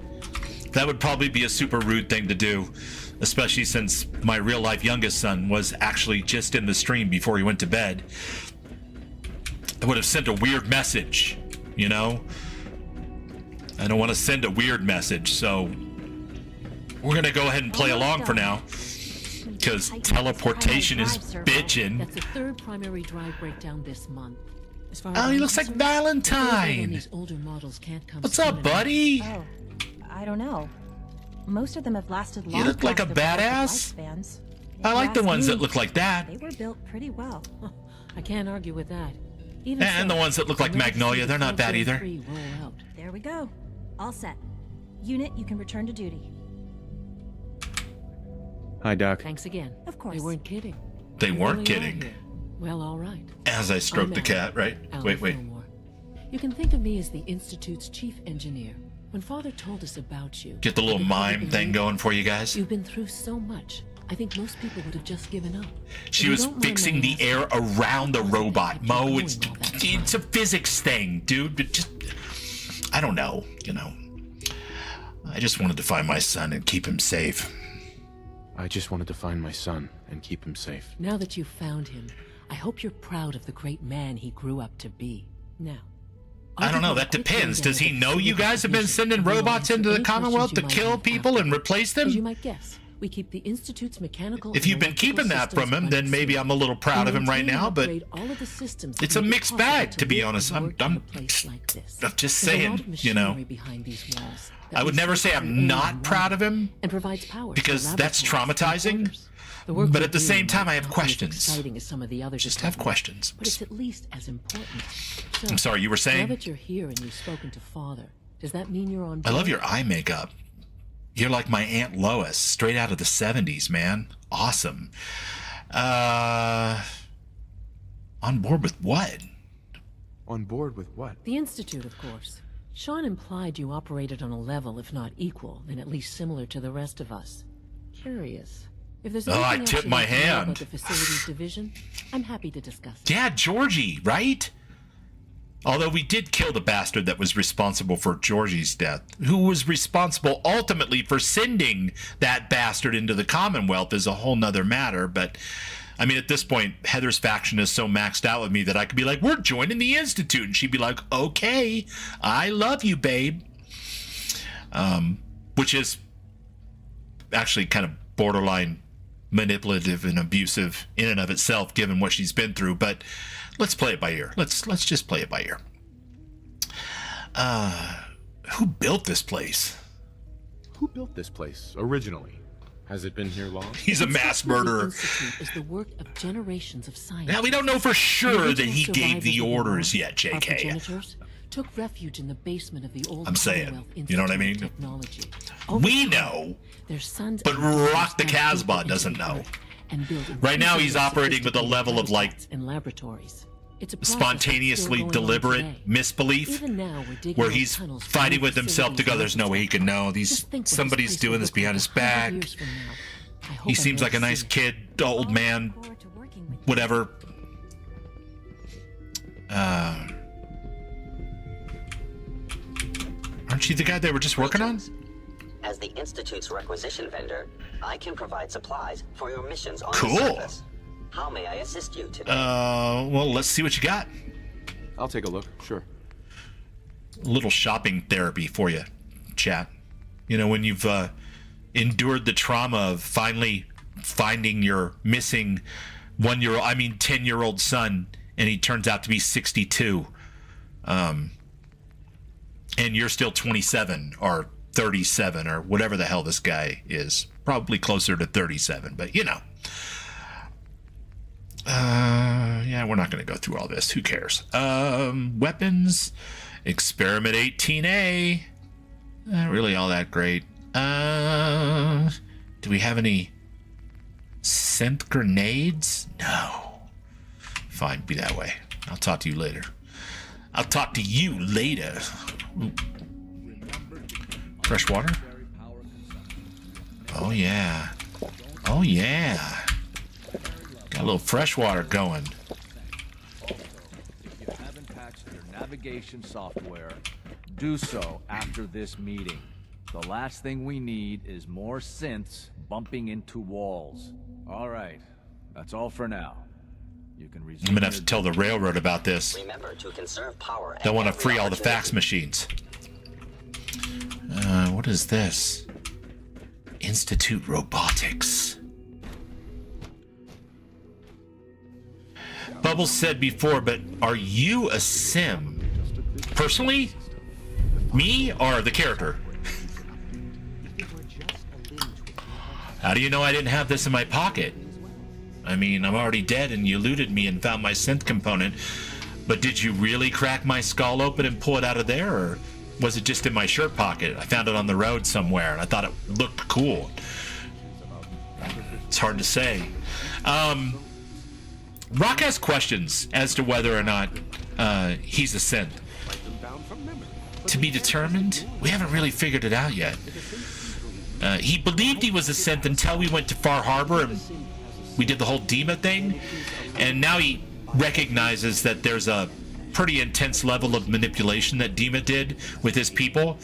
That would probably be a super rude thing to do, especially since my real life youngest son was actually just in the stream before he went to bed. I would have sent a weird message, you know? I don't want to send a weird message, so we're going to go ahead and play along for now. Because teleportation is bitchin'. That's the third primary drive breakdown this month. As far as Oh, he I'm looks like concerned, Valentine. these older models can't come What's soon up, enough. buddy? Oh, I don't know. Most of them have lasted long. You look like a past their badass. lifespans. I like the If you ones ask that me, look like that. They were built pretty well. I can't argue with that. Even And so, the ones that look like I'd like to see Magnolia, the they're not bad either. 503 roll out. There we go. All set. Unit, you can return to duty. Hi, Doc. Thanks again. Of course. They weren't kidding. They You weren't really are kidding. here. Well, all right. As I stroke I'm the cat, right? Alan Wait. Fillmore. You can think of me as the Institute's chief engineer. When Father told us about you... Get the little I could mime believe thing it. going for you guys. You've been through so much. I think most people would have just given up. She If you was don't mind fixing my the asking, air around the robot. Mo, going it's all that time? a physics thing, dude. But just, I don't know, you know. I just wanted to find my son and keep him safe. I just wanted to find my son and keep him safe. Now that you've found him, I hope you're proud of the great man he grew up to be. Now, I don't know. That depends. Does he know you guys have been sending robots into the Commonwealth to kill people and replace As you them? might guess, we keep the Institute's mechanical. If you've been keeping that from him, then maybe I'm a little proud of him right now, but it's a mixed bag, to be honest. I'm just saying, you know. I would never say I'm not proud of him, and provides power because that's traumatizing. But at the same time, I have questions. Just have questions. But it's at least as important. So, I'm sorry, you were saying? Now that you're here and you've spoken to Father, does that mean you're on board? I love your eye makeup. You're like my Aunt Lois, straight out of the 70s, man. Awesome. On board with what? On board with what? The Institute, of course. Sean implied you operated on a level, if not equal, then at least similar to the rest of us. Curious. If there's Oh, I anything else tipped you'd my like to know hand. about the facilities division, I'm happy to discuss it. Yeah, Georgie, right? Although we did kill the bastard that was responsible for Georgie's death, who was responsible ultimately for sending that bastard into the Commonwealth is a whole nother matter. But, I mean, at this point, Heather's faction is so maxed out with me that I could be like, we're joining the Institute. And she'd be like, okay, I love you, babe. Which is actually kind of borderline manipulative and abusive in and of itself, given what she's been through. But let's play it by ear. Let's just play it by ear. Who built this place? Who built this place originally? Has it been here long? He's a mass murderer. Institute is the work of generations of science. Now, we don't know for sure that he gave the orders yet, JK. Our progenitors took refuge in the basement of the old I'm saying, Commonwealth you know what I mean? Institute of Technology. We know, their sons but Rock the Casbah doesn't know. Right now, he's operating with a level of, like, in laboratories. It's a process spontaneously still going on deliberate today. misbelief, Even now, we're digging where out he's tunnels for fighting new with himself to go, there's no way he can know. Just think what this Somebody's place doing will this look behind like his 100 back. years from now. I hope He I seems never like a nice see it. kid, old man, whatever. Aren't you the guy they were just working on? As the Institute's requisition vendor, I can provide supplies for your missions on Cool. the surface. How may I assist you today? Well, let's see what you got. I'll take a look, sure. A little shopping therapy for you, chat. You know, when you've endured the trauma of finally finding your missing 10-year-old son, and he turns out to be 62. And you're still 27 or 37 or whatever the hell this guy is. Probably closer to 37, but you know. Yeah, we're not going to go through all this. Who cares? Weapons. Experiment 18A. Not really all that great. Do we have any synth grenades? No. Fine, be that way. I'll talk to you later. I'll talk to you later. Ooh. Fresh water? Oh, yeah. Oh, yeah. Got a little fresh water going. If you haven't patched your navigation software, do so after this meeting. The last thing we need is more synths bumping into walls. All right, that's all for now. You can resume. I'm gonna have to tell the railroad about this. Remember to conserve power. Don't want to free all the fax machines. What is this? Institute Robotics. Bubbles said before, but are you a sim? Personally? Me or the character? How do you know I didn't have this in my pocket? I mean, I'm already dead and you looted me and found my synth component, but did you really crack my skull open and pull it out of there, or was it just in my shirt pocket? I found it on the road somewhere and I thought it looked cool. It's hard to say. Rock has questions as to whether or not he's a synth. To be determined? We haven't really figured it out yet. He believed he was a synth until we went to Far Harbor and we did the whole Dima thing, and now he recognizes that there's a pretty intense level of manipulation that Dima did with his people,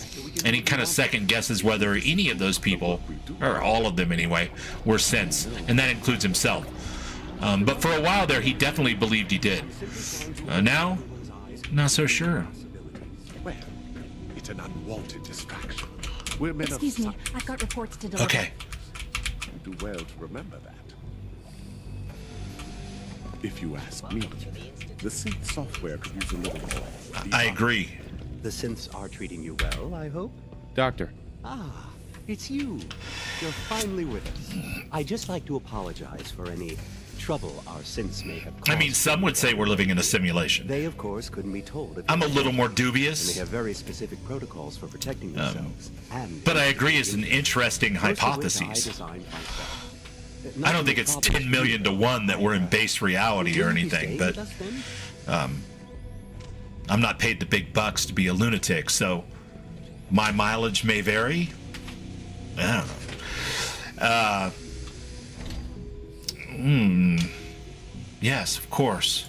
and he kind of second guesses whether any of those people, or all of them anyway, were synths, and that includes himself. But for a while there, he definitely believed he did. Now, not so sure. Well, it's an unwanted distraction. We're men of Excuse me, I've got reports to deliver. Okay. You do well to remember that. If you ask me, the synth software could use a little more. I agree. The synths are treating you well, I hope? Doctor. Ah, it's you. You're finally with us. I'd just like to apologize for any trouble our synths may have caused. I mean, some would say we're living in a simulation. They, of course, couldn't be told. I'm a little more dubious. And they have very specific protocols for protecting themselves. But I agree, it's an interesting hypothesis. I don't think it's 10 million to 1 that we're in base reality or anything, but I'm not paid the big bucks to be a lunatic, so my mileage may vary. I don't know. Yes, of course.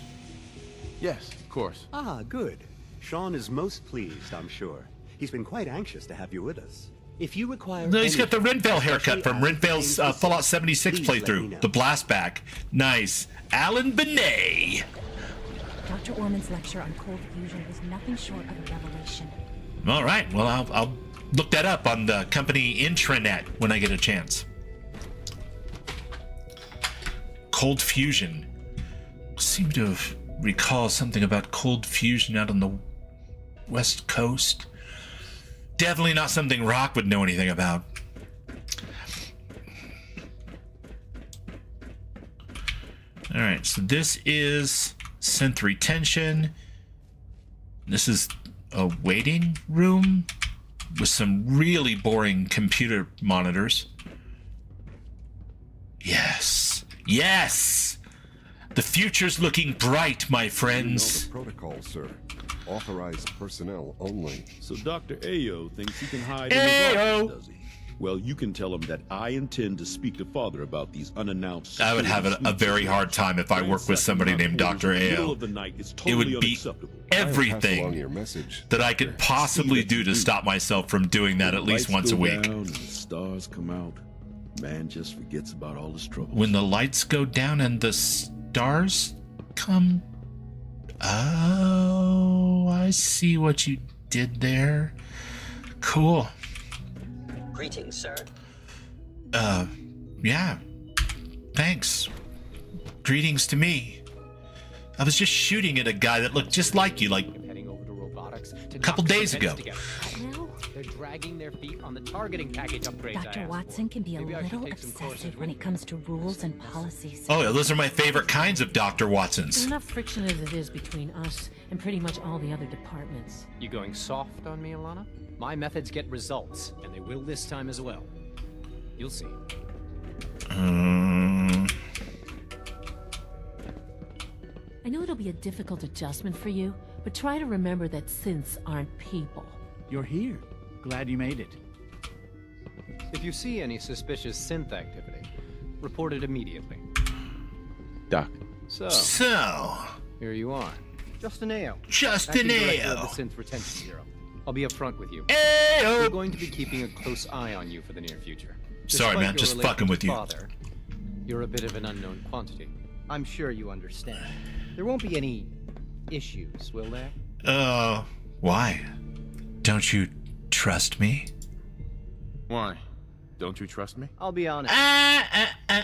Yes, of course. Ah, good. Sean is most pleased, I'm sure. He's been quite anxious to have you with us. If you require... No, he's got the anything, Renvale haircut especially from after Renvale's playing Fallout 76 please let me playthrough. know. The blast back. Nice. Alan Benet. Dr. Orman's lecture on cold fusion was nothing short of a revelation. All right. Well, I'll look that up on the company intranet when I get a chance. Cold fusion. Seem to recall something about cold fusion out on the West Coast. Definitely not something Rock would know anything about. All right, so this is synth retention. This is a waiting room with some really boring computer monitors. Yes. Yes! The future's looking bright, my friends. You know the protocol, sir. Authorized personnel only. So Dr. Ayo thinks he can hide Ayo. in his office, does he? Well, you can tell him that I intend to speak to Father about these unannounced... I would have a very hard time if I worked with somebody named Dr. Ayo. It would be everything that I could possibly do to stop myself from doing that at least once a week. Down and the stars come out. Man just forgets about all his troubles. When the lights go down and the stars come... Oh, I see what you did there. Cool. Greetings, sir. Yeah. Thanks. Greetings to me. I was just shooting at a guy that looked just like you, like a couple days ago. They're dragging their feet on the targeting package upgrades. Dr. Watson can be a little obsessive when it comes to rules and policies. Oh, yeah, those are my favorite kinds of Dr. There's Watsons. enough friction as it is between us and pretty much all the other departments. You going soft on me, Alana? My methods get results, and they will this time as well. You'll see. I know it'll be a difficult adjustment for you, but try to remember that synths aren't people. You're here. Glad you made it. If you see any suspicious synth activity, report it immediately. Doc. So, here you are. Justin Ayo. Justin Acting Director Ayo. of the Synth Retention Bureau. I'll be upfront with you. Ayo. We're going to be keeping a close eye on you for the near future. Sorry, Despite man, your just relation fucking to with you. Father, you're a bit of an unknown quantity. I'm sure you understand. There won't be any issues, will there? Why? Don't you trust me? Why? Don't you trust me? I'll be honest.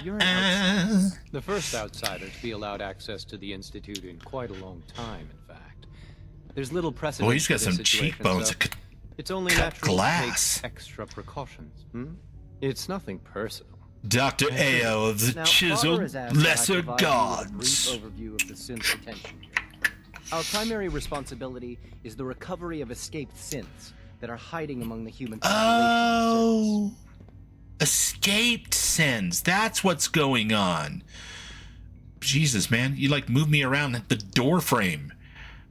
You're an outsider. The first outsider to be allowed access to the Institute in quite a long time, in fact. There's little precedent. Boy, he's got for this some situation, cheekbones so that could it's only cut natural glass. to take extra precautions. It's nothing personal. Dr. Ayo of the Now, chiseled Father has asked that I lesser provide you with a gods. brief overview of the synth retention. Our primary responsibility is the recovery of escaped synths that are hiding among the human population. Oh, escaped sins. That's what's going on. Jesus, man, you like move me around the door frame.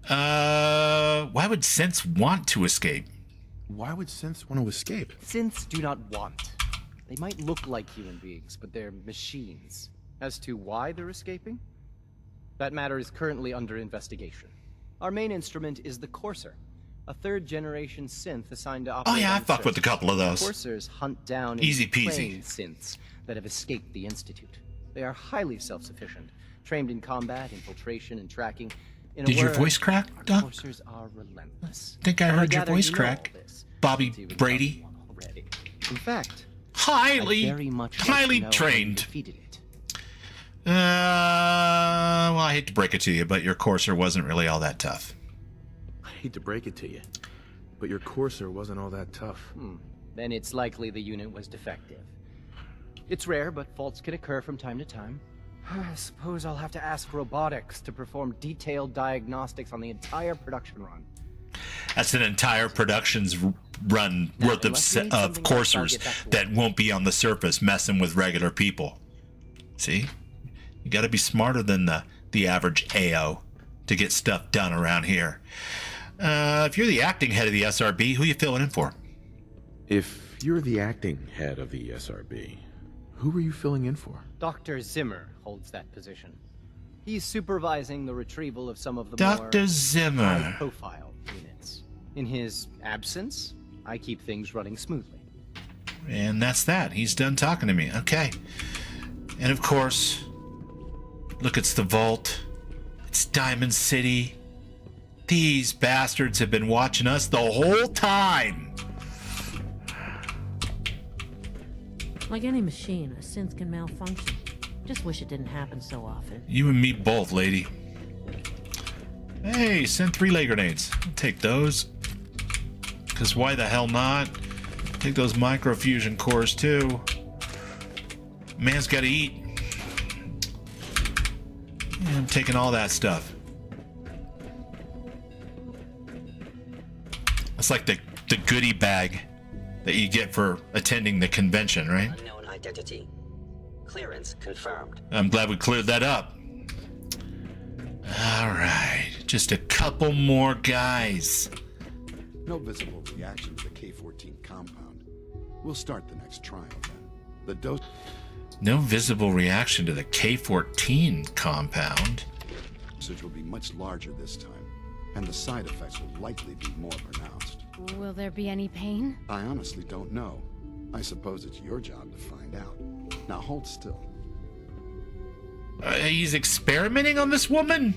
Why would synths want to escape? Why would synths want to escape? Synths do not want. They might look like human beings, but they're machines. As to why they're escaping, that matter is currently under investigation. Our main instrument is the Courser, a third-generation synth assigned to operate. Oh yeah, I on fucked with a couple of those. Coursers hunt down Easy and peasy. train synths that have escaped the Institute. They are highly self-sufficient, trained in combat, infiltration, and tracking. In a Did your word, voice crack, our Doc? Coursers are relentless. Think I But heard your gather voice you know crack. all this, Bobby since you've Brady. encountered one already. In fact, Highly, I'd very much like highly to know how you trained. defeated it. Well, I hate to break it to you, but your Courser wasn't really all that tough. I hate to break it to you, but your Courser wasn't all that tough. Then it's likely the unit was defective. It's rare, but faults can occur from time to time. I suppose I'll have to ask robotics to perform detailed diagnostics on the entire production run. That's an entire production's run worth of unless you need something else, I'll coursers get back to that won't be on the surface messing with regular people. See? You gotta be smarter than the average AO to get stuff done around here. If you're the acting head of the SRB, who you filling in for? If you're the acting head of the SRB, who were you filling in for? Dr. Zimmer holds that position. He's supervising the retrieval of some of the Dr. more Zimmer. high-profile units. In his absence, I keep things running smoothly. And that's that. He's done talking to me. Okay. And of course, look, it's the vault. It's Diamond City. These bastards have been watching us the whole time. Like any machine, a synth can malfunction. Just wish it didn't happen so often. You and me both, lady. Hey, sent 3 lay grenades. I'll take those. Because why the hell not? Take those microfusion cores too. Man's gotta eat. Yeah, I'm taking all that stuff. It's like the goodie bag that you get for attending the convention, right? Unknown identity. Clearance confirmed. I'm glad we cleared that up. All right, just a couple more guys. No visible reaction to the K-14 compound. We'll start the next trial then. The dose... No visible reaction to the K-14 compound. Dosage will be much larger this time, and the side effects will likely be more pronounced. Will there be any pain? I honestly don't know. I suppose it's your job to find out. Now hold still. He's experimenting on this woman?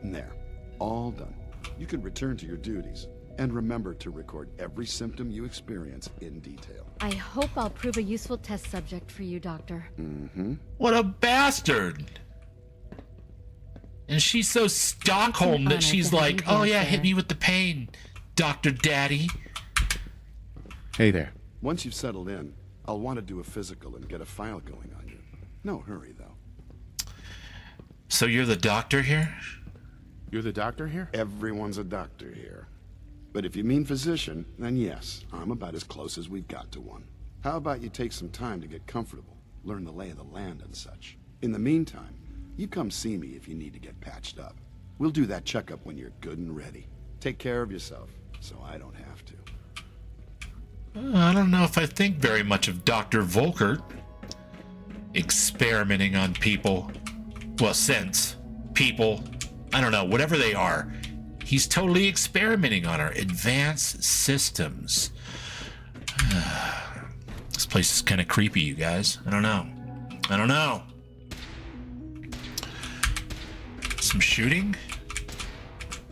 There. All done. You can return to your duties. And remember to record every symptom you experience in detail. I hope I'll prove a useful test subject for you, Doctor. Mm-hmm. What a bastard! And she's so Stockholm that she's like, oh yeah, hit me with the pain, Dr. Daddy. Hey there. Once you've settled in, I'll want to do a physical and get a file going on you. No hurry, though. So you're the doctor here? You're the doctor here? Everyone's a doctor here. But if you mean physician, then yes, I'm about as close as we've got to one. How about you take some time to get comfortable, learn the lay of the land and such. In the meantime, you come see me if you need to get patched up. We'll do that checkup when you're good and ready. Take care of yourself, so I don't have to. I don't know if I think very much of Dr. Volkert. Experimenting on people. Well, since people, I don't know, whatever they are. He's totally experimenting on her advanced systems. This place is kind of creepy, you guys. I don't know. Some shooting?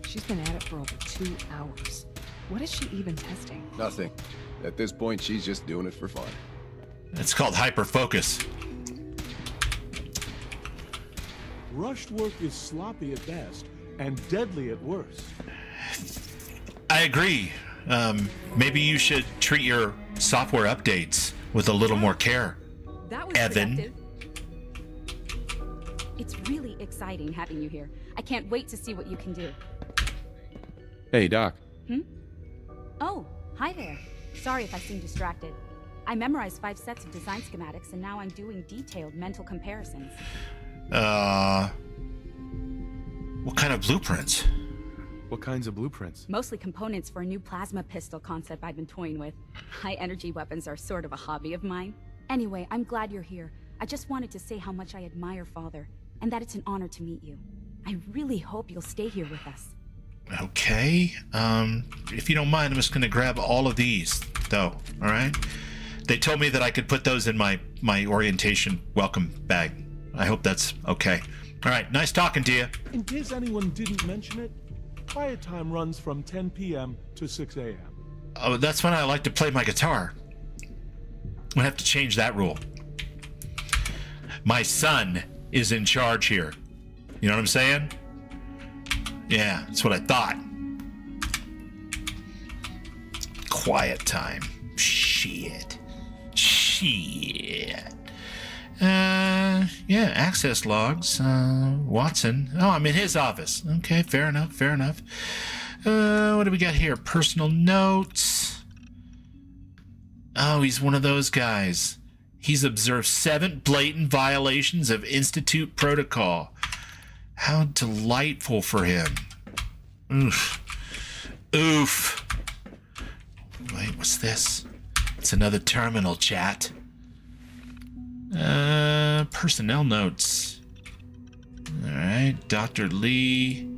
She's been at it for over 2 hours. What is she even testing? Nothing. At this point, she's just doing it for fun. It's called hyperfocus. Rushed work is sloppy at best and deadly at worst. I agree. Maybe you should treat your software updates with a little more care, That was Evan. productive. It's really exciting having you here. I can't wait to see what you can do. Hey, Doc. Oh, hi there. Sorry if I seem distracted. I memorized 5 sets of design schematics and now I'm doing detailed mental comparisons. What kind of blueprints? What kinds of blueprints? Mostly components for a new plasma pistol concept I've been toying with. High energy weapons are sort of a hobby of mine. Anyway, I'm glad you're here. I just wanted to say how much I admire Father, and that it's an honor to meet you. I really hope you'll stay here with us. Okay. If you don't mind, I'm just gonna grab all of these, though. All right. They told me that I could put those in my orientation welcome bag. I hope that's okay. All right. Nice talking to you. In case anyone didn't mention it, quiet time runs from 10 p.m. to 6 a.m. Oh, that's when I like to play my guitar. I'm gonna have to change that rule. My son is in charge here. You know what I'm saying? Yeah, that's what I thought. Quiet time. Shit. Yeah, access logs. Watson. Oh, I'm in his office. Okay, fair enough. What do we got here? Personal notes. Oh, he's one of those guys. He's observed 7 blatant violations of Institute protocol. How delightful for him. Oof. Wait, what's this? It's another terminal, chat. Personnel notes. All right, Dr. Lee.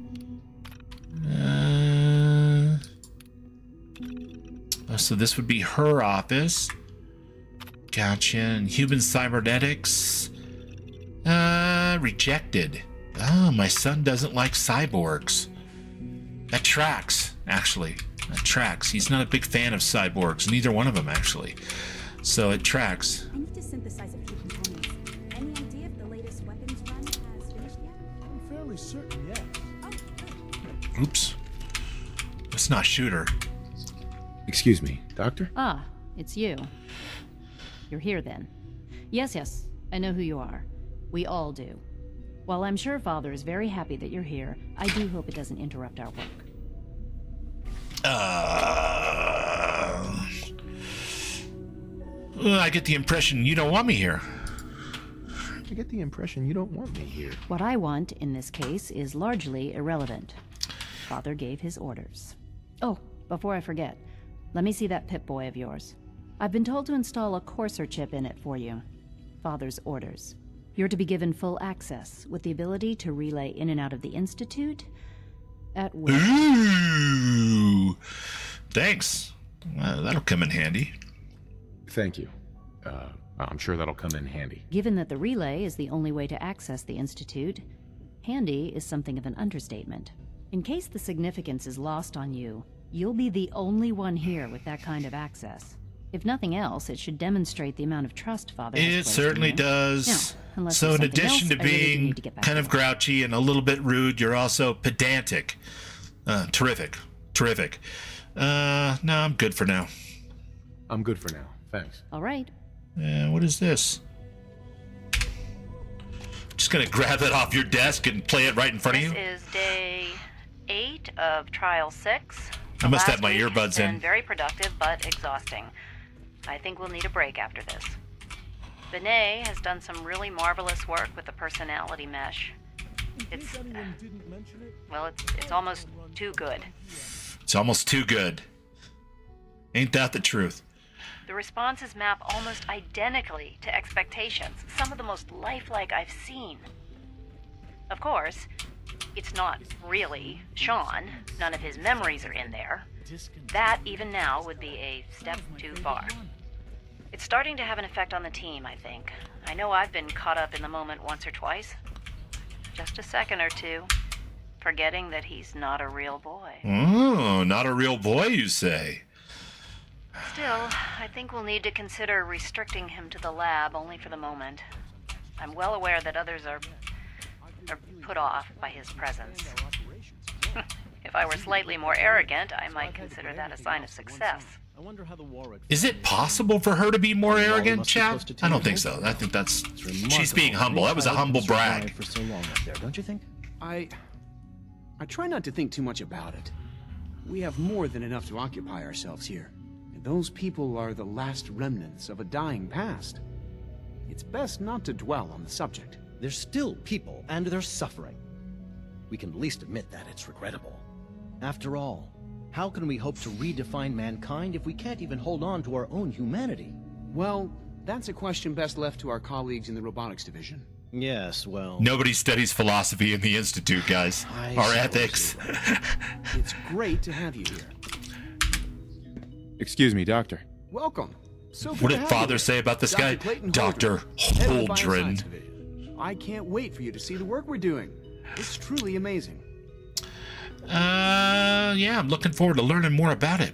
So this would be her office. Gotcha. And human cybernetics. Rejected. Oh, my son doesn't like cyborgs. That tracks, actually. That tracks. He's not a big fan of cyborgs. Neither one of them, actually. So it tracks. I need to synthesize a few components. Any idea if the latest weapons run has finished yet? I'm fairly certain, yes. Oops. It's not Shooter. Excuse me, Doctor? Ah, it's you. You're here then. Yes, I know who you are. We all do. While I'm sure Father is very happy that you're here, I do hope it doesn't interrupt our work. I get the impression you don't want me here. I get the impression you don't want me here. What I want in this case is largely irrelevant. Father gave his orders. Oh, before I forget, let me see that Pip-Boy of yours. I've been told to install a Courser chip in it for you. Father's orders. You're to be given full access, with the ability to relay in and out of the Institute at will. Ooh! Thanks. That'll come in handy. Thank you. I'm sure that'll come in handy. Given that the relay is the only way to access the Institute, handy is something of an understatement. In case the significance is lost on you, you'll be the only one here with that kind of access. If nothing else, it should demonstrate the amount of trust Father has It placed certainly in you. does. Now, unless So there's in something addition else, to I really do being need to get back kind to of grouchy and a little bit rude, you're also pedantic. Terrific. No, I'm good for now. I'm good for now. Thanks. All right. What is this? Just gonna grab that off your desk and play it right in front of you? This is day 8 of Trial 6. I must have Last my week has earbuds in. been very productive, but exhausting. I think we'll need a break after this. Benet has done some really marvelous work with the personality mesh. It's almost too good. It's almost too good. Ain't that the truth? The responses map almost identically to expectations, some of the most lifelike I've seen. Of course, it's not really Sean. None of his memories are in there. That, even now, would be a step too far. It's starting to have an effect on the team, I think. I know I've been caught up in the moment once or twice. Just a second or two, forgetting that he's not a real boy. Oh, not a real boy, you say? Still, I think we'll need to consider restricting him to the lab only for the moment. I'm well aware that others are put off by his presence. If I were slightly more arrogant, I might consider that a sign of success. Is it possible for her to be more arrogant, Chad? I don't think so. I think that's... She's being humble. That was a humble brag. For so long up there, don't you think? I try not to think too much about it. We have more than enough to occupy ourselves here. And those people are the last remnants of a dying past. It's best not to dwell on the subject. They're still people, and they're suffering. We can at least admit that it's regrettable. After all, how can we hope to redefine mankind if we can't even hold on to our own humanity? Well, that's a question best left to our colleagues in the robotics division. Yes, well... Nobody studies philosophy in the Institute, guys. Or ethics. It's great to have you here. Excuse me, Doctor. Welcome. So What did Father say about this guy? Dr. Holdren. I can't wait for you to see the work we're doing. It's truly amazing. Yeah, I'm looking forward to learning more about it.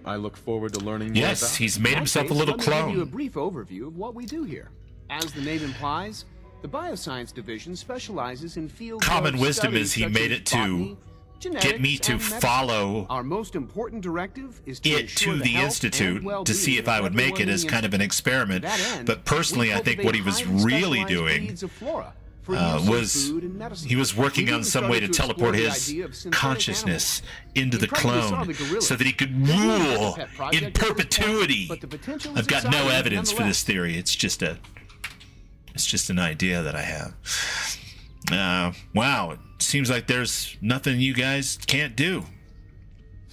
I look forward to learning more Yes, about he's made himself a little Let me give you a clone. brief overview of what we do here. As the name implies, the Bioscience Division specializes in fields Common of wisdom studies is he such made as it to botany, get me genetics, to and medicine. follow Our most important directive is to it ensure to the health Institute and to well-being see if I would of make it everyone as in the kind of an experiment. To that end, But personally, we I think what he was cultivate really highly doing specialized breeds of flora for use in was food and medicine. he was working We on even some way to started explore teleport the his idea of synthetic consciousness into We the practically saw clone the gorillas. so that he could This wasn't a rule pet project in at this point, perpetuity. but the potential is I've got no exciting evidence for this nonetheless. theory. It's just an idea that I have. Wow, it seems like there's nothing you guys can't do.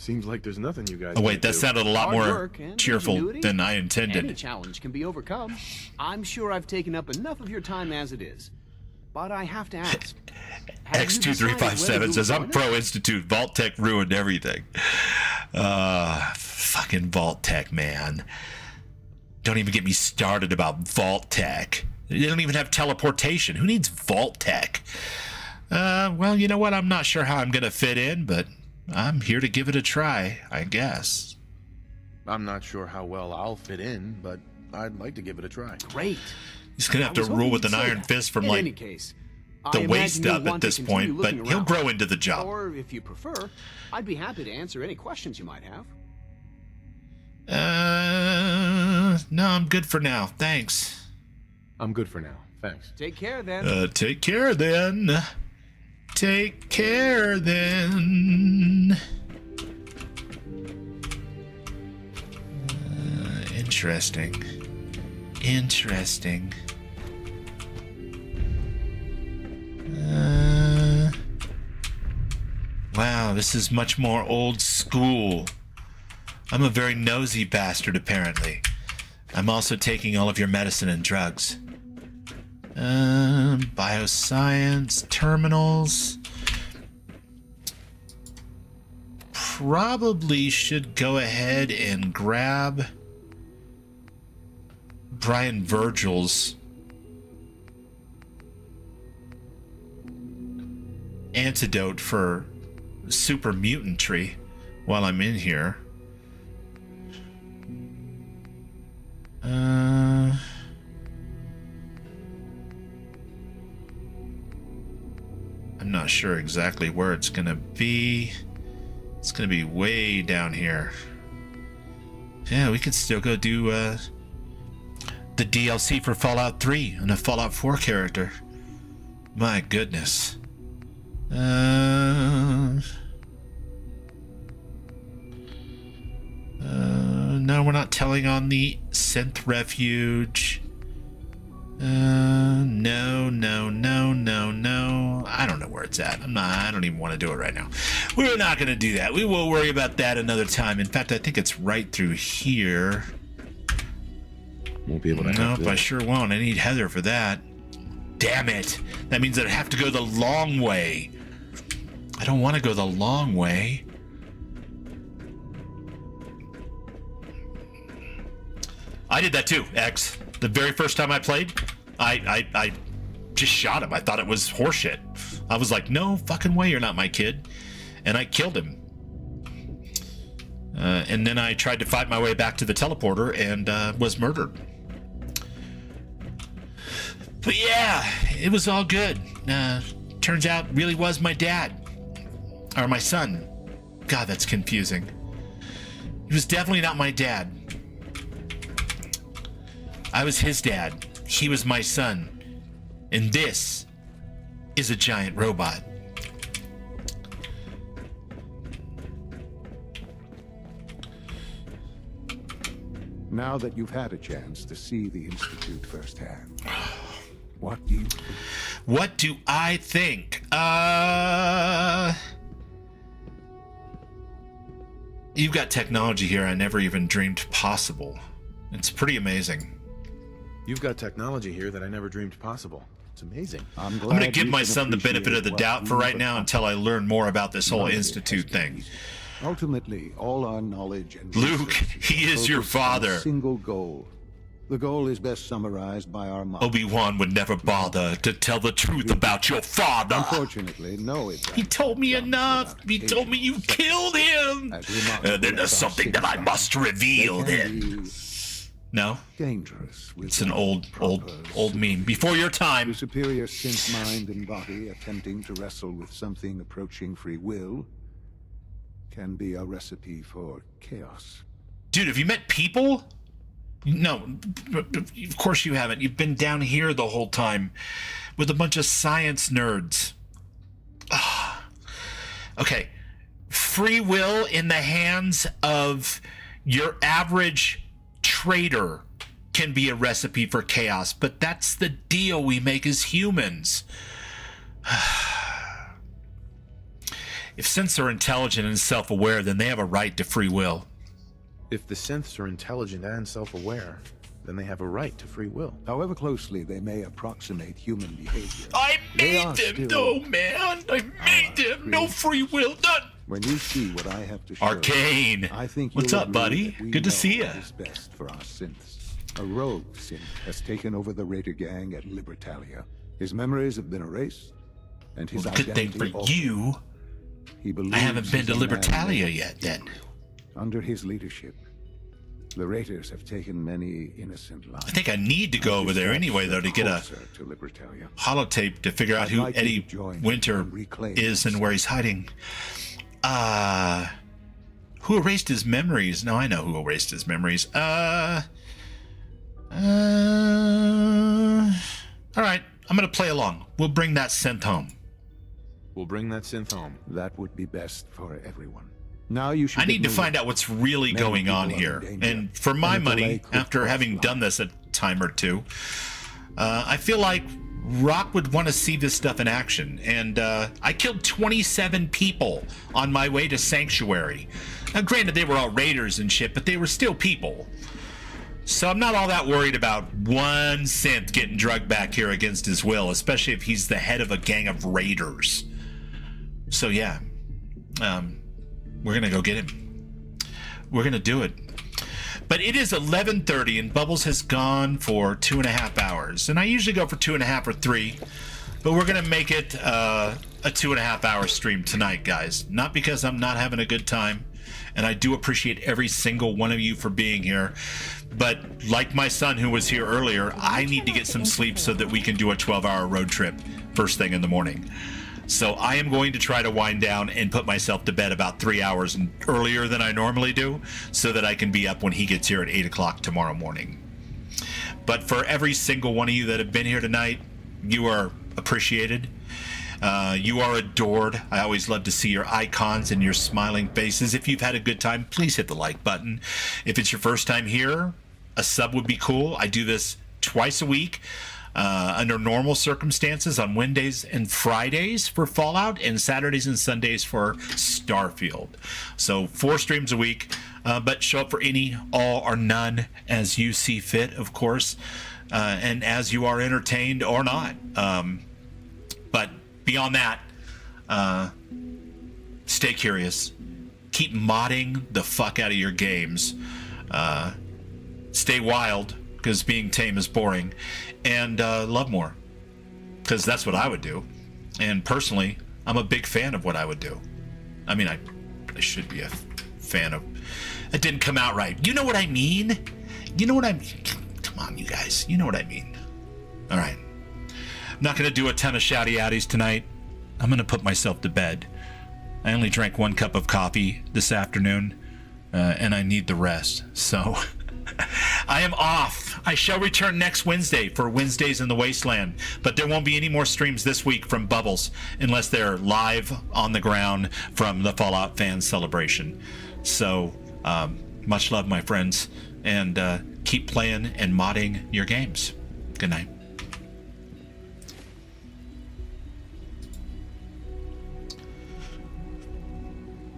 Seems like there's nothing you guys. Oh wait, can't that do. sounded a lot Hard more work and cheerful ingenuity. than I Any intended. challenge can be overcome. I'm sure I've taken up enough of your time as it is. But I have to ask. X2357 says, I'm pro Institute. Vault Tech ruined everything. Fucking Vault Tech, man. Don't even get me started about Vault Tech. They don't even have teleportation. Who needs Vault Tech? Well, you know what? I'm not sure how I'm going to fit in, but I'm here to give it a try, I guess. I'm not sure how well I'll fit in, but I'd like to give it a try. Great. He's going to have to rule with an iron fist from, In like, any case, the I waist imagine you'll up at want to this continue point, but looking he'll around. grow into the job. Or, if you prefer, I'd be happy to answer any questions you might have. No, I'm good for now. Thanks. I'm good for now. Thanks. Take care, then. Take care, then. Take care, then. Interesting. Interesting. Wow, this is much more old school. I'm a very nosy bastard, apparently. I'm also taking all of your medicine and drugs. Bioscience, terminals. Probably should go ahead and grab Brian Virgil's antidote for super mutantry while I'm in here. I'm not sure exactly where it's gonna be. It's gonna be way down here. Yeah, we could still go do the DLC for Fallout 3 and a Fallout 4 character. My goodness. No, we're not telling on the Synth Refuge. No. I don't know where it's at. I don't even want to do it right now. We're not going to do that. We will worry about that another time. In fact, I think it's right through here. Won't be able to. Nope, I sure won't. I need Heather for that. Damn it. That means that I have to go the long way. I don't want to go the long way. I did that too, X. The very first time I played, I just shot him. I thought it was horseshit. I was like, no fucking way, you're not my kid. And I killed him. And then I tried to fight my way back to the teleporter and was murdered. But yeah, it was all good. Turns out really was my dad. Or my son. God, that's confusing. He was definitely not my dad. I was his dad. He was my son. And this is a giant robot. Now that you've had a chance to see the Institute firsthand, what do you think? What do I think? You've got technology here I never even dreamed possible. It's pretty amazing. You've got technology here that I never dreamed possible. It's amazing. I'm going to give my son the benefit of the doubt for right now until I learn more about this whole Institute thing. Ultimately, all our knowledge and Luke, he is your focus on a father. single goal. The goal is best summarized by our motto. Obi-Wan would never bother to tell the truth about your father. Unfortunately, no, He told me enough. He told me you killed him. And then there's something that I must reveal then. No? Dangerous. It's an old meme. Before your time. The superior synth mind and body attempting to wrestle with something approaching free will can be a recipe for chaos. Dude, have you met people? No, of course you haven't. You've been down here the whole time with a bunch of science nerds. Okay. Free will in the hands of your average trader can be a recipe for chaos, but that's the deal we make as humans. If synths are intelligent and self-aware, then they have a right to free will. If the synths are intelligent and self-aware, then they have a right to free will. However closely they may approximate human behavior. I they made are them, still though, man. I made them. No free will, none. When you see what I have to show, Arcane. I think What's you'll up, agree buddy? that we Good to know see ya. what is best for our synths. A rogue synth has taken over the Raider gang at Libertalia. His memories have been erased, and his Well, good thing identity for altered. you. He believes I haven't been he's to a man Libertalia made yet, then. Under his leadership, the Raiders have taken many innocent lives. I think I need to go over there anyway, though, to get a Closer to Libertalia. holotape to figure out I'd who like you Eddie to join Winter and reclaim is and where he's hiding. Who erased his memories? No, I know who erased his memories. All right, I'm gonna play along. We'll bring that synth home. We'll bring that synth home. That would be best for everyone. Now you should. I need to find out what's really Many going on people are in here. danger, And for my and a delay money, could after cost having done this a time or two, I feel like Rock would want to see this stuff in action. And I killed 27 people on my way to Sanctuary. Now, granted, they were all raiders and shit, but they were still people. So I'm not all that worried about one synth getting drugged back here against his will, especially if he's the head of a gang of raiders. So yeah, we're gonna go get him. We're gonna do it. But it is 11:30 and Bubbles has gone for 2.5 hours. And I usually go for 2.5 or 3, but we're gonna make it a 2.5 hour stream tonight, guys. Not because I'm not having a good time, and I do appreciate every single one of you for being here. But like my son who was here earlier, I need to get some sleep so that we can do a 12-hour road trip first thing in the morning. So I am going to try to wind down and put myself to bed about 3 hours earlier than I normally do so that I can be up when he gets here at 8 o'clock tomorrow morning. But for every single one of you that have been here tonight, you are appreciated. You are adored. I always love to see your icons and your smiling faces. If you've had a good time, please hit the like button. If it's your first time here, a sub would be cool. I do this twice a week. Under normal circumstances on Wednesdays and Fridays for Fallout and Saturdays and Sundays for Starfield. So 4 streams a week, but show up for any, all, or none as you see fit, of course, and as you are entertained or not. But beyond that, stay curious. Keep modding the fuck out of your games. Stay wild, because being tame is boring. And love more, because that's what I would do. And personally, I'm a big fan of what I would do. I mean, I should be a fan of... It didn't come out right. You know what I mean? You know what I mean? Come on, you guys. You know what I mean. All right. I'm not going to do a ton of shouty-outies tonight. I'm going to put myself to bed. I only drank 1 cup of coffee this afternoon, and I need the rest. So... I am off. I shall return next Wednesday for Wednesdays in the Wasteland, but there won't be any more streams this week from Bubbles unless they're live on the ground from the Fallout fan celebration. So, much love, my friends, and keep playing and modding your games. Good night.